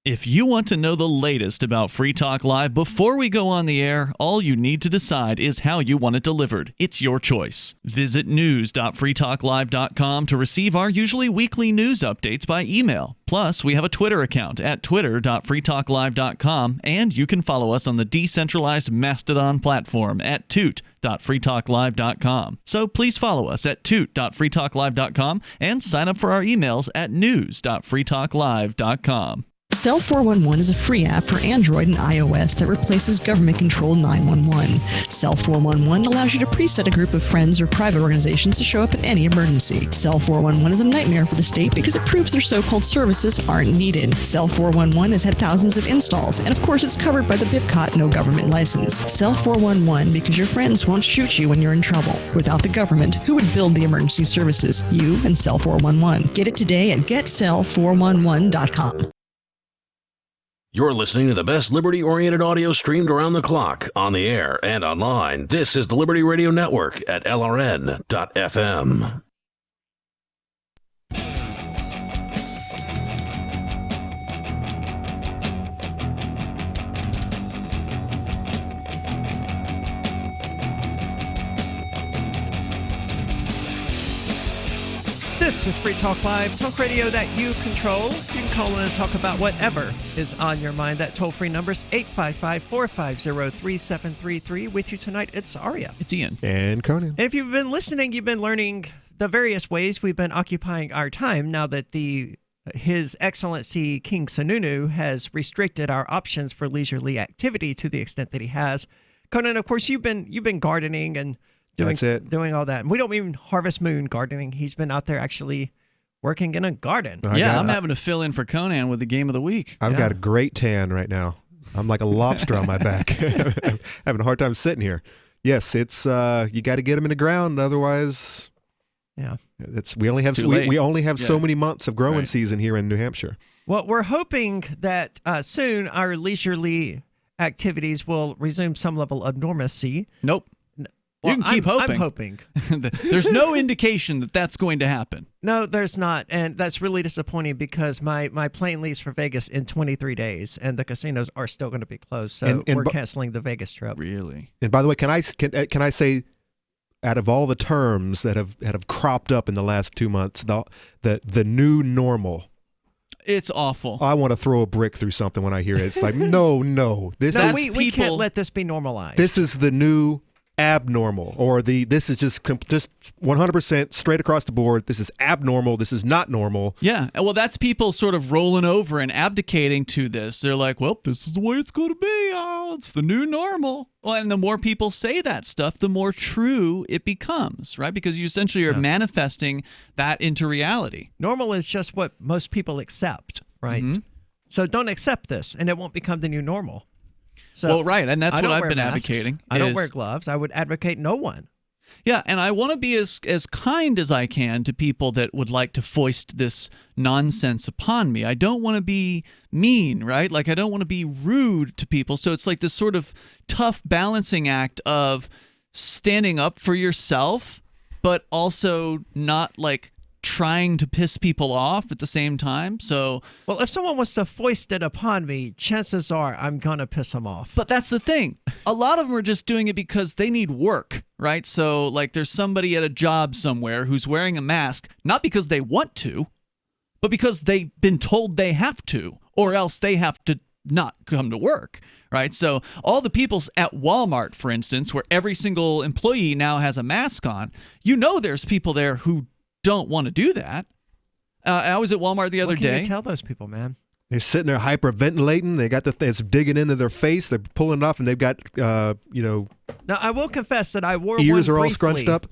If you want to know the latest about Free Talk Live before we go on the air, all you need to decide is how you want it delivered. It's your choice. Visit news.freetalklive.com to receive our usually weekly news updates by email. Plus, we have a Twitter account at twitter.freetalklive.com, and you can follow us on the decentralized Mastodon platform at toot.freetalklive.com. So please follow us at toot.freetalklive.com and sign up for our emails at news.freetalklive.com. Cell 411 is a free app for Android and iOS that replaces government-controlled 911. Cell 411 allows you to preset a group of friends or private organizations to show up at any emergency. Cell 411 is a nightmare for the state because it proves their so-called services aren't needed. Cell 411 has had thousands of installs, and of course it's covered by the BIPCOT no government license. Cell 411 because your friends won't shoot you when you're in trouble. Without the government, who would build the emergency services? You and Cell 411. Get it today at getcell411.com. You're listening to the best liberty-oriented audio streamed around the clock, on the air, and online. This is the Liberty Radio Network at LRN.FM. This is Free Talk Live, talk radio that you control. You can call in and talk about whatever is on your mind. That toll-free number is 855-450-3733. With you tonight, it's Aria. It's Ian. And Conan. And if you've been listening, you've been learning the various ways we've been occupying our time now that His Excellency King Sununu has restricted our options for leisurely activity to the extent that he has. Conan, of course, you've been gardening and doing all that. And we don't mean Harvest Moon gardening. He's been out there actually working in a garden. I'm having to fill in for Conan with the game of the week. I've got a great tan right now. I'm like a lobster on my back. Having a hard time sitting here. Yes, it's you got to get them in the ground, otherwise. Yeah, we only have so many months of growing season here in New Hampshire. Well, we're hoping that soon our leisurely activities will resume some level of normalcy. Nope. You can keep hoping. I'm hoping. There's no indication that that's going to happen. No, there's not. And that's really disappointing because my plane leaves for Vegas in 23 days, and the casinos are still going to be closed. So we're canceling the Vegas trip. Really? And by the way, can I say, out of all the terms that have cropped up in the last 2 months, the new normal. It's awful. I want to throw a brick through something when I hear it. It's like, no. We can't let this be normalized. This is the new abnormal, or this is just 100% straight across the board. This is abnormal. This is not normal. Yeah. Well, that's people sort of rolling over and abdicating to this. They're like, well, this is the way it's going to be. Oh, it's the new normal. Well, and the more people say that stuff, the more true it becomes, right? Because you essentially are manifesting that into reality. Normal is just what most people accept, right? Mm-hmm. So don't accept this, and it won't become the new normal. So well, right, and that's what I've been masks. advocating. I don't wear gloves. I would advocate no one. Yeah, and I want to be as kind as I can to people that would like to foist this nonsense upon me. I don't want to be mean, right? Like, I don't want to be rude to people. So it's like this sort of tough balancing act of standing up for yourself, but also not like trying to piss people off at the same time. So, well, if someone wants to foist it upon me, chances are I'm gonna piss them off. But that's the thing. A lot of them are just doing it because they need work, right? So like there's somebody at a job somewhere who's wearing a mask, not because they want to, but because they've been told they have to, or else they have to not come to work, right? So all the people at Walmart, for instance, where every single employee now has a mask on, there's people there who don't want to do that. I was at Walmart the other day. What can you tell those people, man? They're sitting there hyperventilating. They got it's digging into their face. They're pulling it off, and they've got, Now, I will confess that I wore ears one are all briefly scrunched up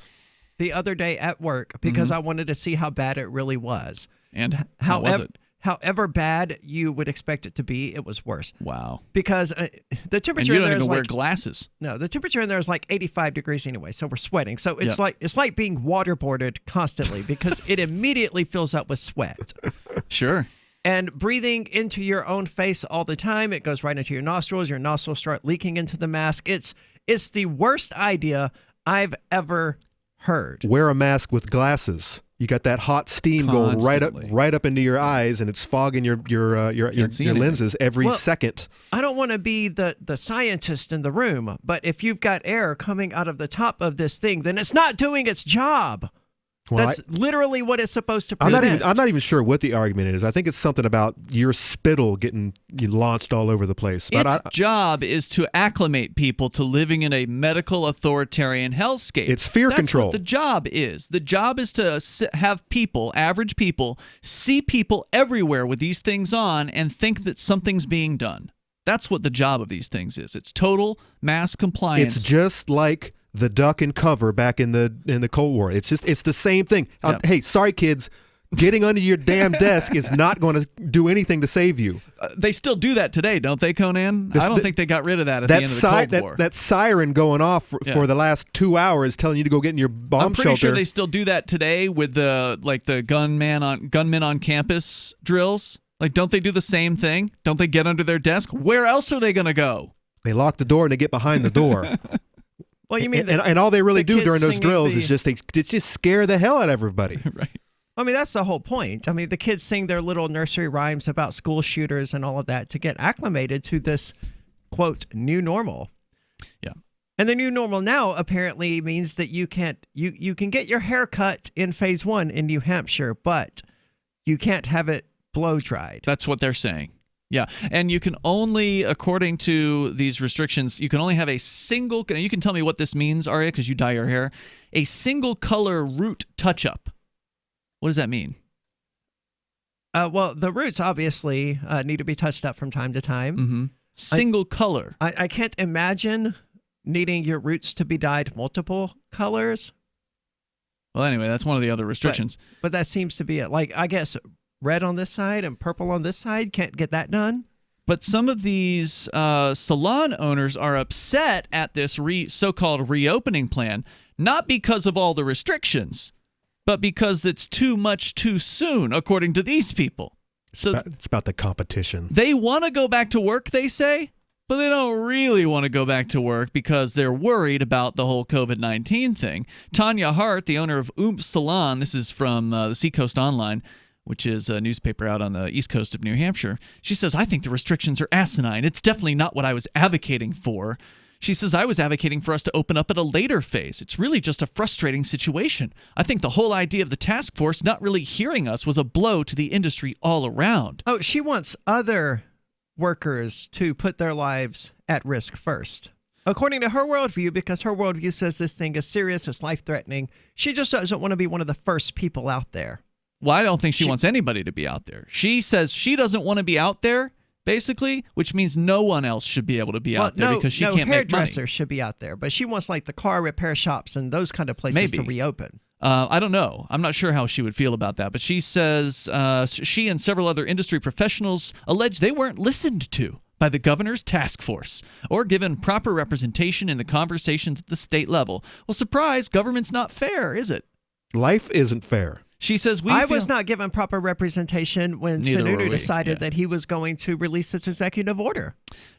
the other day at work because I wanted to see how bad it really was. And how was it? However bad you would expect it to be, it was worse. Wow. Because the temperature and you don't in there even is wear like, glasses. No, the temperature in there is like 85 degrees anyway, so we're sweating. So it's like being waterboarded constantly because it immediately fills up with sweat. Sure. And breathing into your own face all the time, it goes right into your nostrils. Your nostrils start leaking into the mask. It's the worst idea I've ever heard. Wear a mask with glasses. You got that hot steam going right up into your eyes, and it's fogging your lenses every second. I don't want to be the scientist in the room, but if you've got air coming out of the top of this thing, then it's not doing its job. Well, that's literally what it's supposed to prevent. I'm not even sure what the argument is. I think it's something about your spittle getting launched all over the place. But its job is to acclimate people to living in a medical authoritarian hellscape. It's fear control. That's what the job is. The job is to have people, average people, see people everywhere with these things on and think that something's being done. That's what the job of these things is. It's total mass compliance. It's just like the duck and cover back in the Cold War. It's the same thing. Hey, sorry kids, getting under your damn desk is not going to do anything to save you. They still do that today, don't they, Conan? I don't think they got rid of that at the end of the Cold War. That siren going off for the last 2 hours telling you to go get in your bomb shelter. I'm pretty sure they still do that today with the gunmen on campus drills. Like, don't they do the same thing? Don't they get under their desk? Where else are they going to go? They lock the door and they get behind the door. Well, you mean and all they really do during those drills is just scare the hell out of everybody. Right. I mean, that's the whole point. I mean, the kids sing their little nursery rhymes about school shooters and all of that to get acclimated to this, quote, new normal. Yeah. And the new normal now apparently means that you can get your hair cut in phase 1 in New Hampshire, but you can't have it blow dried. That's what they're saying. Yeah, and you can only, according to these restrictions, you can only have a single, you can tell me what this means, Aria, because you dye your hair, a single color root touch-up. What does that mean? Well, the roots obviously need to be touched up from time to time. Mm-hmm. Single color. I can't imagine needing your roots to be dyed multiple colors. Well, anyway, that's one of the other restrictions. But that seems to be it. Like, I guess red on this side and purple on this side, can't get that done. But some of these salon owners are upset at this so-called reopening plan, not because of all the restrictions, but because it's too much too soon, according to these people. So it's about the competition. They want to go back to work, they say, but they don't really want to go back to work because they're worried about the whole COVID-19 thing. Tanya Hart, the owner of Oomph Salon, this is from the Seacoast Online, which is a newspaper out on the east coast of New Hampshire. She says, I think the restrictions are asinine. It's definitely not what I was advocating for. She says, I was advocating for us to open up at a later phase. It's really just a frustrating situation. I think the whole idea of the task force not really hearing us was a blow to the industry all around. Oh, she wants other workers to put their lives at risk first. According to her worldview, because her worldview says this thing is serious, it's life-threatening, she just doesn't want to be one of the first people out there. Well, I don't think she wants anybody to be out there. She says she doesn't want to be out there, basically, which means no one else should be able to be out there because she can't make money. Hairdressers should be out there, but she wants like the car repair shops and those kind of places to reopen. I don't know. I'm not sure how she would feel about that, but she says she and several other industry professionals allege they weren't listened to by the governor's task force or given proper representation in the conversations at the state level. Well, surprise, government's not fair, is it? Life isn't fair. She says I was not given proper representation when Sununu decided that he was going to release this executive order.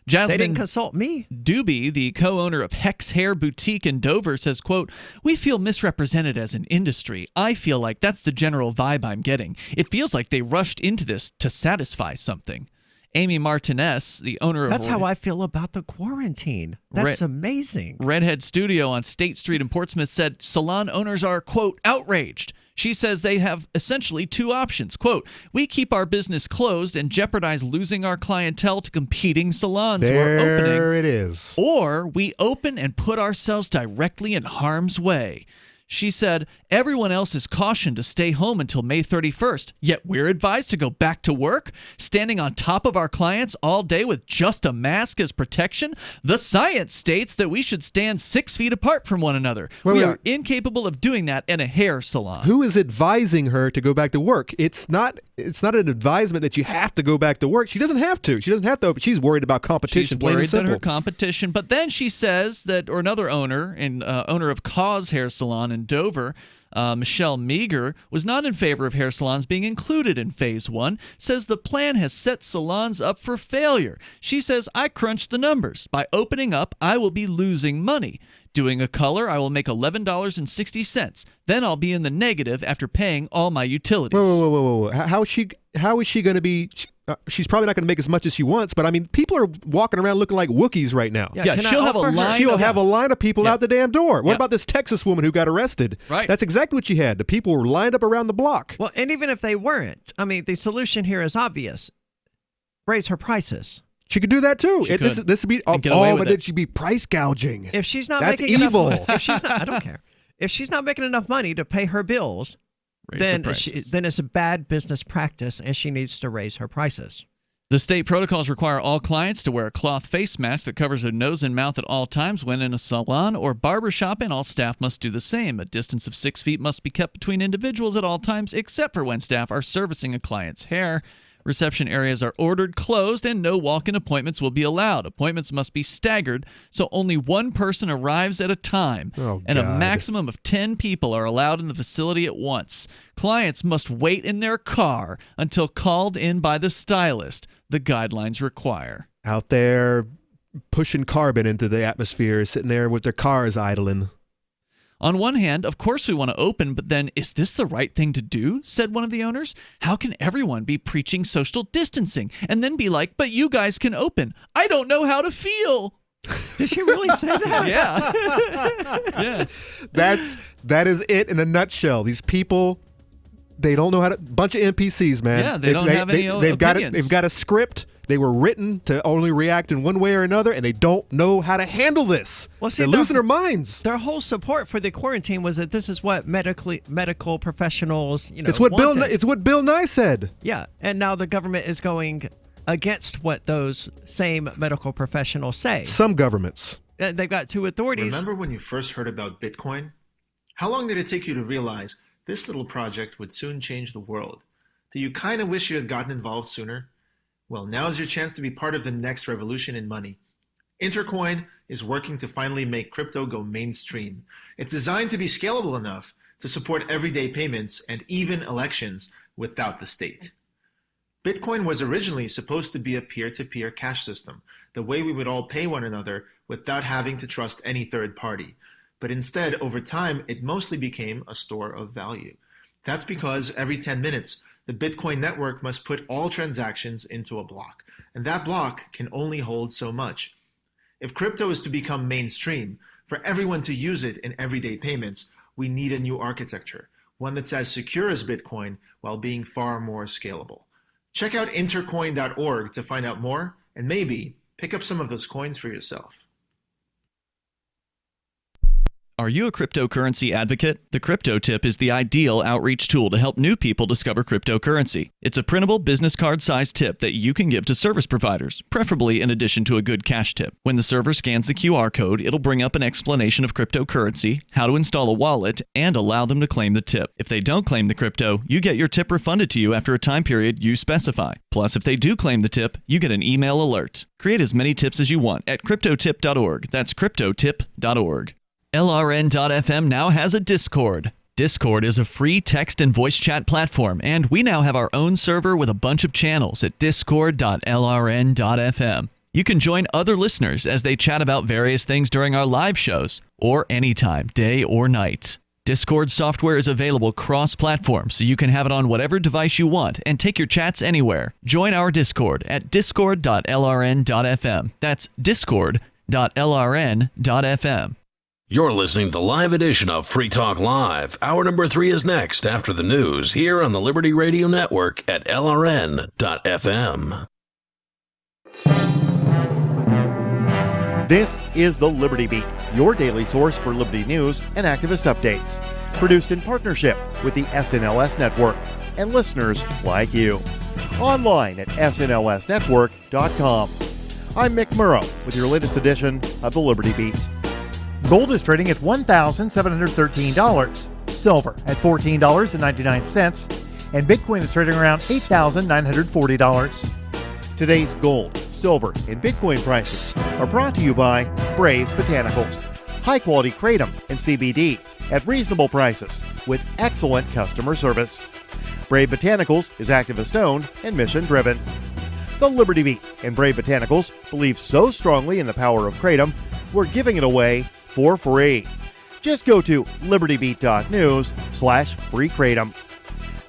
Jasmine they didn't consult me. Doobie, the co-owner of Hex Hair Boutique in Dover, says, quote, we feel misrepresented as an industry. I feel like that's the general vibe I'm getting. It feels like they rushed into this to satisfy something. Amy Martinez, the owner of... That's how I feel about the quarantine. That's amazing. Redhead Studio on State Street in Portsmouth said salon owners are, quote, outraged. She says they have essentially two options. Quote, we keep our business closed and jeopardize losing our clientele to competing salons who are opening. There it is. Or we open and put ourselves directly in harm's way. She said, everyone else is cautioned to stay home until May 31st, yet we're advised to go back to work, standing on top of our clients all day with just a mask as protection. The science states that we should stand 6 feet apart from one another. We are incapable of doing that in a hair salon. Who is advising her to go back to work? It's not an advisement that you have to go back to work. She doesn't have to. She doesn't have to open. She's worried about competition. She's worried that her competition. But then she says that, or another owner, owner of Cause Hair Salon in Dover, Michelle Meager, was not in favor of hair salons being included in Phase 1, says the plan has set salons up for failure. She says, I crunched the numbers. By opening up, I will be losing money. Doing a color, I will make $11.60. Then I'll be in the negative after paying all my utilities. Whoa. How is she going to be... she's probably not going to make as much as she wants, but I mean, people are walking around looking like Wookiees right now. Yeah, she'll have a line. She'll have a line of people out the damn door. What about this Texas woman who got arrested? Right. That's exactly what she had. The people were lined up around the block. Well, and even if they weren't, I mean, the solution here is obvious. Raise her prices. She could do that too. This would be all, but it she'd be price gouging. If she's not That's making evil. enough, if she's not, I don't care. If she's not making enough money to pay her bills, then it's a bad business practice, and she needs to raise her prices. The state protocols require all clients to wear a cloth face mask that covers their nose and mouth at all times when in a salon or barber shop, and all staff must do the same. A distance of 6 feet must be kept between individuals at all times, except for when staff are servicing a client's hair. Reception areas are ordered closed, and no walk-in appointments will be allowed. Appointments must be staggered, so only one person arrives at a time, and a maximum of 10 people are allowed in the facility at once. Clients must wait in their car until called in by the stylist. The guidelines require. Out there pushing carbon into the atmosphere, sitting there with their cars idling. On one hand, of course we want to open, but then, is this the right thing to do? Said one of the owners. How can everyone be preaching social distancing and then be like, but you guys can open? I don't know how to feel. Did she really say that? Yeah. That is it in a nutshell. These people, they don't know how to. Bunch of NPCs, man. Yeah, they don't have any opinions. They've got a script. They were written to only react in one way or another, and they don't know how to handle this. Well, see, they're losing their minds. Their whole support for the quarantine was that this is what medical professionals, It's what Bill Nye said. Yeah, and now the government is going against what those same medical professionals say. Some governments. They've got two authorities. Remember when you first heard about Bitcoin? How long did it take you to realize this little project would soon change the world? Do you kind of wish you had gotten involved sooner? Well, now's your chance to be part of the next revolution in money. Intercoin is working to finally make crypto go mainstream. It's designed to be scalable enough to support everyday payments and even elections without the state. Bitcoin was originally supposed to be a peer-to-peer cash system, the way we would all pay one another without having to trust any third party. But instead, over time, it mostly became a store of value. That's because every 10 minutes, the Bitcoin network must put all transactions into a block, and that block can only hold so much. If crypto is to become mainstream, for everyone to use it in everyday payments, we need a new architecture, one that's as secure as Bitcoin while being far more scalable. Check out intercoin.org to find out more, and maybe pick up some of those coins for yourself. Are you a cryptocurrency advocate? The Crypto Tip is the ideal outreach tool to help new people discover cryptocurrency. It's a printable business card-sized tip that you can give to service providers, preferably in addition to a good cash tip. When the server scans the QR code, it'll bring up an explanation of cryptocurrency, how to install a wallet, and allow them to claim the tip. If they don't claim the crypto, you get your tip refunded to you after a time period you specify. Plus, if they do claim the tip, you get an email alert. Create as many tips as you want at cryptotip.org. That's cryptotip.org. LRN.FM now has a Discord. Discord is a free text and voice chat platform, and we now have our own server with a bunch of channels at discord.lrn.fm. You can join other listeners as they chat about various things during our live shows, or anytime, day or night. Discord software is available cross-platform, so you can have it on whatever device you want and take your chats anywhere. Join our Discord at discord.lrn.fm. That's discord.lrn.fm. You're listening to the live edition of Free Talk Live. Hour number 3 is next after the news here on the Liberty Radio Network at LRN.FM. This is the Liberty Beat, your daily source for Liberty news and activist updates. Produced in partnership with the SNLS Network and listeners like you. Online at snlsnetwork.com. I'm Mick Murrow with your latest edition of the Liberty Beat. Gold is trading at $1,713, silver at $14.99, and Bitcoin is trading around $8,940. Today's gold, silver, and Bitcoin prices are brought to you by Brave Botanicals, high-quality kratom and CBD at reasonable prices with excellent customer service. Brave Botanicals is activist-owned and mission-driven. The Liberty Beat and Brave Botanicals believe so strongly in the power of kratom, we're giving it away for free. Just go to libertybeat.news/freekratom.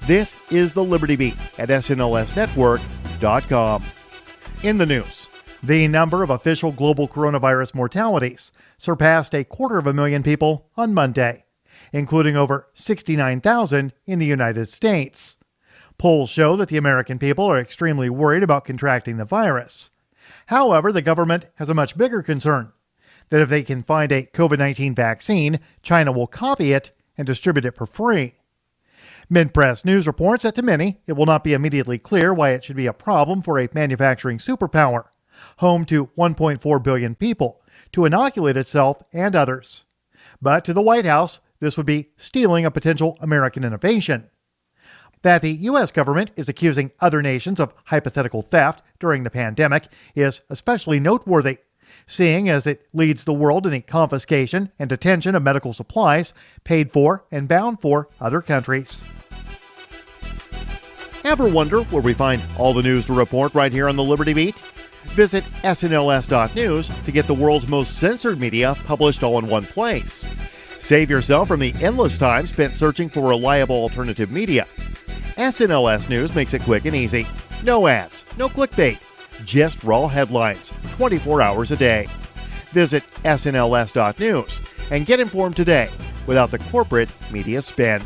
This is the Liberty Beat at snlsnetwork.com. In the news, the number of official global coronavirus mortalities surpassed 250,000 people on Monday, including over 69,000 in the United States. Polls show that the American people are extremely worried about contracting the virus. However, the government has a much bigger concern, that if they can find a COVID-19 vaccine, China will copy it and distribute it for free. Mid-Press News reports that to many, it will not be immediately clear why it should be a problem for a manufacturing superpower, home to 1.4 billion people, to inoculate itself and others. But to the White House, this would be stealing a potential American innovation. That the U.S. government is accusing other nations of hypothetical theft during the pandemic is especially noteworthy, seeing as it leads the world in the confiscation and detention of medical supplies paid for and bound for other countries. Ever wonder where we find all the news to report right here on the Liberty Beat? Visit snls.news to get the world's most censored media published all in one place. Save yourself from the endless time spent searching for reliable alternative media. SNLS News makes it quick and easy. No ads, no clickbait, just raw headlines, 24 hours a day. Visit snls.news and get informed today without the corporate media spin.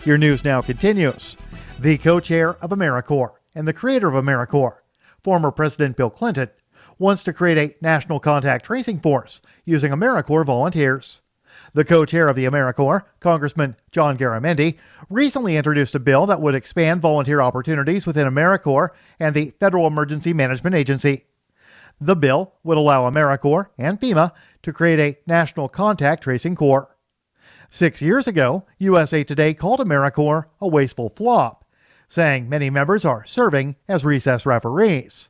Your news now continues. The co-chair of AmeriCorps and the creator of AmeriCorps, former President Bill Clinton, wants to create a national contact tracing force using AmeriCorps volunteers. The co-chair of the AmeriCorps, Congressman John Garamendi, recently introduced a bill that would expand volunteer opportunities within AmeriCorps and the Federal Emergency Management Agency. The bill would allow AmeriCorps and FEMA to create a national contact tracing corps. 6 years ago, USA Today called AmeriCorps a wasteful flop, saying many members are serving as recess referees.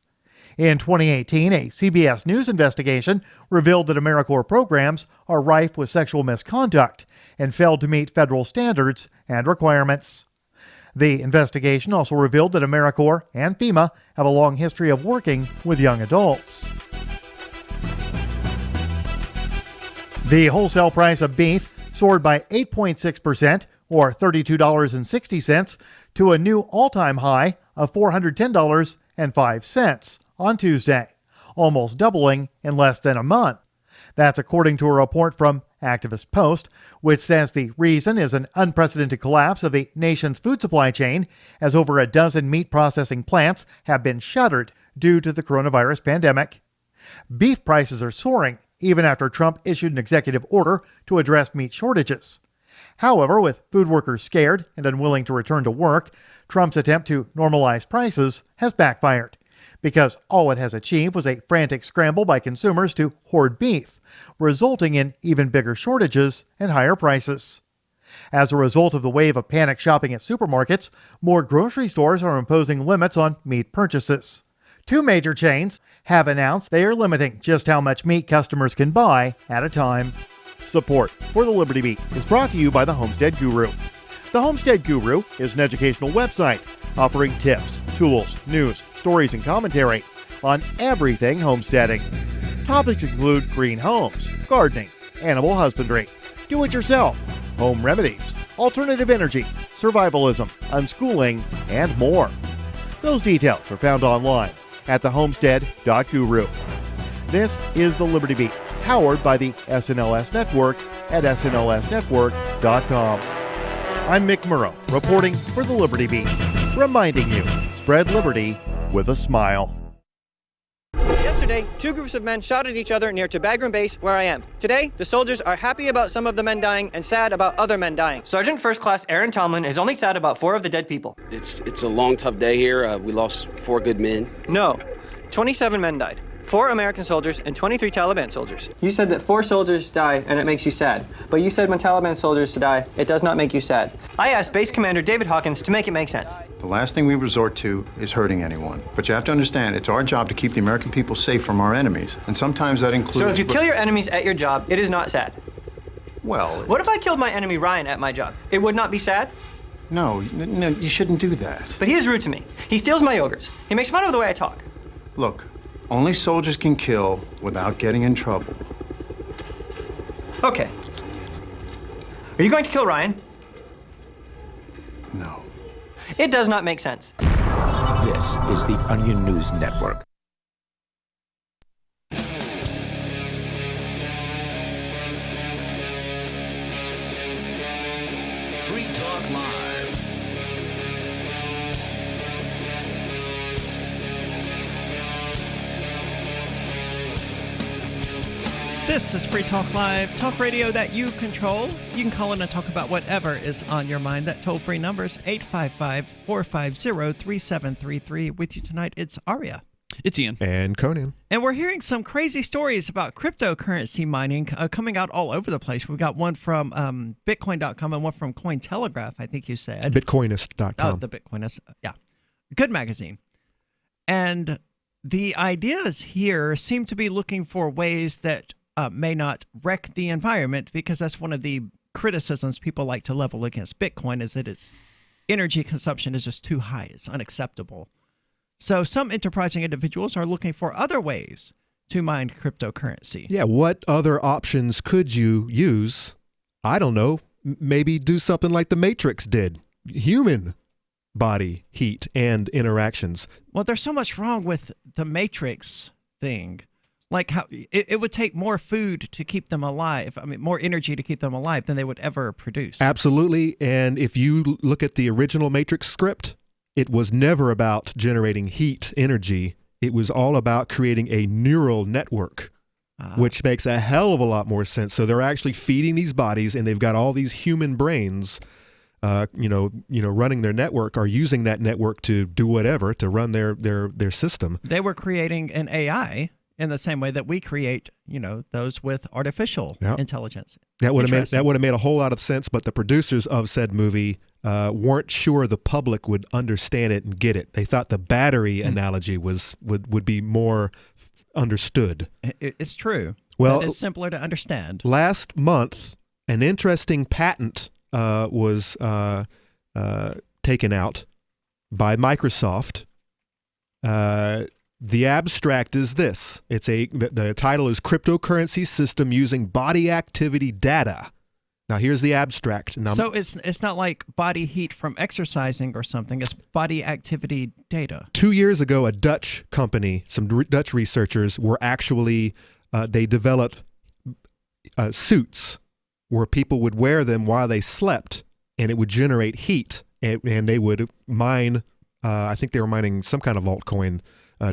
In 2018, a CBS News investigation revealed that AmeriCorps programs are rife with sexual misconduct and failed to meet federal standards and requirements. The investigation also revealed that AmeriCorps and FEMA have a long history of working with young adults. The wholesale price of beef soared by 8.6%, or $32.60, to a new all-time high of $410.05 on Tuesday, almost doubling in less than a month. That's according to a report from Activist Post, which says the reason is an unprecedented collapse of the nation's food supply chain, as over a dozen meat processing plants have been shuttered due to the coronavirus pandemic. Beef prices are soaring, even after Trump issued an executive order to address meat shortages. However, with food workers scared and unwilling to return to work, Trump's attempt to normalize prices has backfired, because all it has achieved was a frantic scramble by consumers to hoard beef, resulting in even bigger shortages and higher prices. As a result of the wave of panic shopping at supermarkets, more grocery stores are imposing limits on meat purchases. Two major chains have announced they are limiting just how much meat customers can buy at a time. Support for the Liberty Beat is brought to you by the Homestead Guru. The Homestead Guru is an educational website offering tips, tools, news, stories, and commentary on everything homesteading. Topics include green homes, gardening, animal husbandry, do-it-yourself, home remedies, alternative energy, survivalism, unschooling, and more. Those details are found online at thehomestead.guru. This is the Liberty Beat, powered by the SNLS Network at snlsnetwork.com. I'm Mick Murrow, reporting for the Liberty Beat, reminding you, spread liberty with a smile. Yesterday, two groups of men shot at each other near Bagram Base, where I am. Today, the soldiers are happy about some of the men dying and sad about other men dying. Sergeant First Class Aaron Tomlin is only sad about 4 of the dead people. It's a long, tough day here. We lost 4 good men. No, 27 men died. 4 American soldiers and 23 Taliban soldiers. You said that 4 soldiers died and it makes you sad. But you said when Taliban soldiers die, it does not make you sad. I asked Base Commander David Hawkins to make it make sense. The last thing we resort to is hurting anyone. But you have to understand, it's our job to keep the American people safe from our enemies. And sometimes that includes... So if you kill your enemies at your job, it is not sad. Well... What if I killed my enemy Ryan at my job? It would not be sad? No, you shouldn't do that. But he is rude to me. He steals my yogurts. He makes fun of the way I talk. Look, only soldiers can kill without getting in trouble. Okay. Are you going to kill Ryan? No. It does not make sense. This is the Onion News Network. Free Talk Live. This is Free Talk Live, talk radio that you control. You can call in and talk about whatever is on your mind. That toll-free number is 855-450-3733. With you tonight, it's Aria. It's Ian. And Conan. And we're hearing some crazy stories about cryptocurrency mining coming out all over the place. We've got one from Bitcoin.com and one from Cointelegraph, I think you said. Bitcoinist.com. Oh, the Bitcoinist. Yeah. Good magazine. And the ideas here seem to be looking for ways that may not wreck the environment, because that's one of the criticisms people like to level against Bitcoin, is that its energy consumption is just too high. It's unacceptable. So some enterprising individuals are looking for other ways to mine cryptocurrency. Yeah, what other options could you use? I don't know. Maybe do something like the Matrix did. Human body heat and interactions. Well, there's so much wrong with the Matrix thing. Like how it would take more food to keep them alive. I mean, more energy to keep them alive than they would ever produce. Absolutely. And if you look at the original Matrix script, it was never about generating heat energy. It was all about creating a neural network, which makes a hell of a lot more sense. So they're actually feeding these bodies, and they've got all these human brains, running their network, or using that network to do whatever, to run their system. They were creating an AI in the same way that we create, those with artificial intelligence. That would have made a whole lot of sense, but the producers of said movie weren't sure the public would understand it and get it. They thought the battery analogy would be more understood. It's true. Well, it's simpler to understand. Last month, an interesting patent was taken out by Microsoft. The abstract is this. The title is Cryptocurrency System Using Body Activity Data. Now here's the abstract. Now, so it's not like body heat from exercising or something. It's body activity data. 2 years ago, a Dutch company, some Dutch researchers were actually, they developed suits where people would wear them while they slept, and it would generate heat, and they would mine, I think they were mining some kind of altcoin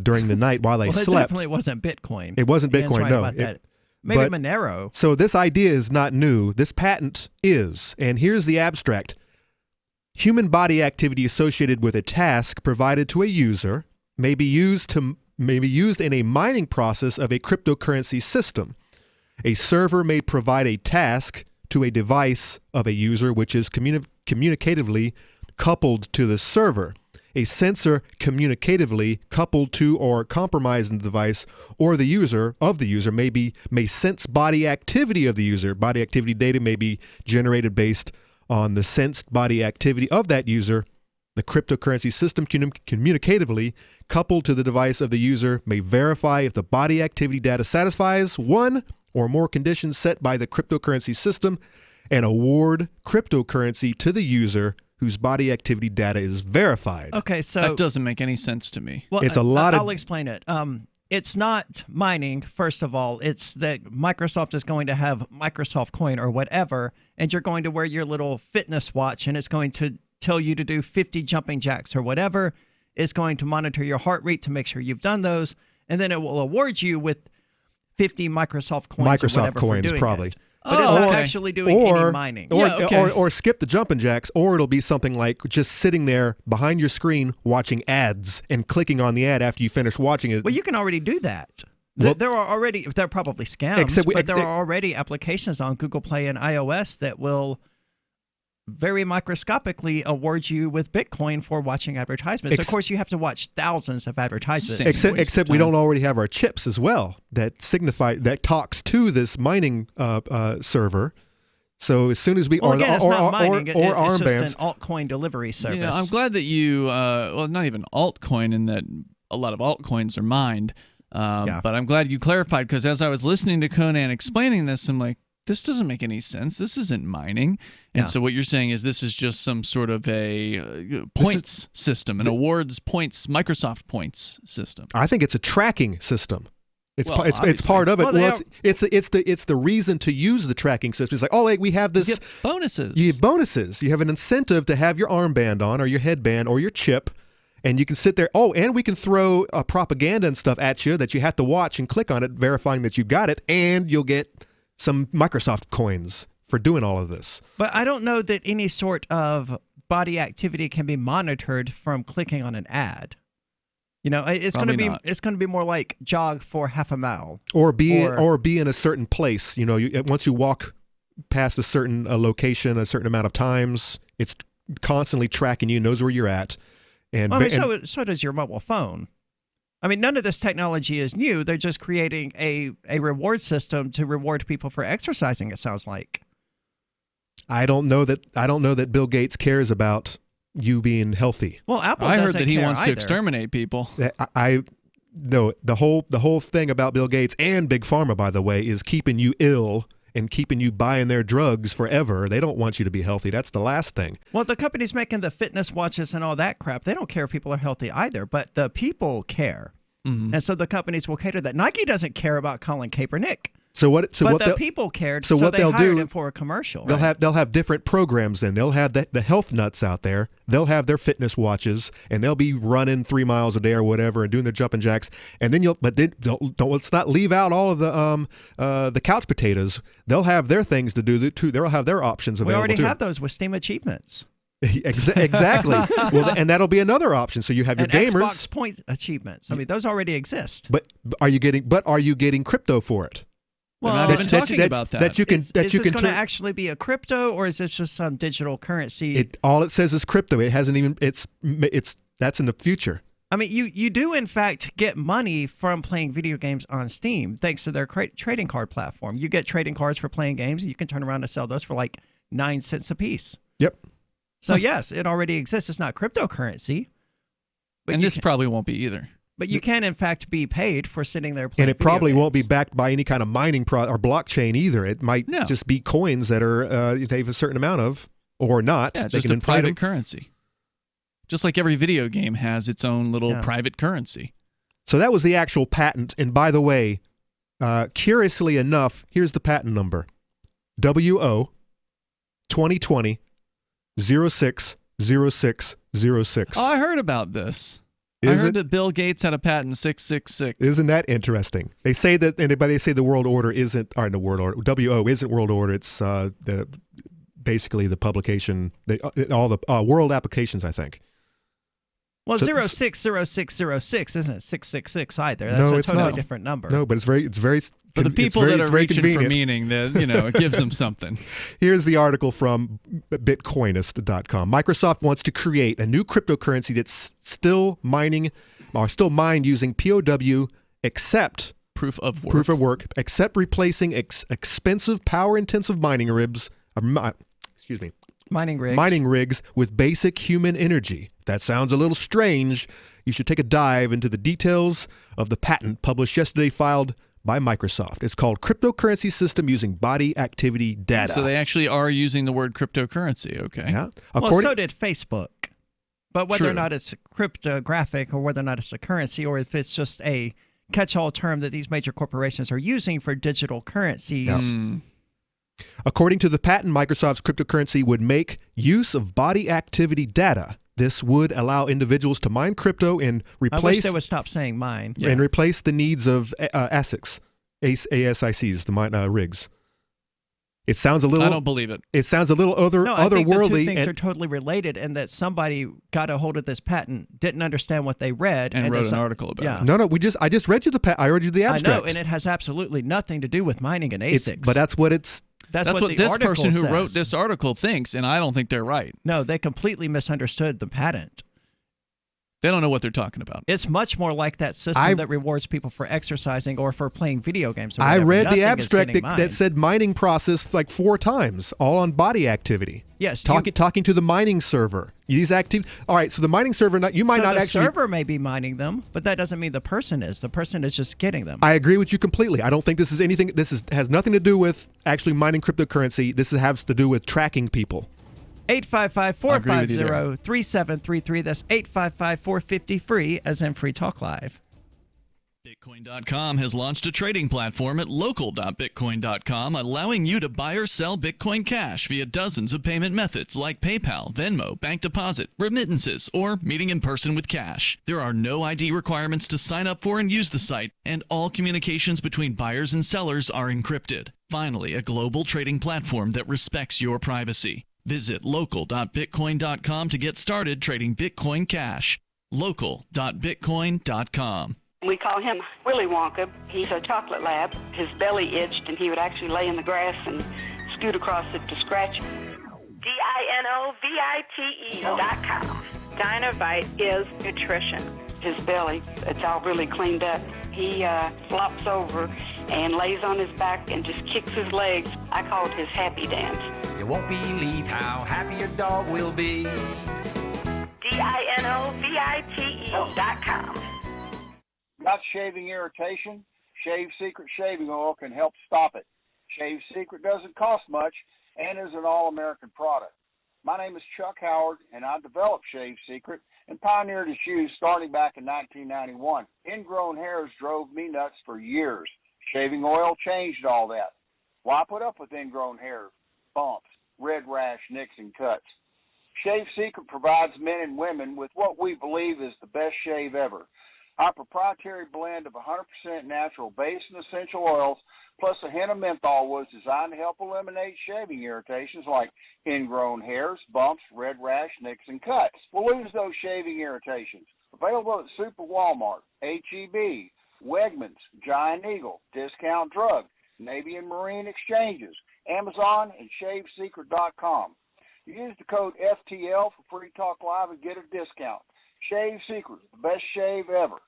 during the night while they slept. It definitely wasn't Bitcoin. It wasn't Bitcoin, right no. about that. Maybe Monero. So this idea is not new. This patent is, and here's the abstract. Human body activity associated with a task provided to a user may be used in a mining process of a cryptocurrency system. A server may provide a task to a device of a user which is communicatively coupled to the server. A sensor communicatively coupled to or compromising the device or the user may sense body activity of the user. Body activity data may be generated based on the sensed body activity of that user. The cryptocurrency system communicatively coupled to the device of the user may verify if the body activity data satisfies one or more conditions set by the cryptocurrency system and award cryptocurrency to the user whose body activity data is verified. Okay, so that doesn't make any sense to me. Well, it's a lot I'll explain it. It's not mining, first of all. It's that Microsoft is going to have Microsoft Coin or whatever, and you're going to wear your little fitness watch, and it's going to tell you to do 50 jumping jacks or whatever. It's going to monitor your heart rate to make sure you've done those, and then it will award you with 50 Microsoft coins or whatever coins, for doing probably. It. But it's not actually doing any mining. Or skip the jumping jacks, or it'll be something like just sitting there behind your screen watching ads and clicking on the ad after you finish watching it. Well, you can already do that. Well, there are already, they're probably scams, but there are already applications on Google Play and iOS that will very microscopically award you with Bitcoin for watching advertisements. Of course, you have to watch thousands of advertisements. Except we don't already have our chips as well that talks to this mining server. So as soon as we it's not mining, it's armbands, just an altcoin delivery service. Yeah, I'm glad that you not even altcoin, in that a lot of altcoins are mined. But I'm glad you clarified, because as I was listening to Conan explaining this, I'm like, this doesn't make any sense. This isn't mining. And so what you're saying is this is just some sort of a points system, an awards points, Microsoft points system. I think it's a tracking system. It's part of it. Well, it's the reason to use the tracking system. It's like, oh wait, we have this. You get bonuses. You get bonuses. You have an incentive to have your armband on, or your headband, or your chip, and you can sit there. Oh, and we can throw propaganda and stuff at you that you have to watch and click on it, verifying that you got it, and you'll get some Microsoft coins for doing all of this. But I don't know that any sort of body activity can be monitored from clicking on an ad. You know, it's going to be more like jog for half a mile, or be in a certain place. You know, once you walk past a certain location a certain amount of times, it's constantly tracking you, knows where you're at. And so does your mobile phone. I mean, none of this technology is new. They're just creating a reward system to reward people for exercising, it sounds like. I don't know that Bill Gates cares about you being healthy. Well, Apple I doesn't heard that he care wants either. to exterminate people. No, the whole thing about Bill Gates and Big Pharma, by the way, is keeping you ill and keeping you buying their drugs forever. They don't want you to be healthy. That's the last thing. Well, the companies making the fitness watches and all that crap, they don't care if people are healthy either, but the people care. Mm-hmm. And so the companies will cater that. Nike doesn't care about Colin Kaepernick. But the people cared, so what they they'll hired do, him for a commercial. They'll have different programs. Then they'll have the health nuts out there. They'll have their fitness watches, and they'll be running 3 miles a day or whatever, and doing their jumping jacks. And then let's not leave out all of the couch potatoes. They'll have their things to do too. They'll have their options available. We already have those with Steam Achievements. Exactly. Well, and that'll be another option. So you have your gamers. Xbox Point Achievements. I mean, those already exist. But are you getting crypto for it? Well, they're not even talking about that. Is this going to actually be a crypto, or is this just some digital currency? All it says is crypto. It hasn't even. That's in the future. I mean, you do in fact get money from playing video games on Steam, thanks to their trading card platform. You get trading cards for playing games, and you can turn around and sell those for like 9 cents a piece. Yep. So yes, it already exists. It's not cryptocurrency. And this probably won't be either. But you can, in fact, be paid for sitting there playing And it probably won't be backed by any kind of mining or blockchain either. It might just be coins that are they have a certain amount of, or not. Yeah, they just can a inflate private them. currency. Just like every video game has its own little private currency. So that was the actual patent. And by the way, curiously enough, here's the patent number. WO 2020 060606. Oh, I heard about this. I heard that Bill Gates had a patent 666. Isn't that interesting? They say that, and they say the world order isn't, or the world order, WO isn't world order. It's basically the publication, all the world applications, I think. Well, 060606 isn't 666 either. That's a totally different number. No, but it's very for the people that are reaching convenient. for meaning, it gives them something. Here's the article from Bitcoinist.com. Microsoft wants to create a new cryptocurrency that's still mined using POW, except proof of work, except replacing expensive, power-intensive mining rigs. Mining rigs with basic human energy. If that sounds a little strange, you should take a dive into the details of the patent published yesterday, filed by Microsoft. It's called Cryptocurrency System Using Body Activity Data. So they actually are using the word cryptocurrency, okay. Yeah. Well, so did Facebook. But whether or not it's cryptographic or whether or not it's a currency or if it's just a catch-all term that these major corporations are using for digital currencies. According to the patent, Microsoft's cryptocurrency would make use of body activity data. This would allow individuals to mine crypto and replace. I wish they would stop saying mine. And replace the needs of ASICs, the mine rigs. It sounds a little. I don't believe it. It sounds a little otherworldly. I think the two things are totally related, and that somebody got a hold of this patent, didn't understand what they read, and wrote an article about it. No, I just read you I read you the abstract. I know, and it has absolutely nothing to do with mining and ASICs. But that's what it's. That's what this person who wrote this article thinks, and I don't think they're right. No, they completely misunderstood the patent. They don't know what they're talking about. It's much more like that system that rewards people for exercising or for playing video games. Or I read Nothing the abstract is that said mining process like 4 times, all on body activity. Yes. Talking to the mining server. These all right, so the mining server, the server may be mining them, but that doesn't mean the person is. The person is just getting them. I agree with you completely. I don't think this is anything. Has nothing to do with actually mining cryptocurrency. This has to do with tracking people. 855-450-3733. That's 855-450-FREE, as in Free Talk Live. Bitcoin.com has launched a trading platform at local.bitcoin.com, allowing you to buy or sell Bitcoin Cash via dozens of payment methods like PayPal, Venmo, bank deposit, remittances, or meeting in person with cash. There are no ID requirements to sign up for and use the site, and all communications between buyers and sellers are encrypted. Finally, a global trading platform that respects your privacy. Visit local.bitcoin.com to get started trading Bitcoin Cash. Local.bitcoin.com. We call him Willy Wonka. He's a chocolate lab. His belly itched, and he would actually lay in the grass and scoot across it to scratch. DINOVITE.com. Dinovite is nutrition. His belly, it's all really cleaned up. He flops over and lays on his back and just kicks his legs. I call it his happy dance. You won't believe how happy your dog will be. DINOVITE.com. Got shaving irritation? Shave Secret shaving oil can help stop it. Shave Secret doesn't cost much and is an all-American product. My name is Chuck Howard, and I developed Shave Secret and pioneered its use starting back in 1991. Ingrown hairs drove me nuts for years. Shaving oil changed all that. Why put up with ingrown hair, bumps, red rash, nicks, and cuts? Shave Secret provides men and women with what we believe is the best shave ever. Our proprietary blend of 100% natural base and essential oils plus a hint of menthol was designed to help eliminate shaving irritations like ingrown hairs, bumps, red rash, nicks, and cuts. We'll lose those shaving irritations. Available at Super Walmart, H-E-B, Wegmans, Giant Eagle, Discount Drug, Navy and Marine Exchanges, Amazon, and ShaveSecret.com. Use the code FTL for Free Talk Live and get a discount. Shave Secret, the best shave ever.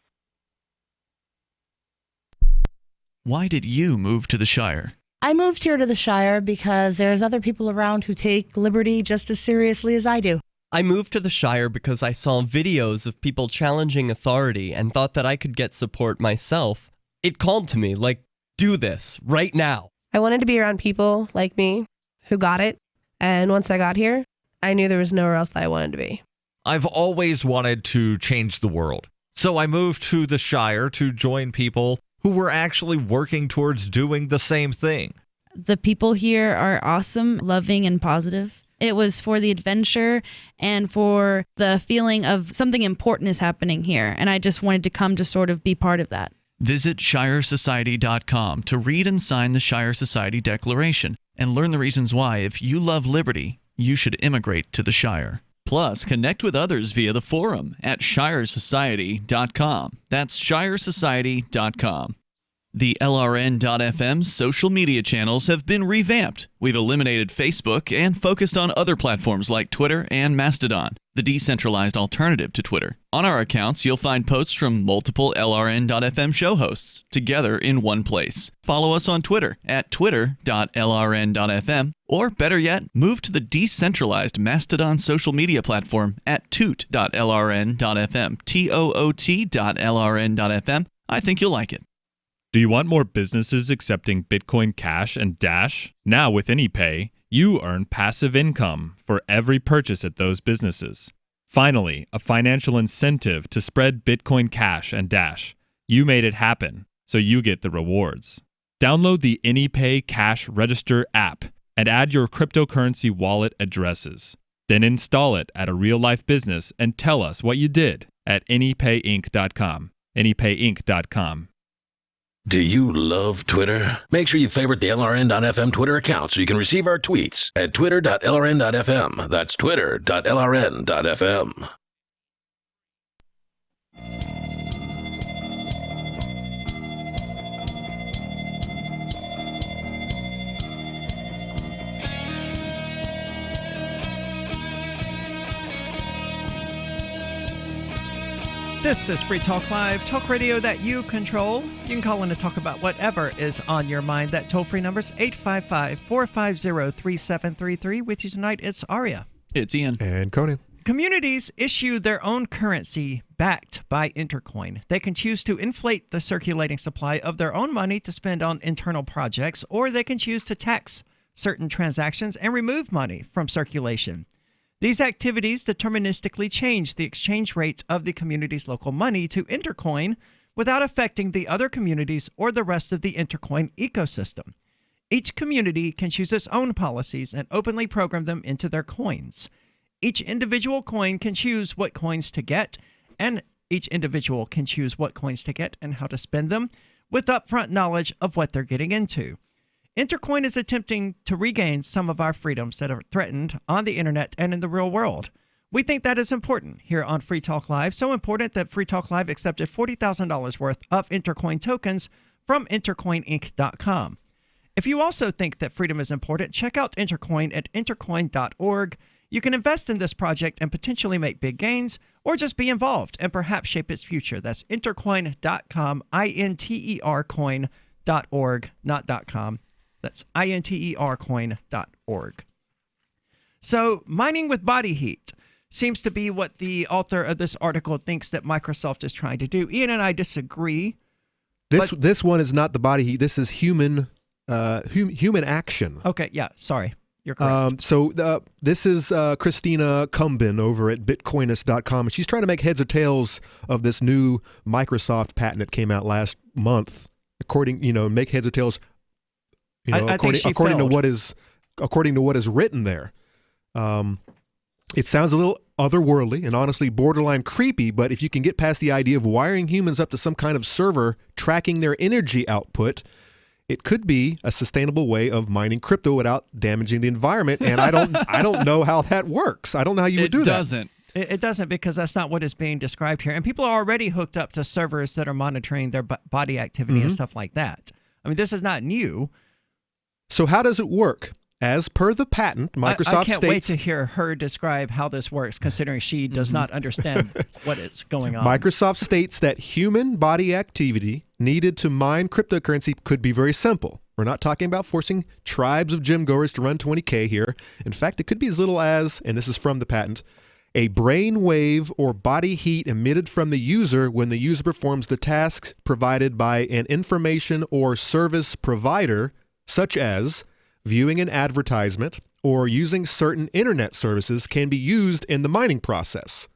Why did you move to the Shire? I moved here to the Shire because there's other people around who take liberty just as seriously as I do. I moved to the Shire because I saw videos of people challenging authority and thought that I could get support myself. It called to me, like, do this right now. I wanted to be around people like me who got it. And once I got here, I knew there was nowhere else that I wanted to be. I've always wanted to change the world. So I moved to the Shire to join people who were actually working towards doing the same thing. The people here are awesome, loving, and positive. It was for the adventure and for the feeling of something important is happening here. And I just wanted to come to sort of be part of that. Visit ShireSociety.com to read and sign the Shire Society Declaration and learn the reasons why, if you love liberty, you should immigrate to the Shire. Plus, connect with others via the forum at ShireSociety.com. That's ShireSociety.com. The LRN.FM social media channels have been revamped. We've eliminated Facebook and focused on other platforms like Twitter and Mastodon, the decentralized alternative to Twitter. On our accounts, you'll find posts from multiple LRN.FM show hosts together in one place. Follow us on Twitter at twitter.lrn.fm, or better yet, move to the decentralized Mastodon social media platform at toot.lrn.fm, toot.lrn.fm. I think you'll like it. Do you want more businesses accepting Bitcoin Cash and Dash? Now with AnyPay, you earn passive income for every purchase at those businesses. Finally, a financial incentive to spread Bitcoin Cash and Dash. You made it happen, so you get the rewards. Download the AnyPay Cash Register app and add your cryptocurrency wallet addresses. Then install it at a real-life business and tell us what you did at anypayinc.com. anypayinc.com. Do you love Twitter? Make sure you favorite the LRN.FM Twitter account so you can receive our tweets at twitter.lrn.fm. That's twitter.lrn.fm. This is Free Talk Live, talk radio that you control. You can call in to talk about whatever is on your mind. That toll-free number is 855-450-3733. With you tonight, it's Aria. It's Ian. And Conan. Communities issue their own currency backed by Intercoin. They can choose to inflate the circulating supply of their own money to spend on internal projects, or they can choose to tax certain transactions and remove money from circulation. These activities deterministically change the exchange rate of the community's local money to Intercoin without affecting the other communities or the rest of the Intercoin ecosystem. Each community can choose its own policies and openly program them into their coins. Each individual coin can choose what coins to get, and each individual can choose what coins to get and how to spend them with upfront knowledge of what they're getting into. Intercoin is attempting to regain some of our freedoms that are threatened on the internet and in the real world. We think that is important here on Free Talk Live, so important that Free Talk Live accepted $40,000 worth of Intercoin tokens from intercoininc.com. If you also think that freedom is important, check out Intercoin at intercoin.org. You can invest in this project and potentially make big gains, or just be involved and perhaps shape its future. That's intercoin.com, intercoin.org, not .com. That's intercoin.org. So mining with body heat seems to be what the author of this article thinks that Microsoft is trying to do. Ian and I disagree. This one is not the body heat. This is human action. Okay, yeah, sorry. You're correct. This is Christina Cumbin over at Bitcoinist.com. She's trying to make heads or tails of this new Microsoft patent that came out last month. Make heads or tails. According to what is written there. It sounds a little otherworldly and honestly borderline creepy, but if you can get past the idea of wiring humans up to some kind of server tracking their energy output, it could be a sustainable way of mining crypto without damaging the environment. And I don't know how that works. I don't know how you would do that. It doesn't, because that's not what is being described here. And people are already hooked up to servers that are monitoring their body activity and stuff like that. I mean, this is not new. So how does it work? As per the patent, Microsoft I can't states... wait to hear her describe how this works, considering she does not understand what is going on. Microsoft states that human body activity needed to mine cryptocurrency could be very simple. We're not talking about forcing tribes of gym goers to run 20K here. In fact, it could be as little as, and this is from the patent, a brain wave or body heat emitted from the user when the user performs the tasks provided by an information or service provider, such as viewing an advertisement or using certain internet services, can be used in the mining process.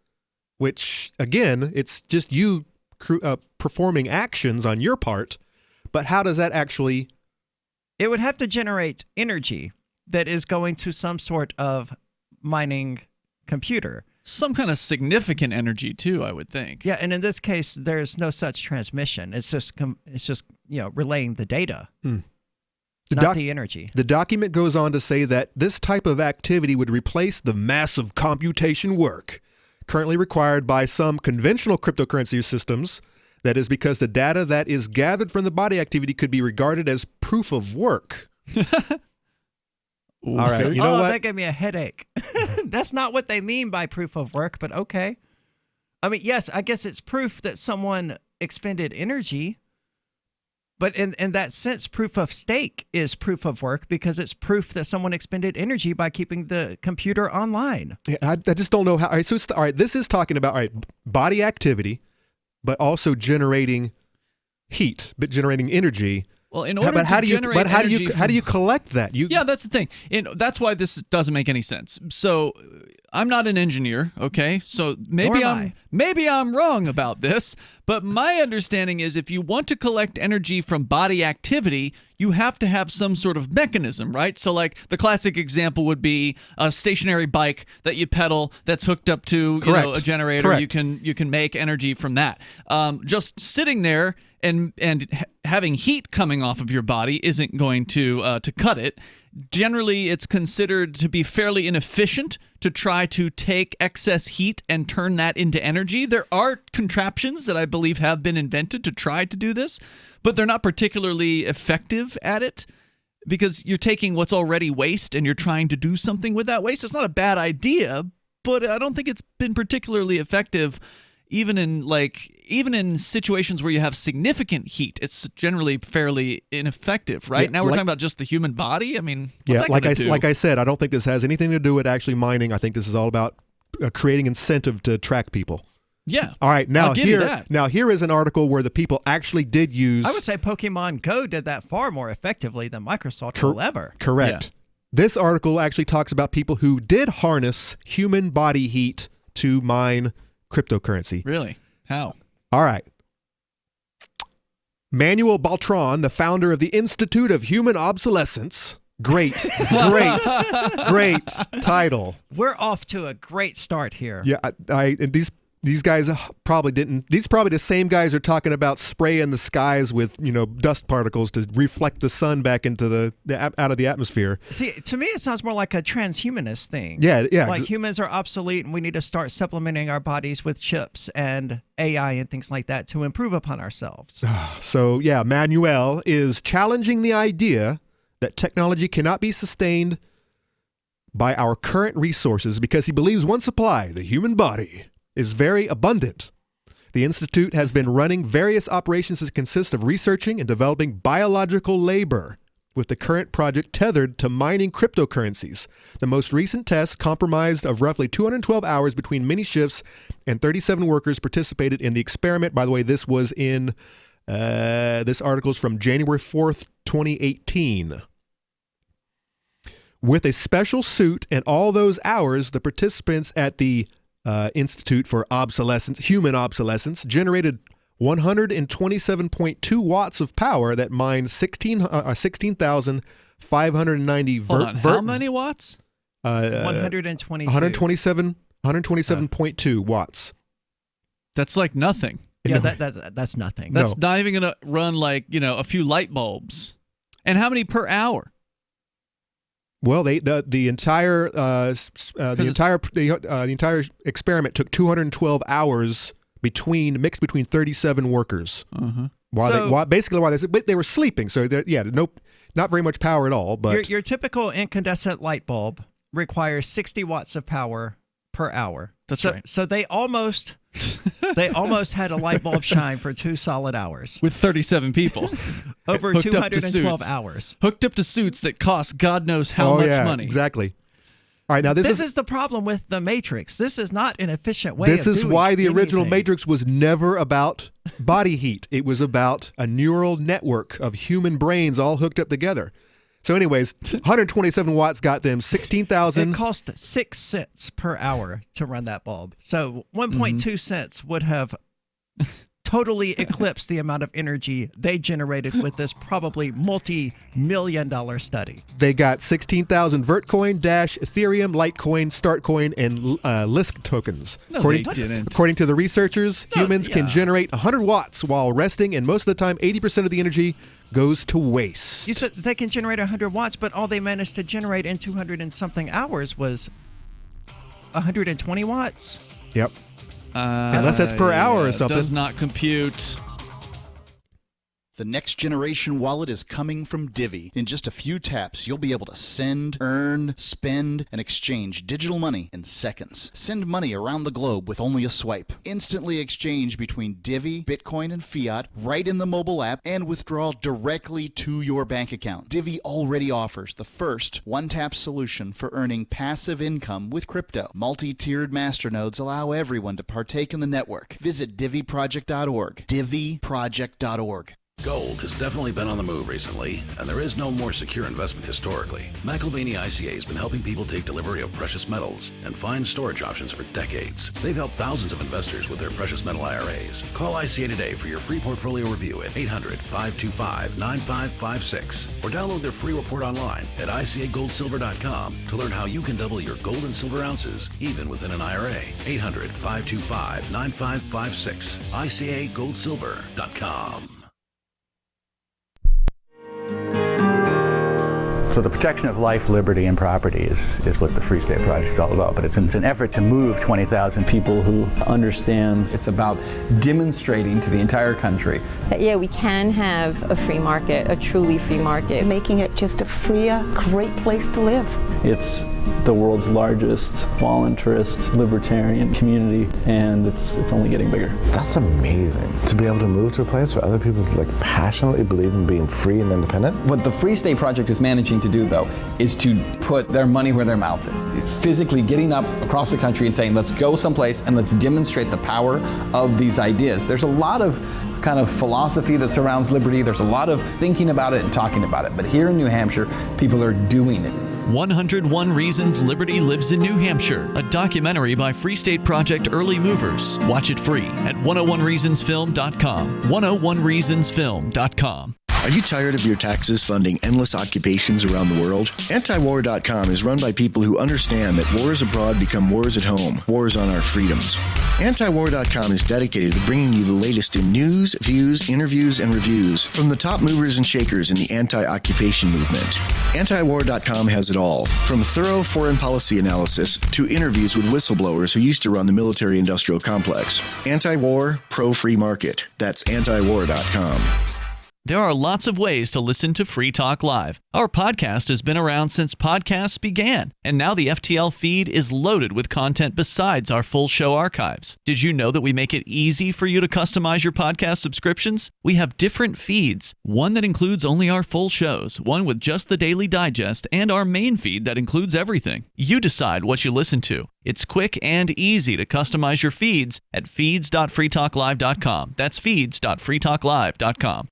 Which, again, it's just you performing actions on your part, but how does that actually... It would have to generate energy that is going to some sort of mining computer. Some kind of significant energy too, I would think. Yeah, and in this case, there's no such transmission. It's just relaying the data, not the energy. The document goes on to say that this type of activity would replace the massive computation work currently required by some conventional cryptocurrency systems. That is because the data that is gathered from the body activity could be regarded as proof of work. All right, you know what? That gave me a headache. That's not what they mean by proof of work, but okay. I mean, yes, I guess it's proof that someone expended energy, but in that sense, proof of stake is proof of work because it's proof that someone expended energy by keeping the computer online. Yeah, I just don't know how. All right, so all right, this is talking about body activity, but also generating heat, but generating energy. Well, in order to generate energy, how do you collect that? Yeah, that's the thing. That's why this doesn't make any sense. So I'm not an engineer, okay? So maybe I'm wrong about this, but my understanding is if you want to collect energy from body activity, you have to have some sort of mechanism, right? So like the classic example would be a stationary bike that you pedal that's hooked up to a generator. Correct. You can make energy from that. Just sitting there and having heat coming off of your body isn't going to cut it. Generally, it's considered to be fairly inefficient to try to take excess heat and turn that into energy. There are contraptions that I believe have been invented to try to do this, but they're not particularly effective at it because you're taking what's already waste and you're trying to do something with that waste. It's not a bad idea, but I don't think it's been particularly effective. Even in situations where you have significant heat, it's generally fairly ineffective, right? Yeah, now we're talking about just the human body. I mean, what's that like do? like I said, I don't think this has anything to do with actually mining. I think this is all about creating incentive to track people. Yeah. All right. Now I'll give you that. here is an article where the people actually did use. I would say Pokemon Go did that far more effectively than Microsoft will ever. Correct. Yeah. This article actually talks about people who did harness human body heat to mine cryptocurrency. Really? How? All right. Manuel Beltran, the founder of the Institute of Human Obsolescence. Great title. We're off to a great start here. Yeah, and these guys probably didn't. These probably the same guys are talking about spraying the skies with dust particles to reflect the sun back into out of the atmosphere. See, to me, it sounds more like a transhumanist thing. Yeah. Like humans are obsolete, and we need to start supplementing our bodies with chips and AI and things like that to improve upon ourselves. So yeah, Manuel is challenging the idea that technology cannot be sustained by our current resources because he believes one supply, the human body, is very abundant. The Institute has been running various operations that consist of researching and developing biological labor, with the current project tethered to mining cryptocurrencies. The most recent test, comprised of roughly 212 hours between many shifts, and 37 workers participated in the experiment. By the way, this was in, this article is from January 4th, 2018. With a special suit and all those hours, the participants at the Institute for Human Obsolescence, generated 127.2 watts of power that mined 16,590 how many watts? 127.2 watts. That's like nothing. Yeah, that's nothing. That's not even going to run like, a few light bulbs. And how many per hour? Well, the entire experiment took 212 hours mixed between 37 workers. Uh-huh. While they were sleeping, so not very much power at all. But your typical incandescent light bulb requires 60 watts of power per hour. That's right. So they almost had a light bulb shine for 2 solid hours with 37 people over 212 hours, hooked up to suits that cost God knows how much money. Exactly. All right, now this is the problem with the Matrix. This is not an efficient way. This of is doing why the original anything. Matrix was never about body heat. It was about a neural network of human brains all hooked up together. So anyways, 127 watts got them 16,000. It cost 6 cents per hour to run that bulb. So 1.2 cents would have totally eclipsed the amount of energy they generated with this probably multi-million-dollar study. They got 16,000 Vertcoin, Dash, Ethereum, Litecoin, Startcoin, and Lisk tokens. No, they didn't. According to the researchers, humans can generate 100 watts while resting, and most of the time, 80% of the energy goes to waste. You said they can generate 100 watts, but all they managed to generate in 200 and something hours was 120 watts? Yep. Unless that's per hour or something. Does not compute. The next generation wallet is coming from Divvy. In just a few taps, you'll be able to send, earn, spend, and exchange digital money in seconds. Send money around the globe with only a swipe. Instantly exchange between Divvy, Bitcoin, and fiat right in the mobile app and withdraw directly to your bank account. Divvy already offers the first one-tap solution for earning passive income with crypto. Multi-tiered masternodes allow everyone to partake in the network. Visit divvyproject.org. divvyproject.org. Gold has definitely been on the move recently, and there is no more secure investment historically. McIlvaney ICA has been helping people take delivery of precious metals and find storage options for decades. They've helped thousands of investors with their precious metal IRAs. Call ICA today for your free portfolio review at 800-525-9556 or download their free report online at ICAGoldSilver.com to learn how you can double your gold and silver ounces even within an IRA. 800-525-9556. ICAGoldSilver.com. So the protection of life, liberty, and property is what the Free State Project is all about. But it's an effort to move 20,000 people who understand. It's about demonstrating to the entire country that, yeah, we can have a free market, a truly free market. Making it just a freer, great place to live. It's the world's largest voluntarist libertarian community, and it's only getting bigger. That's amazing, to be able to move to a place where other people passionately believe in being free and independent. What the Free State Project is managing to do, though, is to put their money where their mouth is. It's physically getting up across the country and saying, let's go someplace and let's demonstrate the power of these ideas. There's a lot of kind of philosophy that surrounds liberty. There's a lot of thinking about it and talking about it. But here in New Hampshire, people are doing it. 101 Reasons Liberty Lives in New Hampshire, a documentary by Free State Project early movers. Watch it free at 101reasonsfilm.com. 101reasonsfilm.com. Are you tired of your taxes funding endless occupations around the world? Antiwar.com is run by people who understand that wars abroad become wars at home, wars on our freedoms. Antiwar.com is dedicated to bringing you the latest in news, views, interviews, and reviews from the top movers and shakers in the anti-occupation movement. Antiwar.com has it all, from thorough foreign policy analysis to interviews with whistleblowers who used to run the military-industrial complex. Anti-war, pro-free market. That's antiwar.com. There are lots of ways to listen to Free Talk Live. Our podcast has been around since podcasts began, and now the FTL feed is loaded with content besides our full show archives. Did you know that we make it easy for you to customize your podcast subscriptions? We have different feeds, one that includes only our full shows, one with just the Daily Digest, and our main feed that includes everything. You decide what you listen to. It's quick and easy to customize your feeds at feeds.freetalklive.com. That's feeds.freetalklive.com.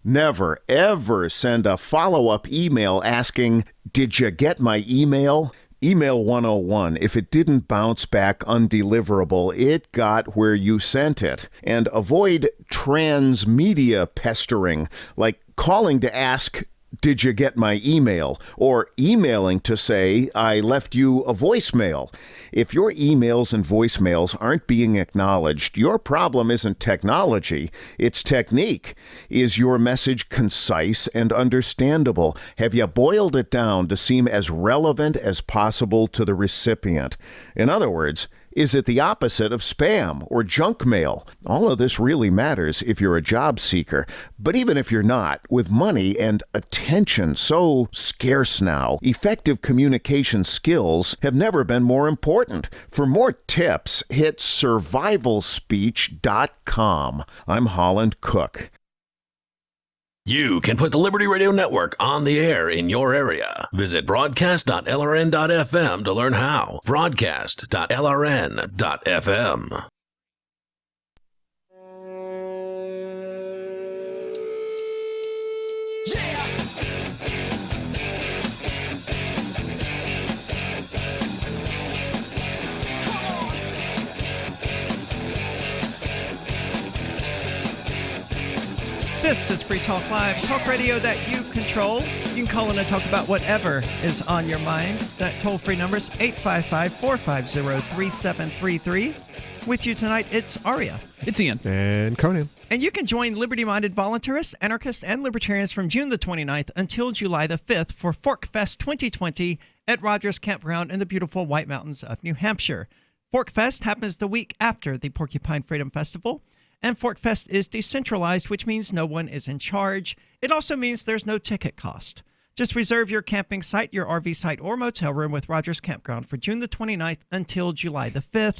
Never, ever send a follow-up email asking, "Did you get my email?" Email 101. If it didn't bounce back undeliverable, it got where you sent it. And avoid transmedia pestering, like calling to ask, "Did you get my email?" or emailing to say, "I left you a voicemail." If your emails and voicemails aren't being acknowledged, your problem isn't technology, it's technique. Is your message concise and understandable? Have you boiled it down to seem as relevant as possible to the recipient? In other words, is it the opposite of spam or junk mail? All of this really matters if you're a job seeker. But even if you're not, with money and attention so scarce now, effective communication skills have never been more important. For more tips, hit survivalspeech.com. I'm Holland Cook. You can put the Liberty Radio Network on the air in your area. Visit broadcast.lrn.fm to learn how. Broadcast.lrn.fm. This is Free Talk Live, talk radio that you control. You can call in and talk about whatever is on your mind. That toll-free number is 855-450-3733. With you tonight, it's Aria. It's Ian. And Conan. And you can join liberty-minded voluntarists, anarchists, and libertarians from June the 29th until July the 5th for Fork Fest 2020 at Rogers Campground in the beautiful White Mountains of New Hampshire. Fork Fest happens the week after the Porcupine Freedom Festival. And Fork Fest is decentralized, which means no one is in charge. It also means there's no ticket cost. Just reserve your camping site, your RV site, or motel room with Rogers Campground for June the 29th until July the 5th.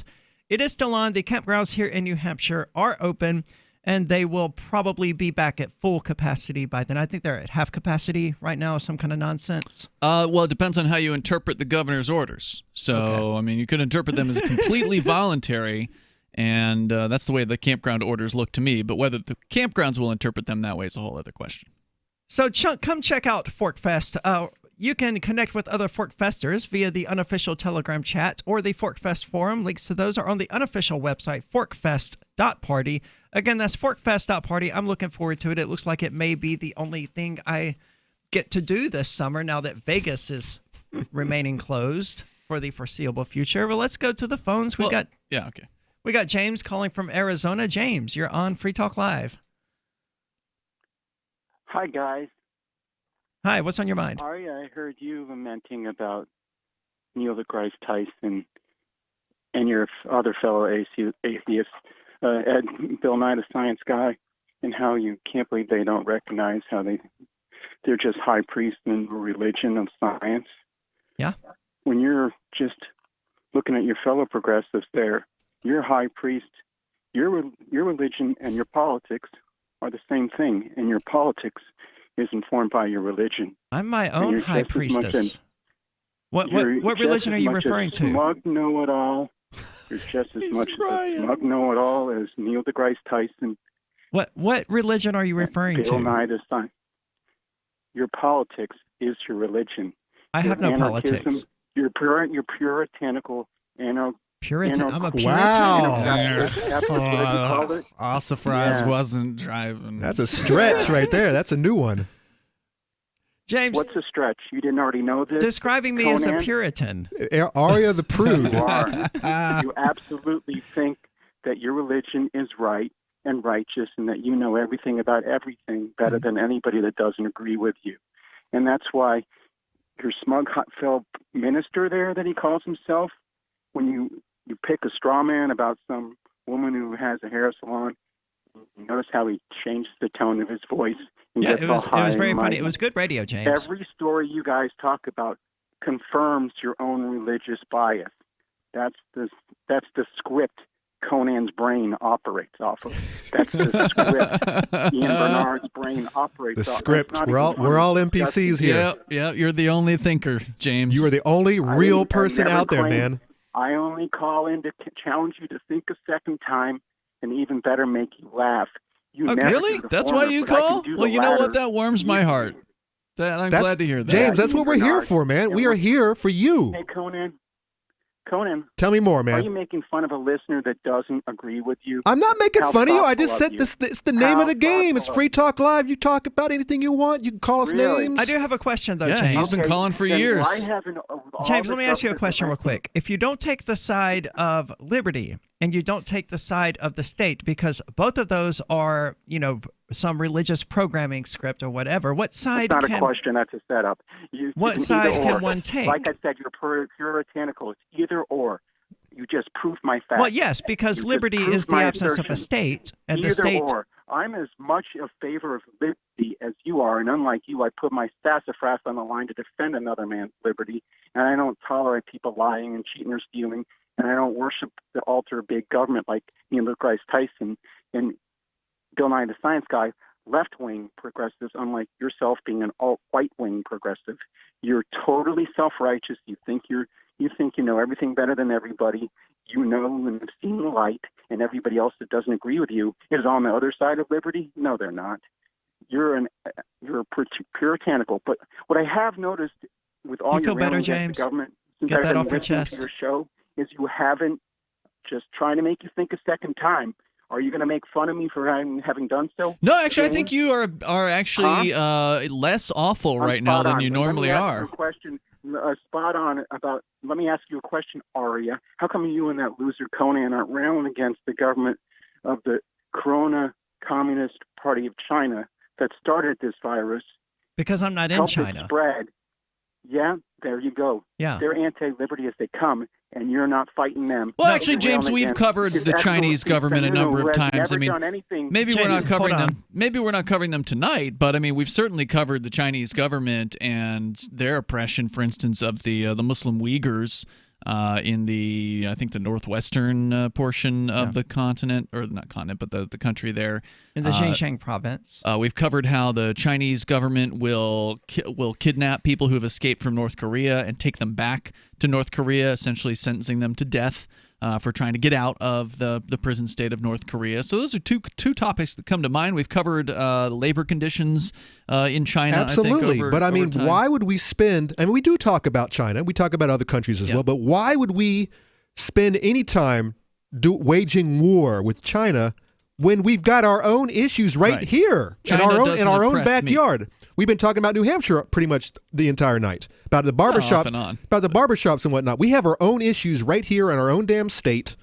It is still on. The campgrounds here in New Hampshire are open, and they will probably be back at full capacity by then. I think they're at half capacity right now, some kind of nonsense. Well, it depends on how you interpret the governor's orders. So, okay. I mean, you could interpret them as completely voluntary, and that's the way the campground orders look to me. But whether the campgrounds will interpret them that way is a whole other question. So come check out Fork Fest. You can connect with other Fork Festers via the unofficial Telegram chat or the Fork Fest forum. Links to those are on the unofficial website, forkfest.party. Again, that's forkfest.party. I'm looking forward to it. It looks like it may be the only thing I get to do this summer now that Vegas is remaining closed for the foreseeable future. Well, let's go to the phones. We got James calling from Arizona. James, you're on Free Talk Live. Hi, guys. Hi, what's on your mind? Aria, I heard you lamenting about Neil deGrasse Tyson and your other fellow atheists, Ed, Bill Nye the Science Guy, and how you can't believe they don't recognize how they're just high priests in the religion of science. Yeah. When you're just looking at your fellow progressives there, your high priest, your religion and your politics are the same thing, and your politics is informed by your religion. I'm my own high priestess. What religion are you referring to? Smug know-it-all. You're just as much a smug know-it-all as Neil deGrasse Tyson. What religion are you referring to? Bill Nye the Science. Your politics is your religion. I have no politics. You're puritanical Puritan. I'm a Puritan. Wow. Ossifraz wasn't driving. That's a stretch right there. That's a new one. James. What's a stretch? You didn't already know this? Describing me Conan? as a Puritan. Aria the prude. You are. You absolutely think that your religion is right and righteous and that you know everything about everything better than anybody that doesn't agree with you. And that's why your smug hot fellow minister there that he calls himself, when you pick a straw man about some woman who has a hair salon, you notice how he changes the tone of his voice. Yeah, it was very funny. It was good radio, James. Every story you guys talk about confirms your own religious bias. That's the script Conan's brain operates off of. That's the script Ian Bernard's brain operates off of. The script. We're all NPCs here. Yeah, you're the only thinker, James. You are the only real person out there, man. I only call in to challenge you to think a second time and even better make you laugh. You never really? That's why you call? Well, you know what? That warms my heart. I'm glad to hear that. James, that's what we're here for, man. We are here for you. Hey, Conan, tell me more, man. Are you making fun of a listener that doesn't agree with you? I'm not making fun of you. I just said this. It's the name of the game. It's Free Talk Live. You talk about anything you want. You can call us names. I do have a question, though, yeah, James. He's been calling for years. James, let me ask you a question real quick. If you don't take the side of liberty and you don't take the side of the state, because both of those are, some religious programming script or whatever, what side That's not a question. That's a setup. What side can one take? Like I said, you're puritanical. It's either or. You just proved my fact. Well, yes, because liberty is the absence of a state, and either the state. Or. I'm as much a favor of liberty as you are, and unlike you, I put my sassafras on the line to defend another man's liberty, and I don't tolerate people lying and cheating or stealing, and I don't worship the altar of big government like Neil deGrasse Tyson and Bill Nye the Science Guy left-wing progressives, unlike yourself being an alt-right-wing progressive. You're totally self-righteous. You think you know everything better than everybody. You know and have seen the light, and everybody else that doesn't agree with you is on the other side of liberty. No, they're not. You're puritanical. But what I have noticed with all your better, railings James? against the government since Get I've that been off your listening chest. to your show is you haven't, just trying to make you think a second time. Are you going to make fun of me for having done so? No, actually, James? I think you are actually less awful right now than you normally are. Spot on about. Let me ask you a question, Aria. How come you and that loser Conan aren't railing against the government of the Corona Communist Party of China that started this virus? Because I'm not in helped China. It spread. Yeah, there you go. Yeah. They're anti-liberty as they come, and you're not fighting them. Well, actually, James, we've covered the Chinese government a number of times. I mean, maybe we're not covering them. Maybe we're not covering them tonight, but I mean, we've certainly covered the Chinese government and their oppression, for instance, of the Muslim Uyghurs in the, I think, the northwestern portion of the continent, or not continent, but the country there. In the Xinjiang province. We've covered how the Chinese government will kidnap people who have escaped from North Korea and take them back to North Korea, essentially sentencing them to death for trying to get out of the prison state of North Korea. So those are two topics that come to mind. We've covered labor conditions in China. Absolutely. I think, but I mean, time. why would we spend, I mean, we do talk about China. We talk about other countries as well. But why would we spend any time waging war with China when we've got our own issues right here in our own backyard? We've been talking about New Hampshire pretty much the entire night, about the barbershop, about the barbershops and whatnot. We have our own issues right here in our own damn state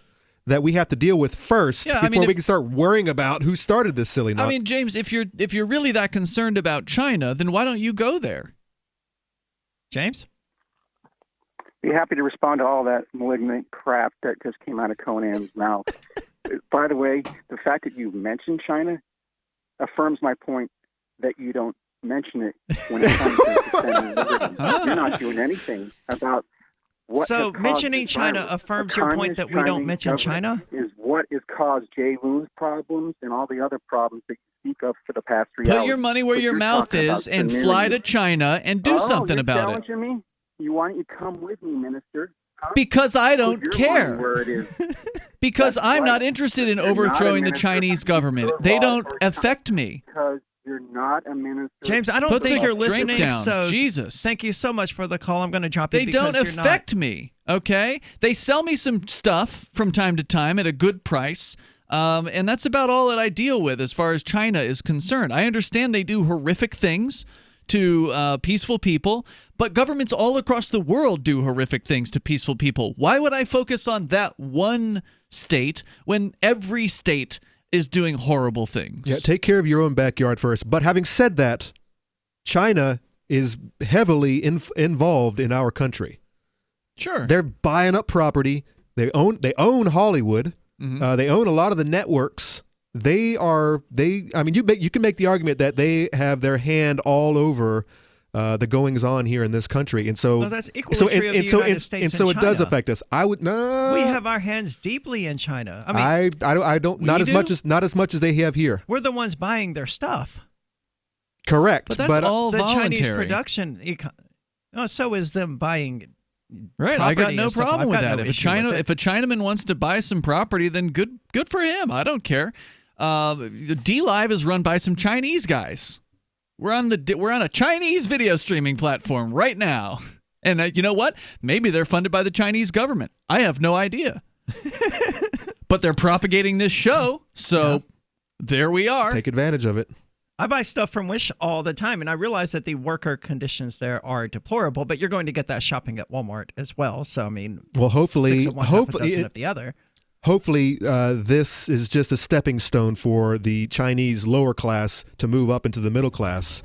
that we have to deal with first before we can start worrying about who started this silly knot. I mean, James, if you're really that concerned about China, then why don't you go there? James? Be happy to respond to all that malignant crap that just came out of Conan's mouth. By the way, the fact that you mentioned China affirms my point that you don't mention it when it comes to defending liberty. You're not doing anything about what. So mentioning China affirms your point that we don't mention China? Is what has caused Jay Loon's problems and all the other problems that you speak of for the past 3 hours. Put your money where your mouth is and fly to China and do something about it. Me? Why don't you come with me, Minister? Huh? Because I don't care. Where it is. Because I'm not interested in overthrowing the Chinese government. They don't affect me. Because you're not a minister. James, I don't think you're listening. Down. So Jesus. Thank you so much for the call. I'm going to drop They it. don't affect me. Okay? They sell me some stuff from time to time at a good price. And that's about all that I deal with as far as China is concerned. I understand they do horrific things to peaceful people, but governments all across the world do horrific things to peaceful people. Why would I focus on that one state when every state is doing horrible things? Yeah, take care of your own backyard first. But having said that, China is heavily involved in our country. Sure. They're buying up property. They own Hollywood. Mm-hmm. They own a lot of the networks. I mean, you can make the argument that they have their hand all over the goings on here in this country, and so that's equally true of the United States and so and it does China. affect us. I would no. We have our hands deeply in China. I mean, I don't not as much as they have here. We're the ones buying their stuff. Correct, but that's all the voluntary. Chinese production. So is them buying. Right, I got no stuff. problem with that. No If a Chinaman wants to buy some property, then good for him. I don't care. The D-Live is run by some Chinese guys. We're on a Chinese video streaming platform right now, and you know what? Maybe they're funded by the Chinese government. I have no idea. But they're propagating this show, so there we are. Take advantage of it. I buy stuff from Wish all the time, and I realize that the worker conditions there are deplorable, but you're going to get that shopping at Walmart as well. So, I mean, well, hopefully, 6 of one, half a dozen of the other. Hopefully, this is just a stepping stone for the Chinese lower class to move up into the middle class.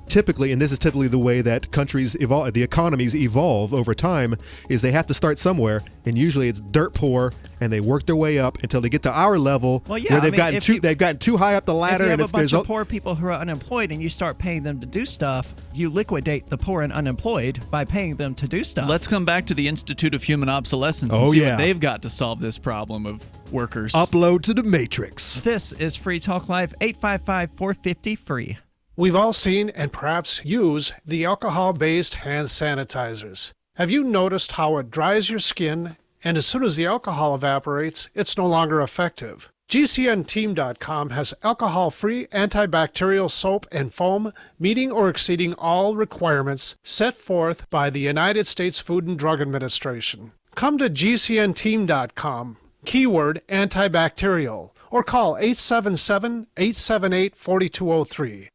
typically, and this is typically the way that countries evolve, the economies evolve over time, is they have to start somewhere, and usually it's dirt poor, and they work their way up until they get to our level, where they've gotten too high up the ladder. If you have and a bunch of poor people who are unemployed and you start paying them to do stuff, you liquidate the poor and unemployed by paying them to do stuff. Let's come back to the Institute of Human Obsolescence and see what they've got to solve this problem of workers. Upload to the Matrix. This is Free Talk Live, 855-450-FREE. We've all seen and perhaps use the alcohol-based hand sanitizers. Have you noticed how it dries your skin, and as soon as the alcohol evaporates, it's no longer effective? GCNteam.com has alcohol-free antibacterial soap and foam meeting or exceeding all requirements set forth by the United States Food and Drug Administration. Come to GCNteam.com, keyword antibacterial, or call 877-878-4203.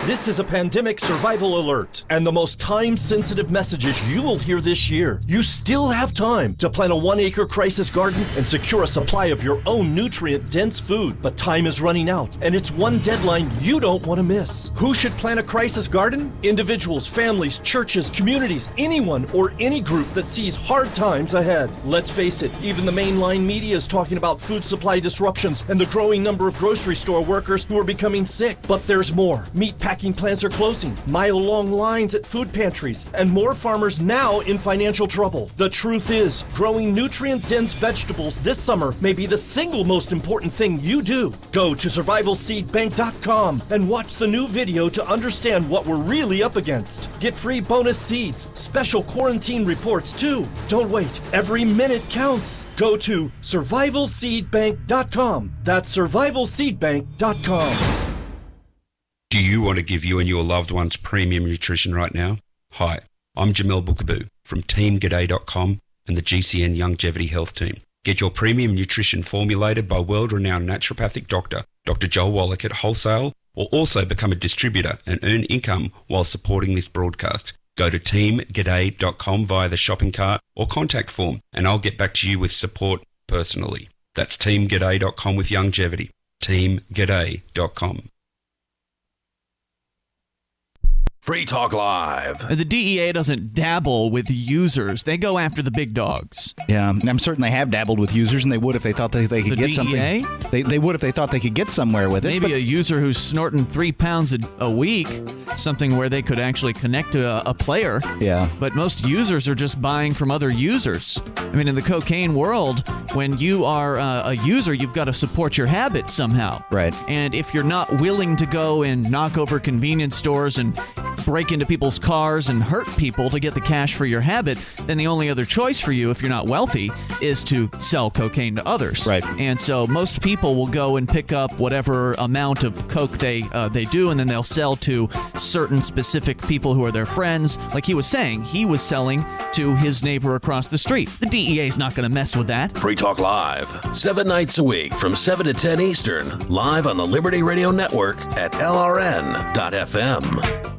This is a pandemic survival alert, and the most time-sensitive messages you will hear this year. You still have time to plant a 1-acre crisis garden and secure a supply of your own nutrient-dense food. But time is running out, and it's one deadline you don't want to miss. Who should plant a crisis garden? Individuals, families, churches, communities, anyone or any group that sees hard times ahead. Let's face it, even the mainline media is talking about food supply disruptions and the growing number of grocery store workers who are becoming sick. But there's more. Meat packing plants are closing, mile-long lines at food pantries, and more farmers now in financial trouble. The truth is, growing nutrient-dense vegetables this summer may be the single most important thing you do. Go to survivalseedbank.com and watch the new video to understand what we're really up against. Get free bonus seeds, special quarantine reports too. Don't wait. Every minute counts. Go to survivalseedbank.com. That's survivalseedbank.com. Do you want to give you and your loved ones premium nutrition right now? Hi, I'm Jamel Bookaboo from teamg'day.com and the GCN Longevity Health Team. Get your premium nutrition formulated by world-renowned naturopathic doctor, Dr. Joel Wallach at Wholesale, or also become a distributor and earn income while supporting this broadcast. Go to teamg'day.com via the shopping cart or contact form, and I'll get back to you with support personally. That's teamg'day.com with longevity. teamg'day.com. Free Talk Live. The DEA doesn't dabble with users. They go after the big dogs. Yeah, I'm certain they have dabbled with users, and they would if they thought they could get something. They would if they thought they could get somewhere with it. Maybe a user who's snorting 3 pounds a week, something where they could actually connect to a player. Yeah. But most users are just buying from other users. I mean, in the cocaine world, when you are a user, you've got to support your habit somehow. Right. And if you're not willing to go and knock over convenience stores and break into people's cars and hurt people to get the cash for your habit, then the only other choice for you, if you're not wealthy, is to sell cocaine to others. Right. And so most people will go and pick up whatever amount of coke they do, and then they'll sell to certain specific people who are their friends. Like he was saying, he was selling to his neighbor across the street. The DEA is not going to mess with that. Free Talk Live, 7 nights a week from 7 to 10 Eastern, live on the Liberty Radio Network at LRN.FM.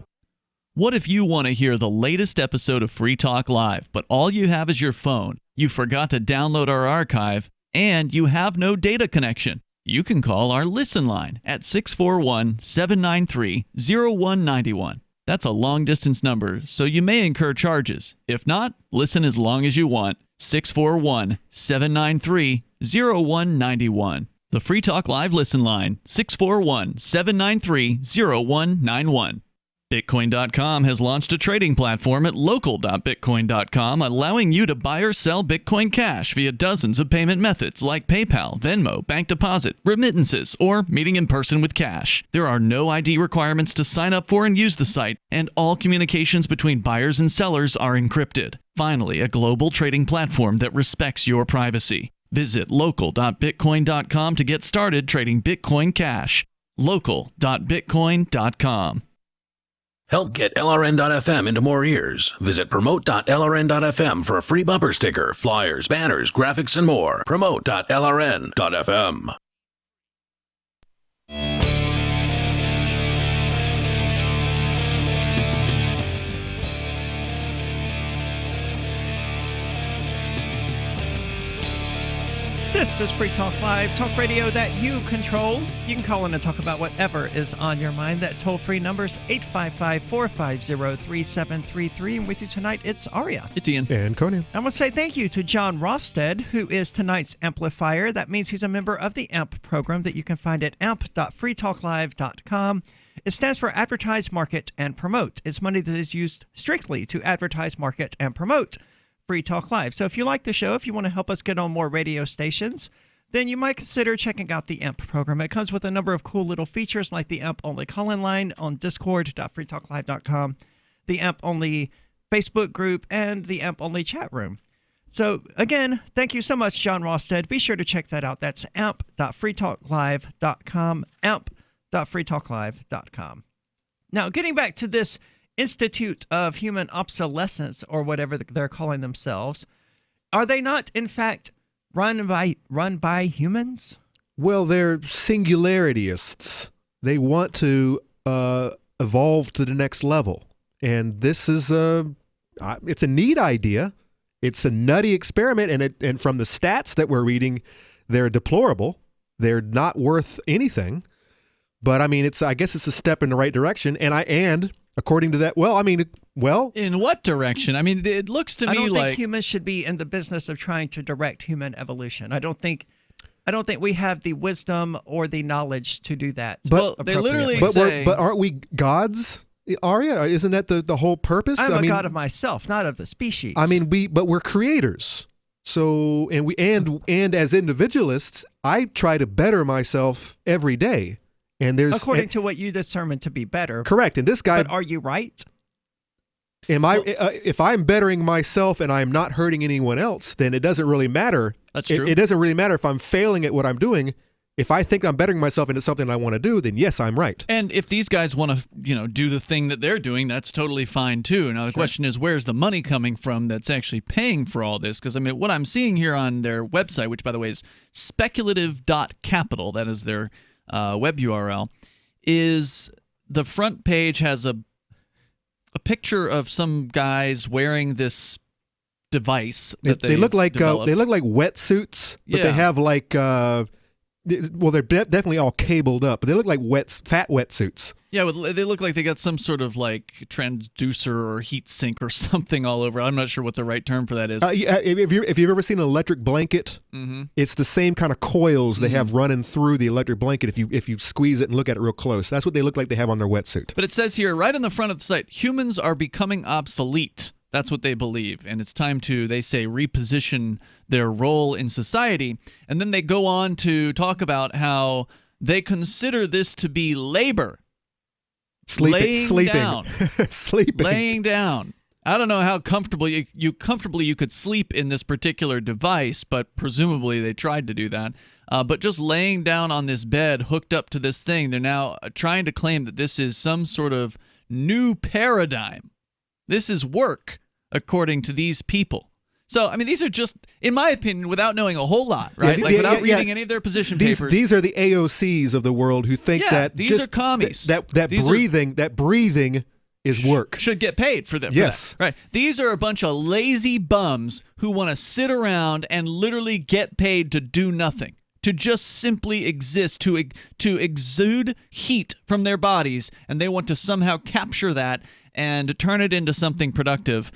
What if you want to hear the latest episode of Free Talk Live, but all you have is your phone, you forgot to download our archive, and you have no data connection? You can call our Listen line at 641-793-0191. That's a long-distance number, so you may incur charges. If not, listen as long as you want. 641-793-0191. The Free Talk Live Listen line, 641-793-0191. Bitcoin.com has launched a trading platform at local.bitcoin.com, allowing you to buy or sell Bitcoin Cash via dozens of payment methods like PayPal, Venmo, bank deposit, remittances, or meeting in person with cash. There are no ID requirements to sign up for and use the site, and all communications between buyers and sellers are encrypted. Finally, a global trading platform that respects your privacy. Visit local.bitcoin.com to get started trading Bitcoin Cash. local.bitcoin.com. Help get LRN.FM into more ears. Visit promote.lrn.fm for a free bumper sticker, flyers, banners, graphics, and more. Promote.lrn.fm. This is Free Talk Live, talk radio that you control. You can call in and talk about whatever is on your mind. That toll-free number is 855-450-3733. And with you tonight, it's Aria. It's Ian. And Conan. I want to say thank you to John Rosted, who is tonight's amplifier. That means he's a member of the AMP program that you can find at amp.freetalklive.com. It stands for Advertise, Market, and Promote. It's money that is used strictly to advertise, market, and promote Free Talk Live. So if you like the show, if you want to help us get on more radio stations, then you might consider checking out the AMP program. It comes with a number of cool little features like the AMP-only call-in line on discord.freetalklive.com, the AMP-only Facebook group, and the AMP-only chat room. So again, thank you so much, John Rosted. Be sure to check that out. That's amp.freetalklive.com, amp.freetalklive.com. Now, getting back to this Institute of Human Obsolescence, or whatever they're calling themselves, are they not, in fact, run by humans? Well, they're singularities. They want to evolve to the next level, and this is it's a neat idea. It's a nutty experiment, and from the stats that we're reading, they're deplorable. They're not worth anything. But I mean, I guess it's a step in the right direction, and according to that, in what direction? I mean, it looks to me like I don't think humans should be in the business of trying to direct human evolution. I don't think we have the wisdom or the knowledge to do that. But they literally say, but aren't we gods, Aria? Isn't that the whole purpose? I'm a god of myself, not of the species. I mean, we're creators. So, and as individualists, I try to better myself every day. And according to what you determine to be better. Correct. And this guy. But are you right? If I'm bettering myself and I'm not hurting anyone else, then it doesn't really matter. That's true. It doesn't really matter if I'm failing at what I'm doing. If I think I'm bettering myself and it's something I want to do, then yes, I'm right. And if these guys want to, do the thing that they're doing, that's totally fine too. Now the question is, where's the money coming from that's actually paying for all this? Because I mean, what I'm seeing here on their website, which by the way is speculative.capital, that is their web URL, is the front page has a picture of some guys wearing this device that they look like developed. they look like wetsuits, but they have like they're definitely all cabled up, but they look like fat wetsuits. Yeah, they look like they got some sort of like transducer or heat sink or something all over. I'm not sure what the right term for that is. If you've ever seen an electric blanket, it's the same kind of coils they have running through the electric blanket. If you squeeze it and look at it real close, that's what they look like they have on their wetsuit. But it says here, right on the front of the site, humans are becoming obsolete. That's what they believe, and it's time to, they say, reposition their role in society. And then they go on to talk about how they consider this to be labor. Sleeping. Down. Sleeping. Laying down. I don't know how comfortable you could sleep in this particular device, but presumably they tried to do that. But just laying down on this bed hooked up to this thing, they're now trying to claim that this is some sort of new paradigm. This is work, according to these people. So, I mean, these are just, in my opinion, without knowing a whole lot, right? Without reading any of their position papers. These are the AOCs of the world who think that these are commies. That breathing is work. Should get paid for them. Yes. For that. Right. These are a bunch of lazy bums who want to sit around and literally get paid to do nothing. To just simply exist, to exude heat from their bodies, and they want to somehow capture that and turn it into something productive.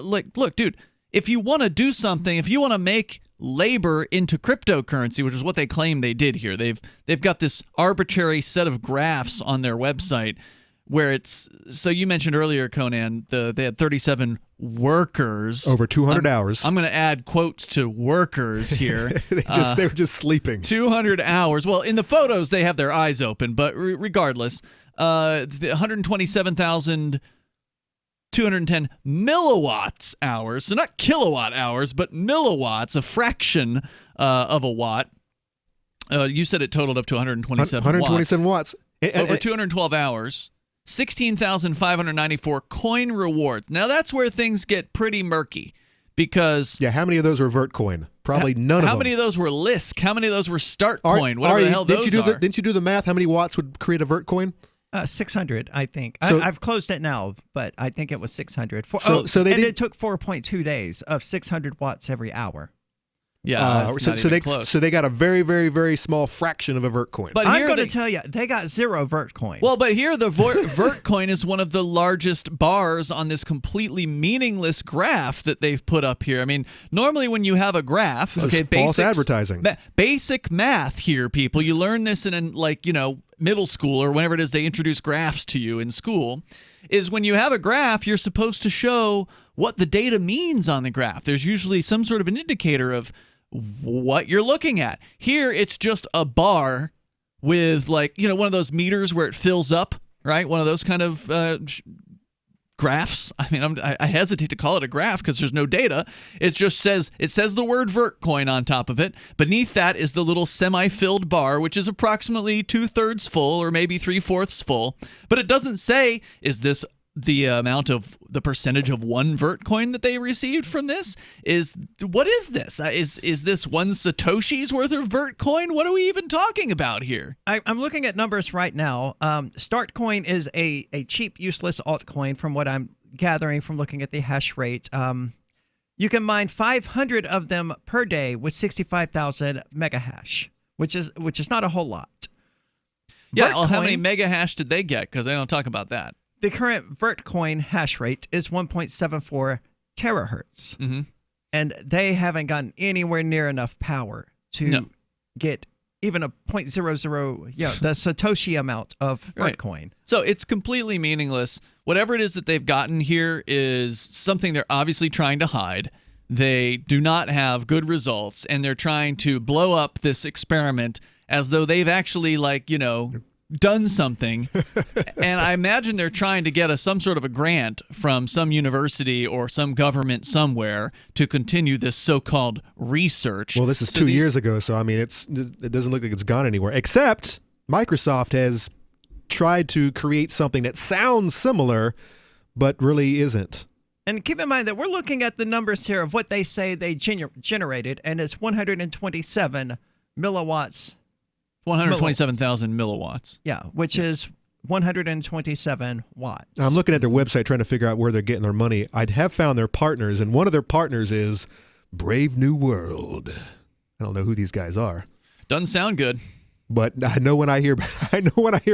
Look, dude, if you want to do something, if you want to make labor into cryptocurrency, which is what they claim they did here, they've got this arbitrary set of graphs on their website where it's, so you mentioned earlier, Conan, they had 37 workers. Over 200 hours. I'm going to add quotes to workers here. They were just sleeping. 200 hours. Well, in the photos, they have their eyes open, but regardless, 127,210 milliwatts hours. So not kilowatt hours, but milliwatts, a fraction of a watt. You said it totaled up to 127 watts. Over 212 hours. 16,594 coin rewards. Now that's where things get pretty murky because how many of those were Vertcoin? Probably none of them. How many of those were Lisk? How many of those were Startcoin? Whatever the hell those are. Didn't you do the math? How many watts would create a Vertcoin? 600, I think. So, I've closed it now, but I think it was 600. It took 4.2 days of 600 watts every hour. Yeah, it's not even close. So they got a very, very, very small fraction of a Vertcoin. But I'm going to tell you, they got 0 Vertcoin. Well, but here the Vertcoin is one of the largest bars on this completely meaningless graph that they've put up here. I mean, normally when you have a graph, this is false advertising. Basic math here, people. You learn this in middle school or whenever it is they introduce graphs to you in school. Is when you have a graph, you're supposed to show what the data means on the graph. There's usually some sort of an indicator of what you're looking at. Here, it's just a bar with one of those meters where it fills up, right? One of those kind of graphs. I mean, I hesitate to call it a graph because there's no data. It just says the word Vertcoin on top of it. Beneath that is the little semi-filled bar, which is approximately 2/3 full or maybe 3/4 full. But it doesn't say, is this the amount of the percentage of 1 Vertcoin that they received from this? What is this? Is this 1 Satoshi's worth of Vertcoin? What are we even talking about here? I'm looking at numbers right now. Startcoin is a cheap, useless altcoin from what I'm gathering from looking at the hash rate. You can mine 500 of them per day with 65,000 megahash, which is not a whole lot. Yeah, well, how many megahash did they get? Because they don't talk about that. The current Vertcoin hash rate is 1.74 terahertz. Mm-hmm. And they haven't gotten anywhere near enough power to get even a 0.00, the Satoshi amount of Vertcoin. Right. So it's completely meaningless. Whatever it is that they've gotten here is something they're obviously trying to hide. They do not have good results, and they're trying to blow up this experiment as though they've actually, done something. And I imagine they're trying to get some sort of a grant from some university or some government somewhere to continue this so-called research. Well, this is 2 years ago, so I mean, it doesn't look like it's gone anywhere, except Microsoft has tried to create something that sounds similar but really isn't. And keep in mind that we're looking at the numbers here of what they say they generated, and it's 127 milliwatts. 127,000 milliwatts. Yeah, which is 127 watts. I'm looking at their website trying to figure out where they're getting their money. I'd have found their partners, and one of their partners is Brave New World. I don't know who these guys are. Doesn't sound good. But I know when I hear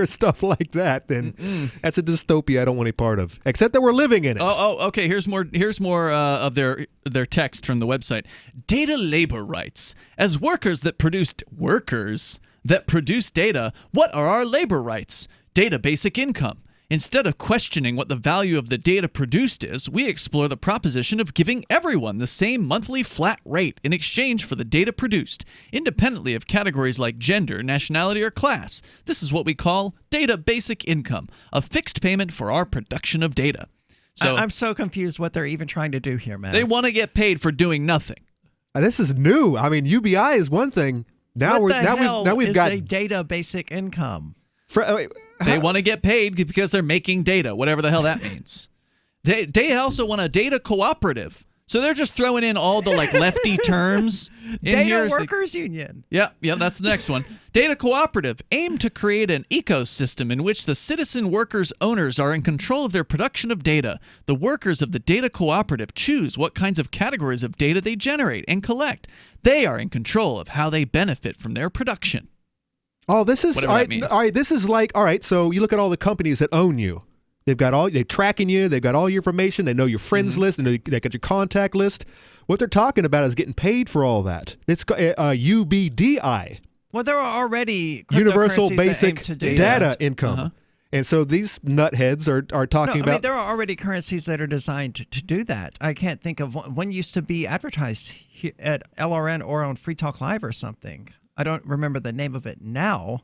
stuff like that, then that's a dystopia I don't want any part of. Except that we're living in it. Okay. Here's more of their text from the website. Data labor rights. As workers that produce data, what are our labor rights? Data basic income. Instead of questioning what the value of the data produced is, we explore the proposition of giving everyone the same monthly flat rate in exchange for the data produced, independently of categories like gender, nationality, or class. This is what we call data basic income, a fixed payment for our production of data. So I'm so confused what they're even trying to do here, man. They want to get paid for doing nothing. This is new. I mean, UBI is one thing. Now we've got a data basic income. They want to get paid because they're making data, whatever the hell that means. They also want a data cooperative. So they're just throwing in all the lefty terms. Data Workers Union. Yeah, that's the next one. Data cooperative aim to create an ecosystem in which the citizen workers owners are in control of their production of data. The workers of the data cooperative choose what kinds of categories of data they generate and collect. They are in control of how they benefit from their production. Oh, this is whatever that means. All right. This is so you look at all the companies that own you. They're tracking you. They've got all your information. They know your friends list. And they got your contact list. What they're talking about is getting paid for all that. It's UBDI. Well, there are already Universal Basic Data that. Income. Uh-huh. And so these nutheads are talking about. There are already currencies that are designed to do that. I can't think of one used to be advertised at LRN or on Free Talk Live or something. I don't remember the name of it now.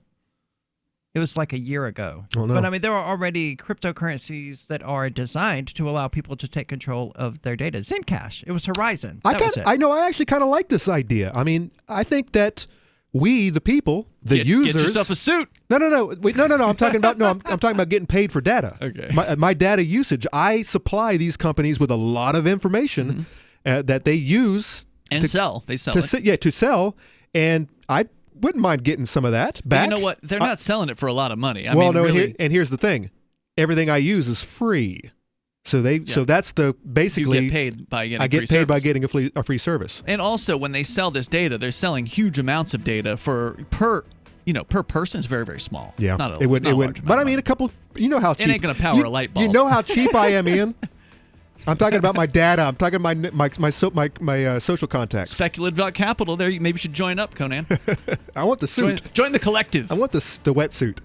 It was like a year ago. Oh, no. But there are already cryptocurrencies that are designed to allow people to take control of their data. Zencash. It was Horizon. I know. I actually kind of like this idea. I mean, I think that we, the people, users. Get yourself a suit. No. I'm talking about I'm talking about getting paid for data. Okay. My data usage. I supply these companies with a lot of information that they use and sell. They sell to sell, and I wouldn't mind getting some of that back. But you know what? They're not selling it for a lot of money. Here's the thing. Everything I use is free. So that's the basically you get paid by getting I get free paid by service. getting a free service. And also, when they sell this data, they're selling huge amounts of data per person. It's very, very small. Yeah, not a, it would. not a large amount But I of mean, a couple. You know how cheap. It ain't gonna power a light bulb. You know how cheap I am, Ian. I'm talking about my data. I'm talking my social contacts. Speculative.capital. There, you maybe should join up, Conan. I want the suit. Join the collective. I want the wetsuit.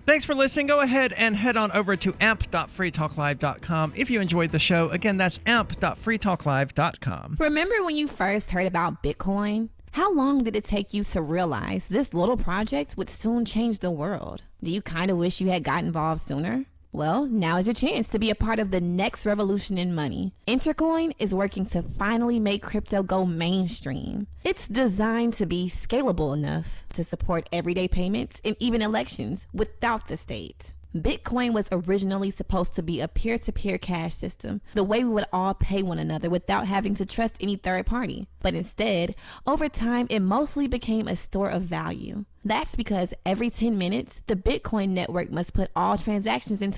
Thanks for listening. Go ahead and head on over to amp.freetalklive.com if you enjoyed the show. Again, that's amp.freetalklive.com. Remember when you first heard about Bitcoin? How long did it take you to realize this little project would soon change the world? Do you kind of wish you had got involved sooner? Well, now is your chance to be a part of the next revolution in money. Intercoin is working to finally make crypto go mainstream. It's designed to be scalable enough to support everyday payments and even elections without the state. Bitcoin was originally supposed to be a peer-to-peer cash system, the way we would all pay one another without having to trust any third party. But instead, over time, it mostly became a store of value. That's because every 10 minutes, the Bitcoin network must put all transactions into a